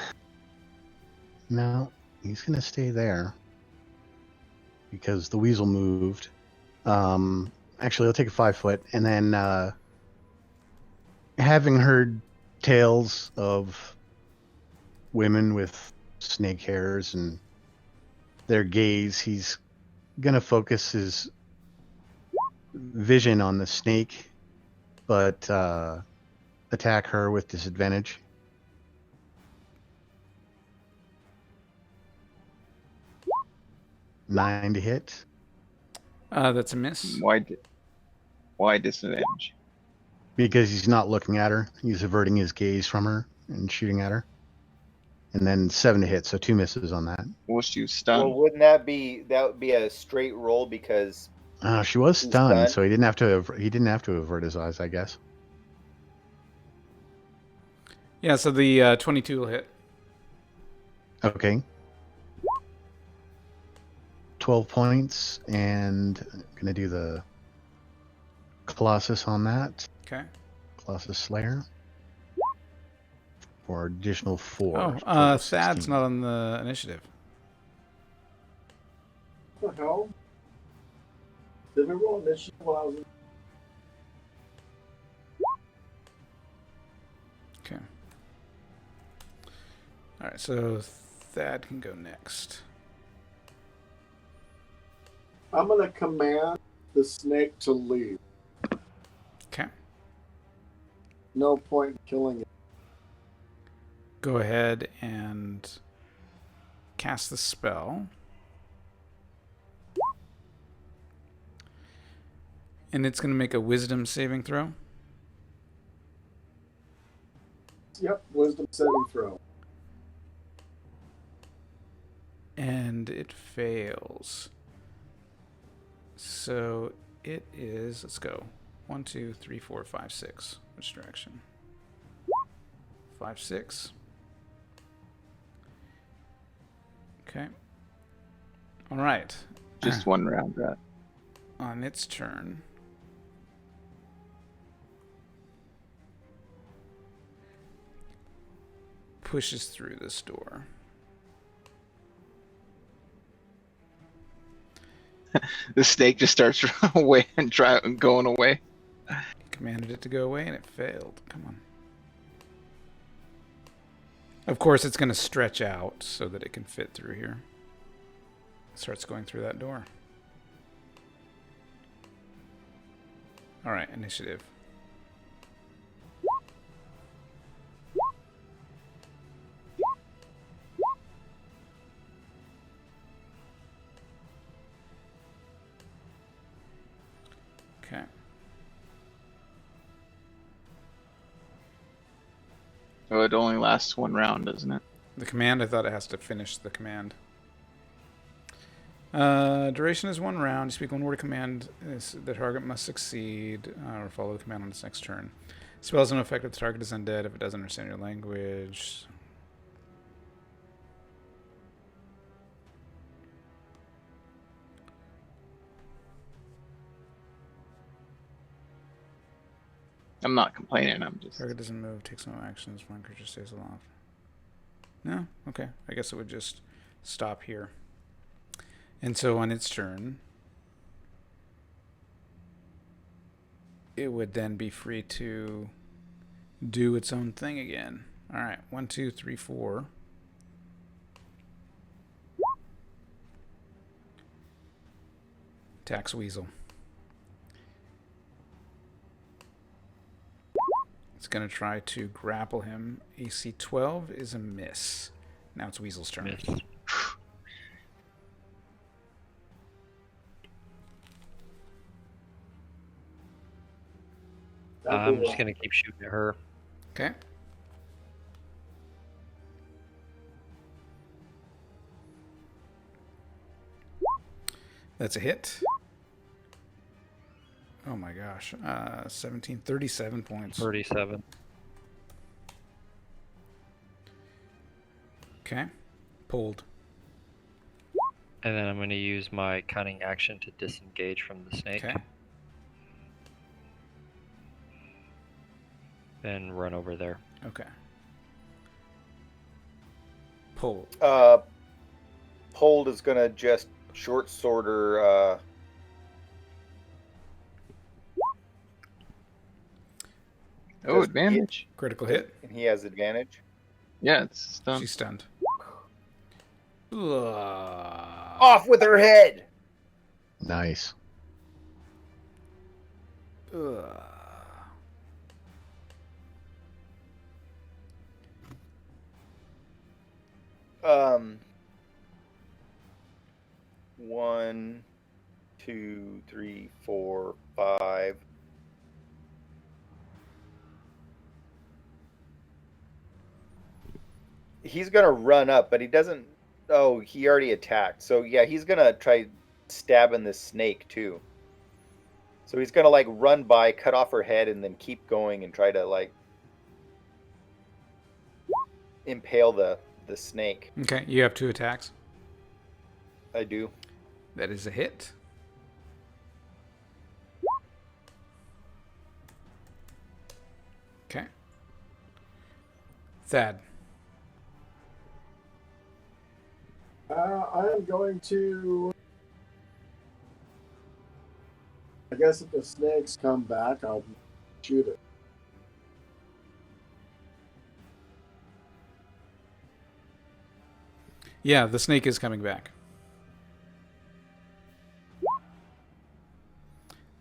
No, he's gonna stay there because the weasel moved, Actually, I'll take a 5 foot, and then having heard tales of women with snake hairs and their gaze, he's gonna focus his vision on the snake, but attack her with disadvantage. Nine to hit. That's a miss. Why disadvantage? Because he's not looking at her. He's averting his gaze from her and shooting at her. And then 7 to hit, so 2 misses on that. Was she Well, stunned? wouldn't that be a straight roll because She was He's stunned, stunned? so he didn't have to avert his eyes, I guess. Yeah, so the 22 will hit. Okay. 12 points, and I'm gonna do the Colossus on that. Okay. Colossus Slayer. For additional 4. Oh, total Thad's 16. not on the initiative. What the hell? Did we roll initiative while I was in? Okay. All right, so Thad can go next. I'm going to command the snake to leave. Okay. No point in killing it. Go ahead and cast the spell. And it's going to make a wisdom saving throw. Yep, wisdom saving throw. And it fails. So it is, let's go. 1, 2, 3, 4, 5, 6. Which direction? 5, 6. Okay. All right. Just one round, right? On its turn. Pushes through this door. The snake just starts away and going away. Commanded it to go away and it failed. Come on. Of course, it's going to stretch out so that it can fit through here. It starts going through that door. All right, initiative. Okay. So it only lasts one round, doesn't it? The command, I thought it has to finish the command. Duration is 1 round. You speak one word of command. The target must succeed or follow the command on its next turn. Spell has no effect if the target is undead, if it doesn't understand your language. I'm not complaining. I'm just. Target doesn't move, takes no actions, one creature stays alive. No? Okay. I guess it would just stop here. And so on its turn, it would then be free to do its own thing again. All right. 1, 2, 3, 4. Attacks Weasel. It's going to try to grapple him. AC 12 is a miss. Now it's Weasel's turn. Miss. I'm just gonna keep shooting at her. Okay. That's a hit. Oh my gosh. 17, 37 points. 37. Okay. Pulled. And then I'm gonna use my cunning action to disengage from the snake. Okay. And run over there. Okay. Pulled. Hold is gonna just short sword her Oh, Does advantage. Critical hit. And he has advantage. Yeah, it's stunned. She's stunned. Off with her head. Nice. One, two, three, four, five. He's gonna run up, but he doesn't. Oh, he already attacked. So yeah, he's gonna try stabbing this snake too. So he's gonna like run by, cut off her head, and then keep going and try to like impale the snake. Okay, you have 2 attacks. I do. That is a hit. Okay. Thad. I am going to. I guess if the snakes come back, I'll shoot it. Yeah, the snake is coming back.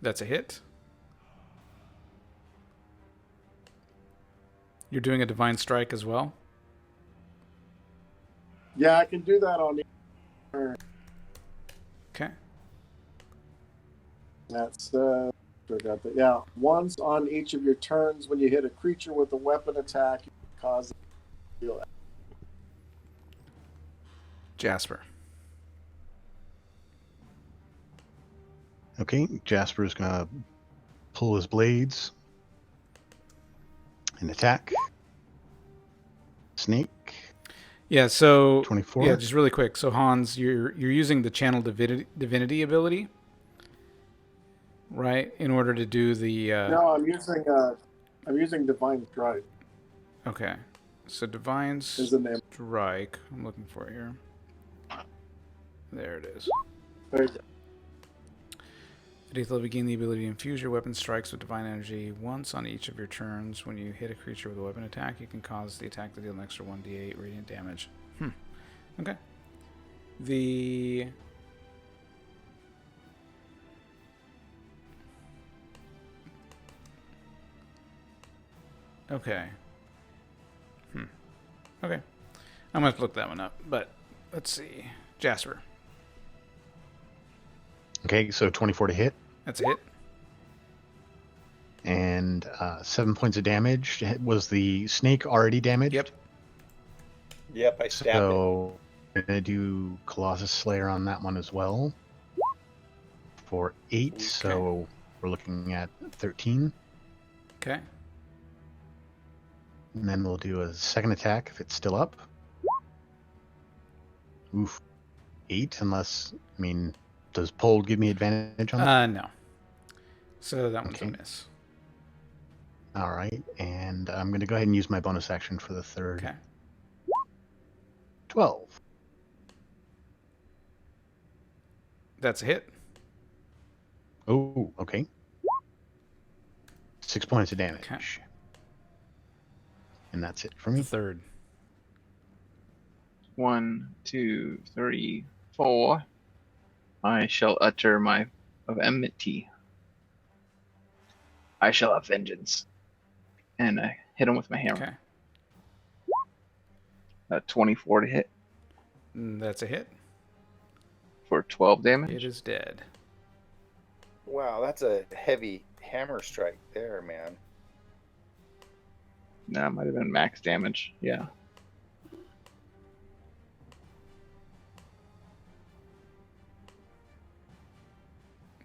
That's a hit. You're doing a divine strike as well. Yeah, I can do that on the turn. Okay. That's forgot that. Yeah, once on each of your turns, when you hit a creature with a weapon attack, you can cause it to deal. Jasper. Okay, Jasper's gonna pull his blades and attack. Snake. Yeah, so 24. Yeah, just really quick. So Hans, you're using the channel divinity ability, right? In order to do the No, I'm using divine strike. Okay. So divine Is the name. strike. I'm looking for it here. There it is. There you go. At 8th level, gain the ability to infuse your weapon strikes with divine energy once on each of your turns. When you hit a creature with a weapon attack, you can cause the attack to deal an extra 1d8 radiant damage. Okay. The... Okay. Okay. I'm going to have to look that one up, but let's see. Jasper. Okay, so 24 to hit. That's a hit. And 7 points of damage. Was the snake already damaged? Yep. Yep, I stabbed it. So I'm going to do Colossus Slayer on that one as well. For 8, Okay. so we're looking at 13. Okay. And then we'll do a second attack if it's still up. Oof. 8, unless, I mean, does Pole give me advantage on that? No. So that one's Okay. a miss. All right, and I'm going to go ahead and use my bonus action for the third. Okay. 12. That's a hit. Oh, okay. 6 points of damage. Okay. And that's it for me. Third. 1, 2, 3, 4. I shall utter my of enmity. I shall have vengeance. And I hit him with my hammer. Okay. 24 to hit That's a hit. for 12 damage. It is dead. Wow, that's a heavy hammer strike there, man. That might have been max damage. Yeah.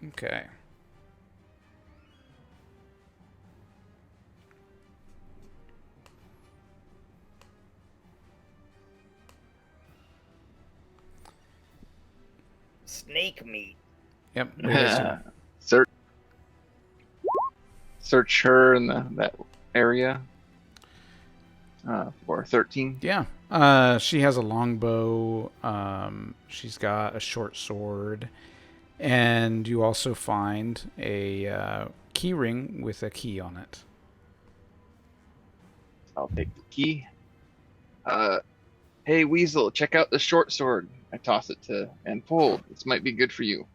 Okay. Snake meat. Yep. what do you guys do? Search her in that area for 13. Yeah. She has a longbow. She's got a short sword. And you also find a key ring with a key on it. I'll take the key. Hey, Weasel, check out the short sword. I toss it to and Fold. This might be good for you.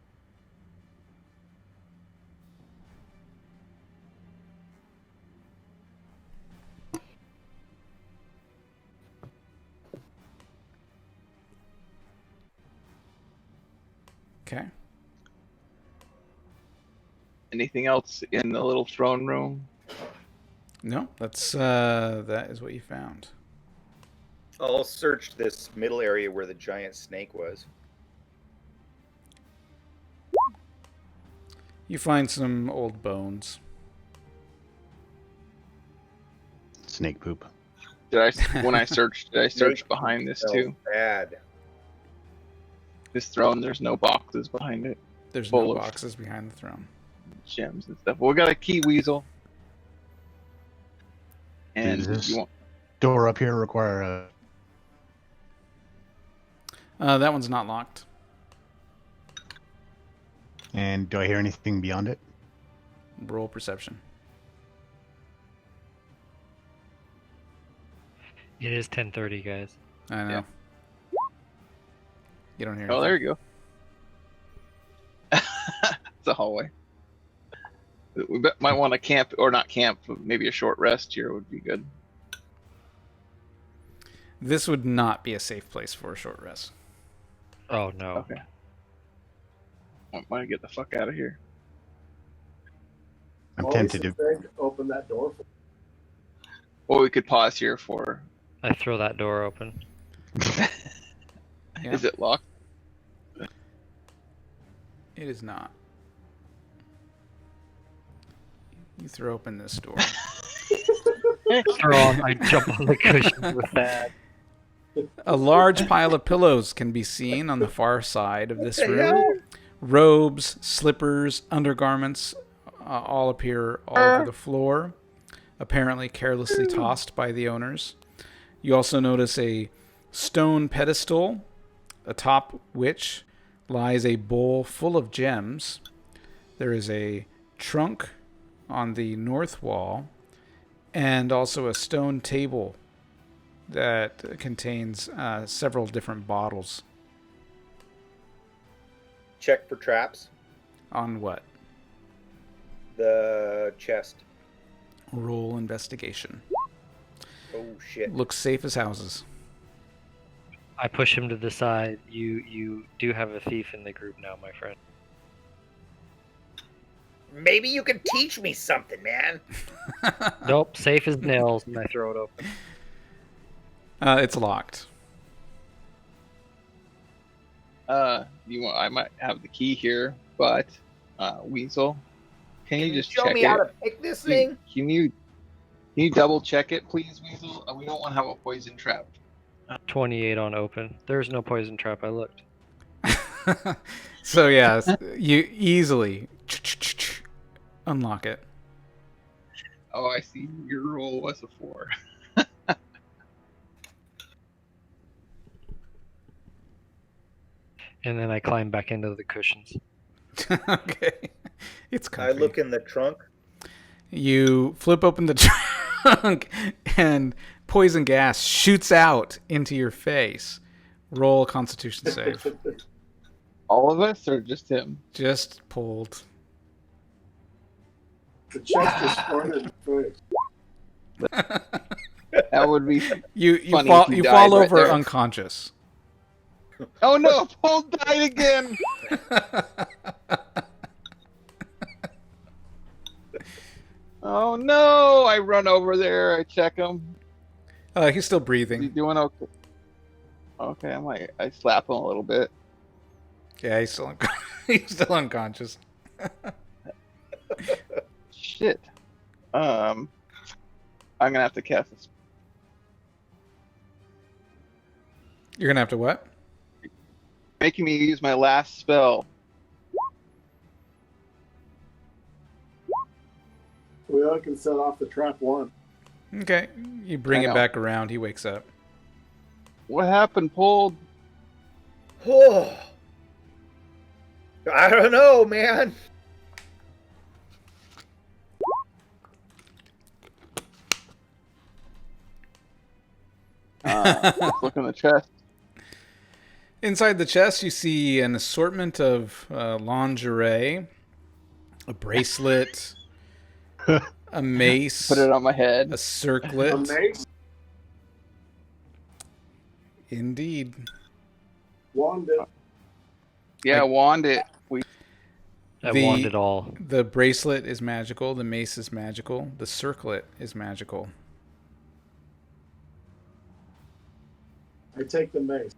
Okay. Anything else in the little throne room? No, that is what you found. I'll search this middle area where the giant snake was. You find some old bones. Snake poop. When I searched, did I search Snake behind this smells too? Bad. This throne, there's no boxes behind it. There's Full no of boxes behind the throne. gems and stuff. Well, we got a key, Weasel. And Does this you want door up here require a... That one's not locked. And do I hear anything beyond it? Roll perception. It is 10:30, guys. I know. Yeah. You don't hear Oh, anything. there you go. It's a hallway. We might want to camp, or not camp, but maybe a short rest here would be good. This would not be a safe place for a short rest. Oh no. Okay. I want to get the fuck out of here. I'm Always tempted to... afraid to open that door. Well, we could pause here for. I throw that door open. Yeah. Is it locked? It is not. You throw open this door. I jump on the cushion with that. A large pile of pillows can be seen on the far side of this room. Robes, slippers, undergarments all appear all over the floor, apparently carelessly tossed by the owners. You also notice a stone pedestal, atop which lies a bowl full of gems. There is a trunk on the north wall, and also a stone table that contains several different bottles. Check for traps. On what? The chest. Roll investigation. Oh shit. Looks safe as houses. I push him to the side. You do have a thief in the group now, my friend. Maybe you can teach me something, man. Nope, safe as nails, and I throw it open. It's locked. I might have the key here, but Weasel, can you just show check me it? how to pick this thing? Can you double check it, please, Weasel? We don't want to have a poison trap. 28 on open. There's no poison trap. I looked. So yeah, you easily unlock it. Oh, I see. Your roll was a 4. And then I climb back into the cushions. Okay. It's I comfy. look in the trunk. You flip open the trunk and poison gas shoots out into your face. Roll a Constitution save. All of us, or just him? Just pulled. The chest is pointed first. That would be. You Funny fall if you you died fall right over there. unconscious. Oh no! Paul died again. Oh no! I run over there. I check him. He's still Is he breathing. doing okay? Okay, I slap him a little bit. Yeah, he's still he's still unconscious. Shit. I'm gonna have to cast this. You're gonna have to what? Making me use my last spell. We all can set off the trap one. Okay. You bring I it know. back around. He wakes up. What happened, Paul? Oh, I don't know, man. Let's look in the chest. Inside the chest, you see an assortment of lingerie, a bracelet, a mace, Put it on my head. a circlet. A mace, Indeed. Wanda. Yeah, wand it. I want it all. The bracelet is magical. The mace is magical. The circlet is magical. I take the mace.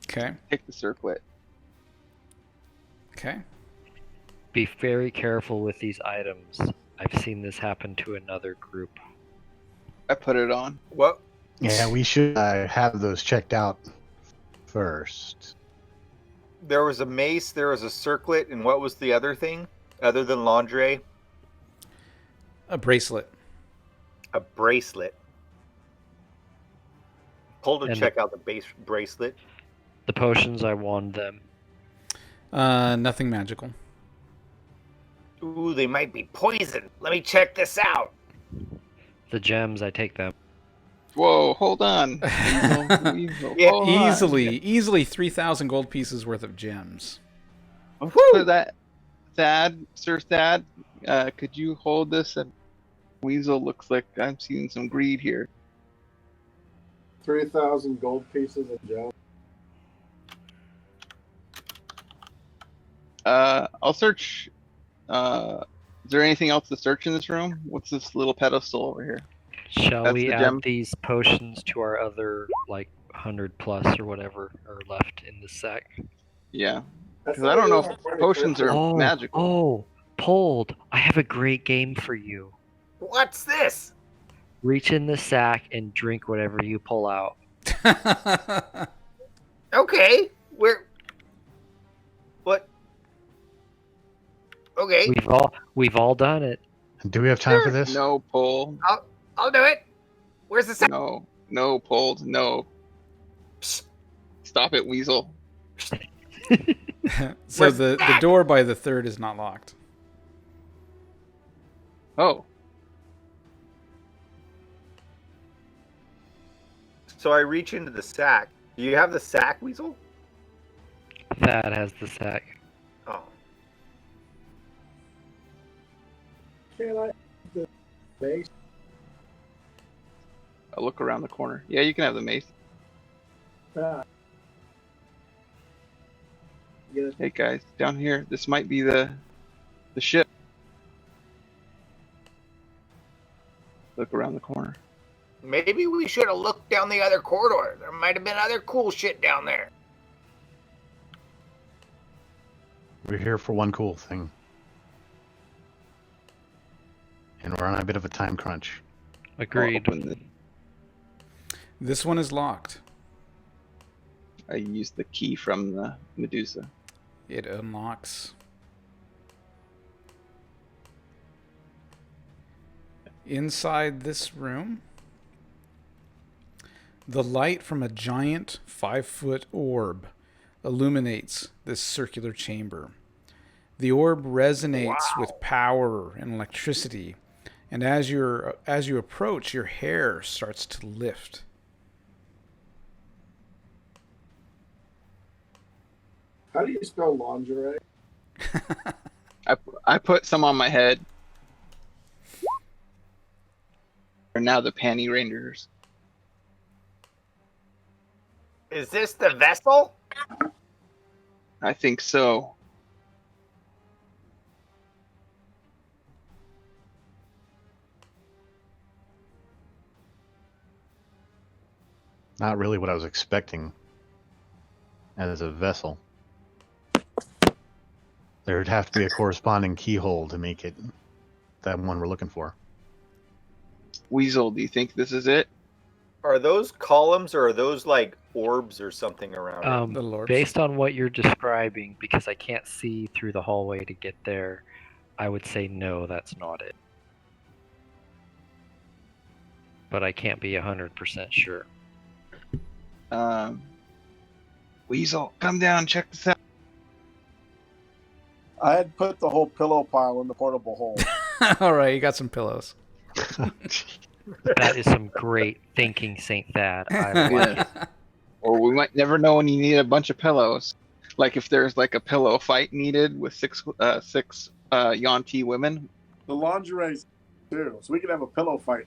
Okay. Take the circlet. Okay. Be very careful with these items. I've seen this happen to another group. I put it on. What? Yeah, we should have those checked out first. There was a mace, there was a circlet, and what was the other thing other than lingerie? A bracelet. A bracelet. Pull to And check out the base bracelet. The potions, I wand them. Nothing magical. Ooh, they might be poison. Let me check this out. The gems, I take them. Whoa, hold on. Weasel, Yeah, hold on. Easily 3,000 gold pieces worth of gems. So that, Sir Thad, could you hold this? And Weasel looks like I'm seeing some greed here. 3,000 gold pieces of gem. I'll search. Is there anything else to search in this room? What's this little pedestal over here? Shall That's we the add gem. these potions to our other, 100 plus or whatever are left in the sack? Yeah, That's because I don't know not if even potions are Oh, magical. oh, Pold, I have a great game for you. What's this? Reach in the sack and drink whatever you pull out. Okay, what? Okay, We've all done it. Do we have time for this? No, Pole. I'll do it. Where's the sack? No, Pole. No. Psst. Stop it, Weasel. So Where's the that? door by the third is not locked. Oh, So I reach into the sack. Do you have the sack, Weasel? Thad has the sack. Oh. Can I have the mace? I'll look around the corner. Yeah, you can have the mace. Ah. Get it. Hey guys, down here. This might be the ship. Look around the corner. Maybe we should have looked down the other corridor. There might have been other cool shit down there. We're here for one cool thing. And we're on a bit of a time crunch. Agreed. I'll open the- This one is locked. I used the key from the Medusa. It unlocks. Inside this room, the light from a giant 5-foot orb illuminates this circular chamber. The orb resonates with power and electricity, and as you approach, your hair starts to lift. How do you spell lingerie? I put some on my head. Are now the Panty Rangers. Is this the vessel? I think so. Not really what I was expecting as a vessel. There would have to be a corresponding keyhole to make it that one we're looking for. Weasel, do you think this is it? Are those columns or are those like orbs or something around it? The Lord. Based on what you're describing, because I can't see through the hallway to get there, I would say no, that's not it. But I can't be 100% sure. Weasel, come down, check this out. I had put the whole pillow pile in the portable hole. All right, you got some pillows. That is some great thinking, Saint Thad. I like Yeah. it. Or we might never know when you need a bunch of pillows. Like if there's like a pillow fight needed with six Yanti women. The lingerie too, so we can have a pillow fight.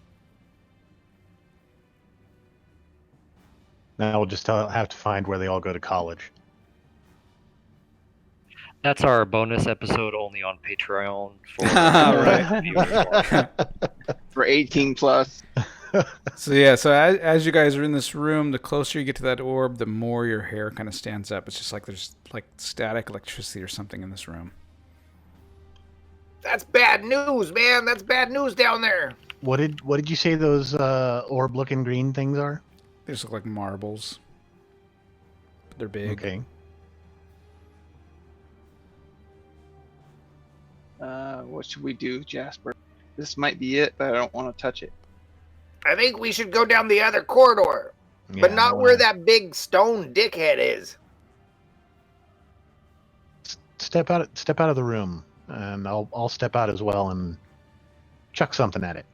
Now we'll just have to find where they all go to college. That's our bonus episode only on Patreon for Right. viewers. For 18 plus. So yeah, so as you guys are in this room, the closer you get to that orb, the more your hair kind of stands up. It's just like there's like static electricity or something in this room. That's bad news, man. That's bad news down there. What did you say those orb-looking green things are? They just look like marbles. But they're big. Okay. What should we do, Jasper? This might be it, but I don't want to touch it. I think we should go down the other corridor, but Yeah, not where that big stone dickhead is. Step out of the room, and I'll step out as well and chuck something at it.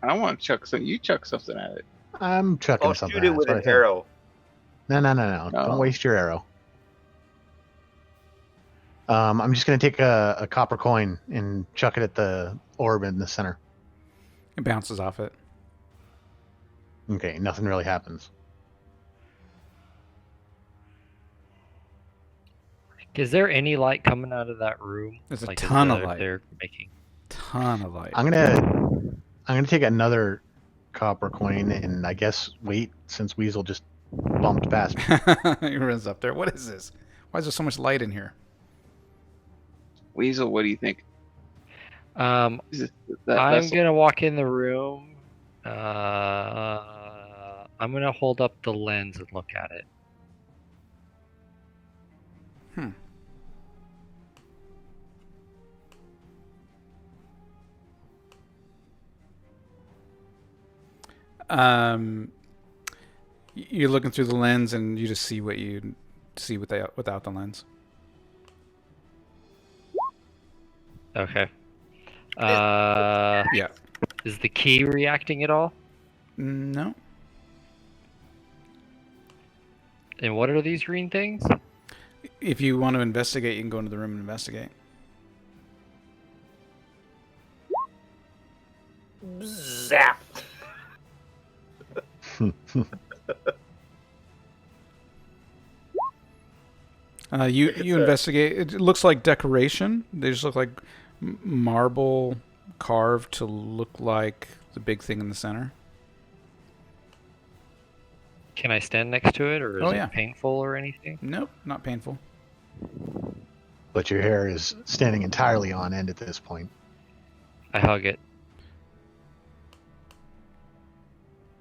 I want to chuck something. You chuck something at it. I'm chucking I'll something. shoot it at with That's an what I think. arrow. No. No. Don't waste your arrow. I'm just gonna take a copper coin and chuck it at the orb in the center. It bounces off it. Okay, nothing really happens. Is there any light coming out of that room? There's a Like, ton of that light. They're making. Ton of light. I'm gonna take another copper coin and I guess wait since Weasel just bumped past me. He runs up there. What is this? Why is there so much light in here? Weasel, what do you think? I'm Is that vessel? gonna walk in the room. I'm gonna hold up the lens and look at it. You're looking through the lens and you just see what you see without the lens. Okay. Yeah. Is the key reacting at all? No. And what are these green things? If you want to investigate, you can go into the room and investigate. Zap. You investigate. It looks like decoration. They just look like marble carved to look like the big thing in the center. Can I stand next to it, or is Oh, yeah. it painful or anything? Nope, not painful. But your hair is standing entirely on end at this point. I hug it.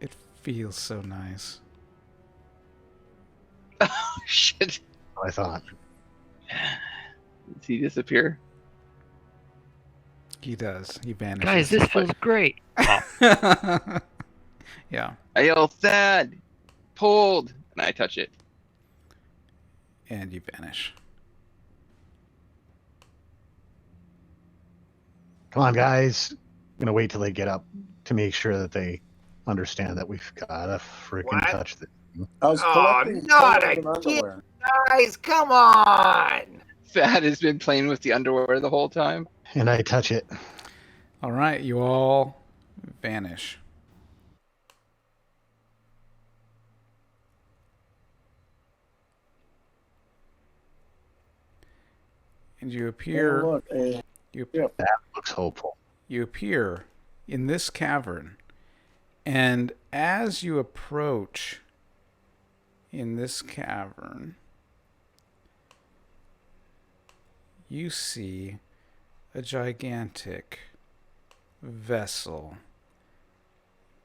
It feels so nice. Oh, shit. I thought. Did he disappear? He does. He vanishes. Guys, this feels great. Yeah. I yell, Thad! Pulled! And I touch it. And you vanish. Come on, guys. I'm gonna wait till they get up to make sure that they understand that we've gotta freaking What? touch the. I was Oh, collecting not clothes and again. underwear. Guys, come on. Thad has been playing with the underwear the whole time. And I touch it. All right, you all vanish. And you appear. Oh, look, That looks hopeful. You appear in this cavern, and as you approach in this cavern, you see a gigantic vessel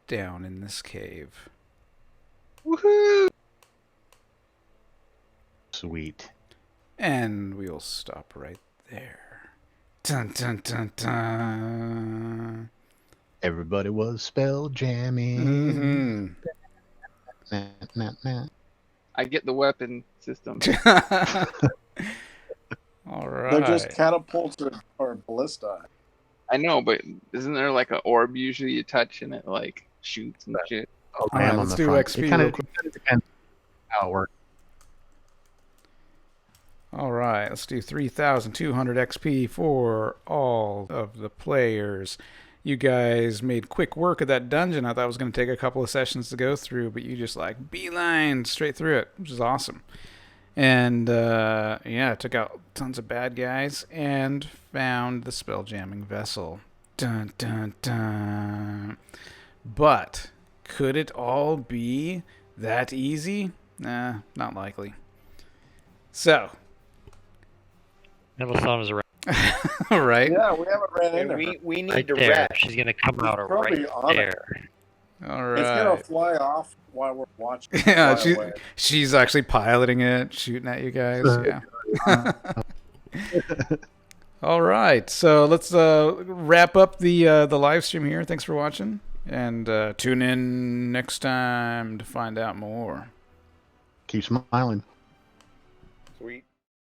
down in this cave. Woohoo! Sweet. And we'll stop right there. Dun dun dun dun. Everybody was spell jamming. Mm-hmm. Nah, nah, nah. I get the weapon system. All right. they're just catapults or ballista. I know, but isn't there like an orb usually you touch and it like shoots and shit? Oh, All I right, am on let's the do front. XP It kind real of quick. depends how it works. All right, let's do 3,200 XP for all of the players. You guys made quick work of that dungeon. I thought it was going to take a couple of sessions to go through, but you just like beeline straight through it, which is awesome. And yeah, took out tons of bad guys and found the spell jamming vessel. Dun dun dun. But could it all be that easy? Nah, not likely. So, Melisandre's around right? Yeah, we haven't ran into her. We need right to there. wrap. She's gonna come out probably right on it. there. All It's gonna right. fly off while we're watching. it Yeah, fly away. she's actually piloting it, shooting at you guys. Yeah. All right, so let's wrap up the live stream here. Thanks for watching, and tune in next time to find out more. Keep smiling.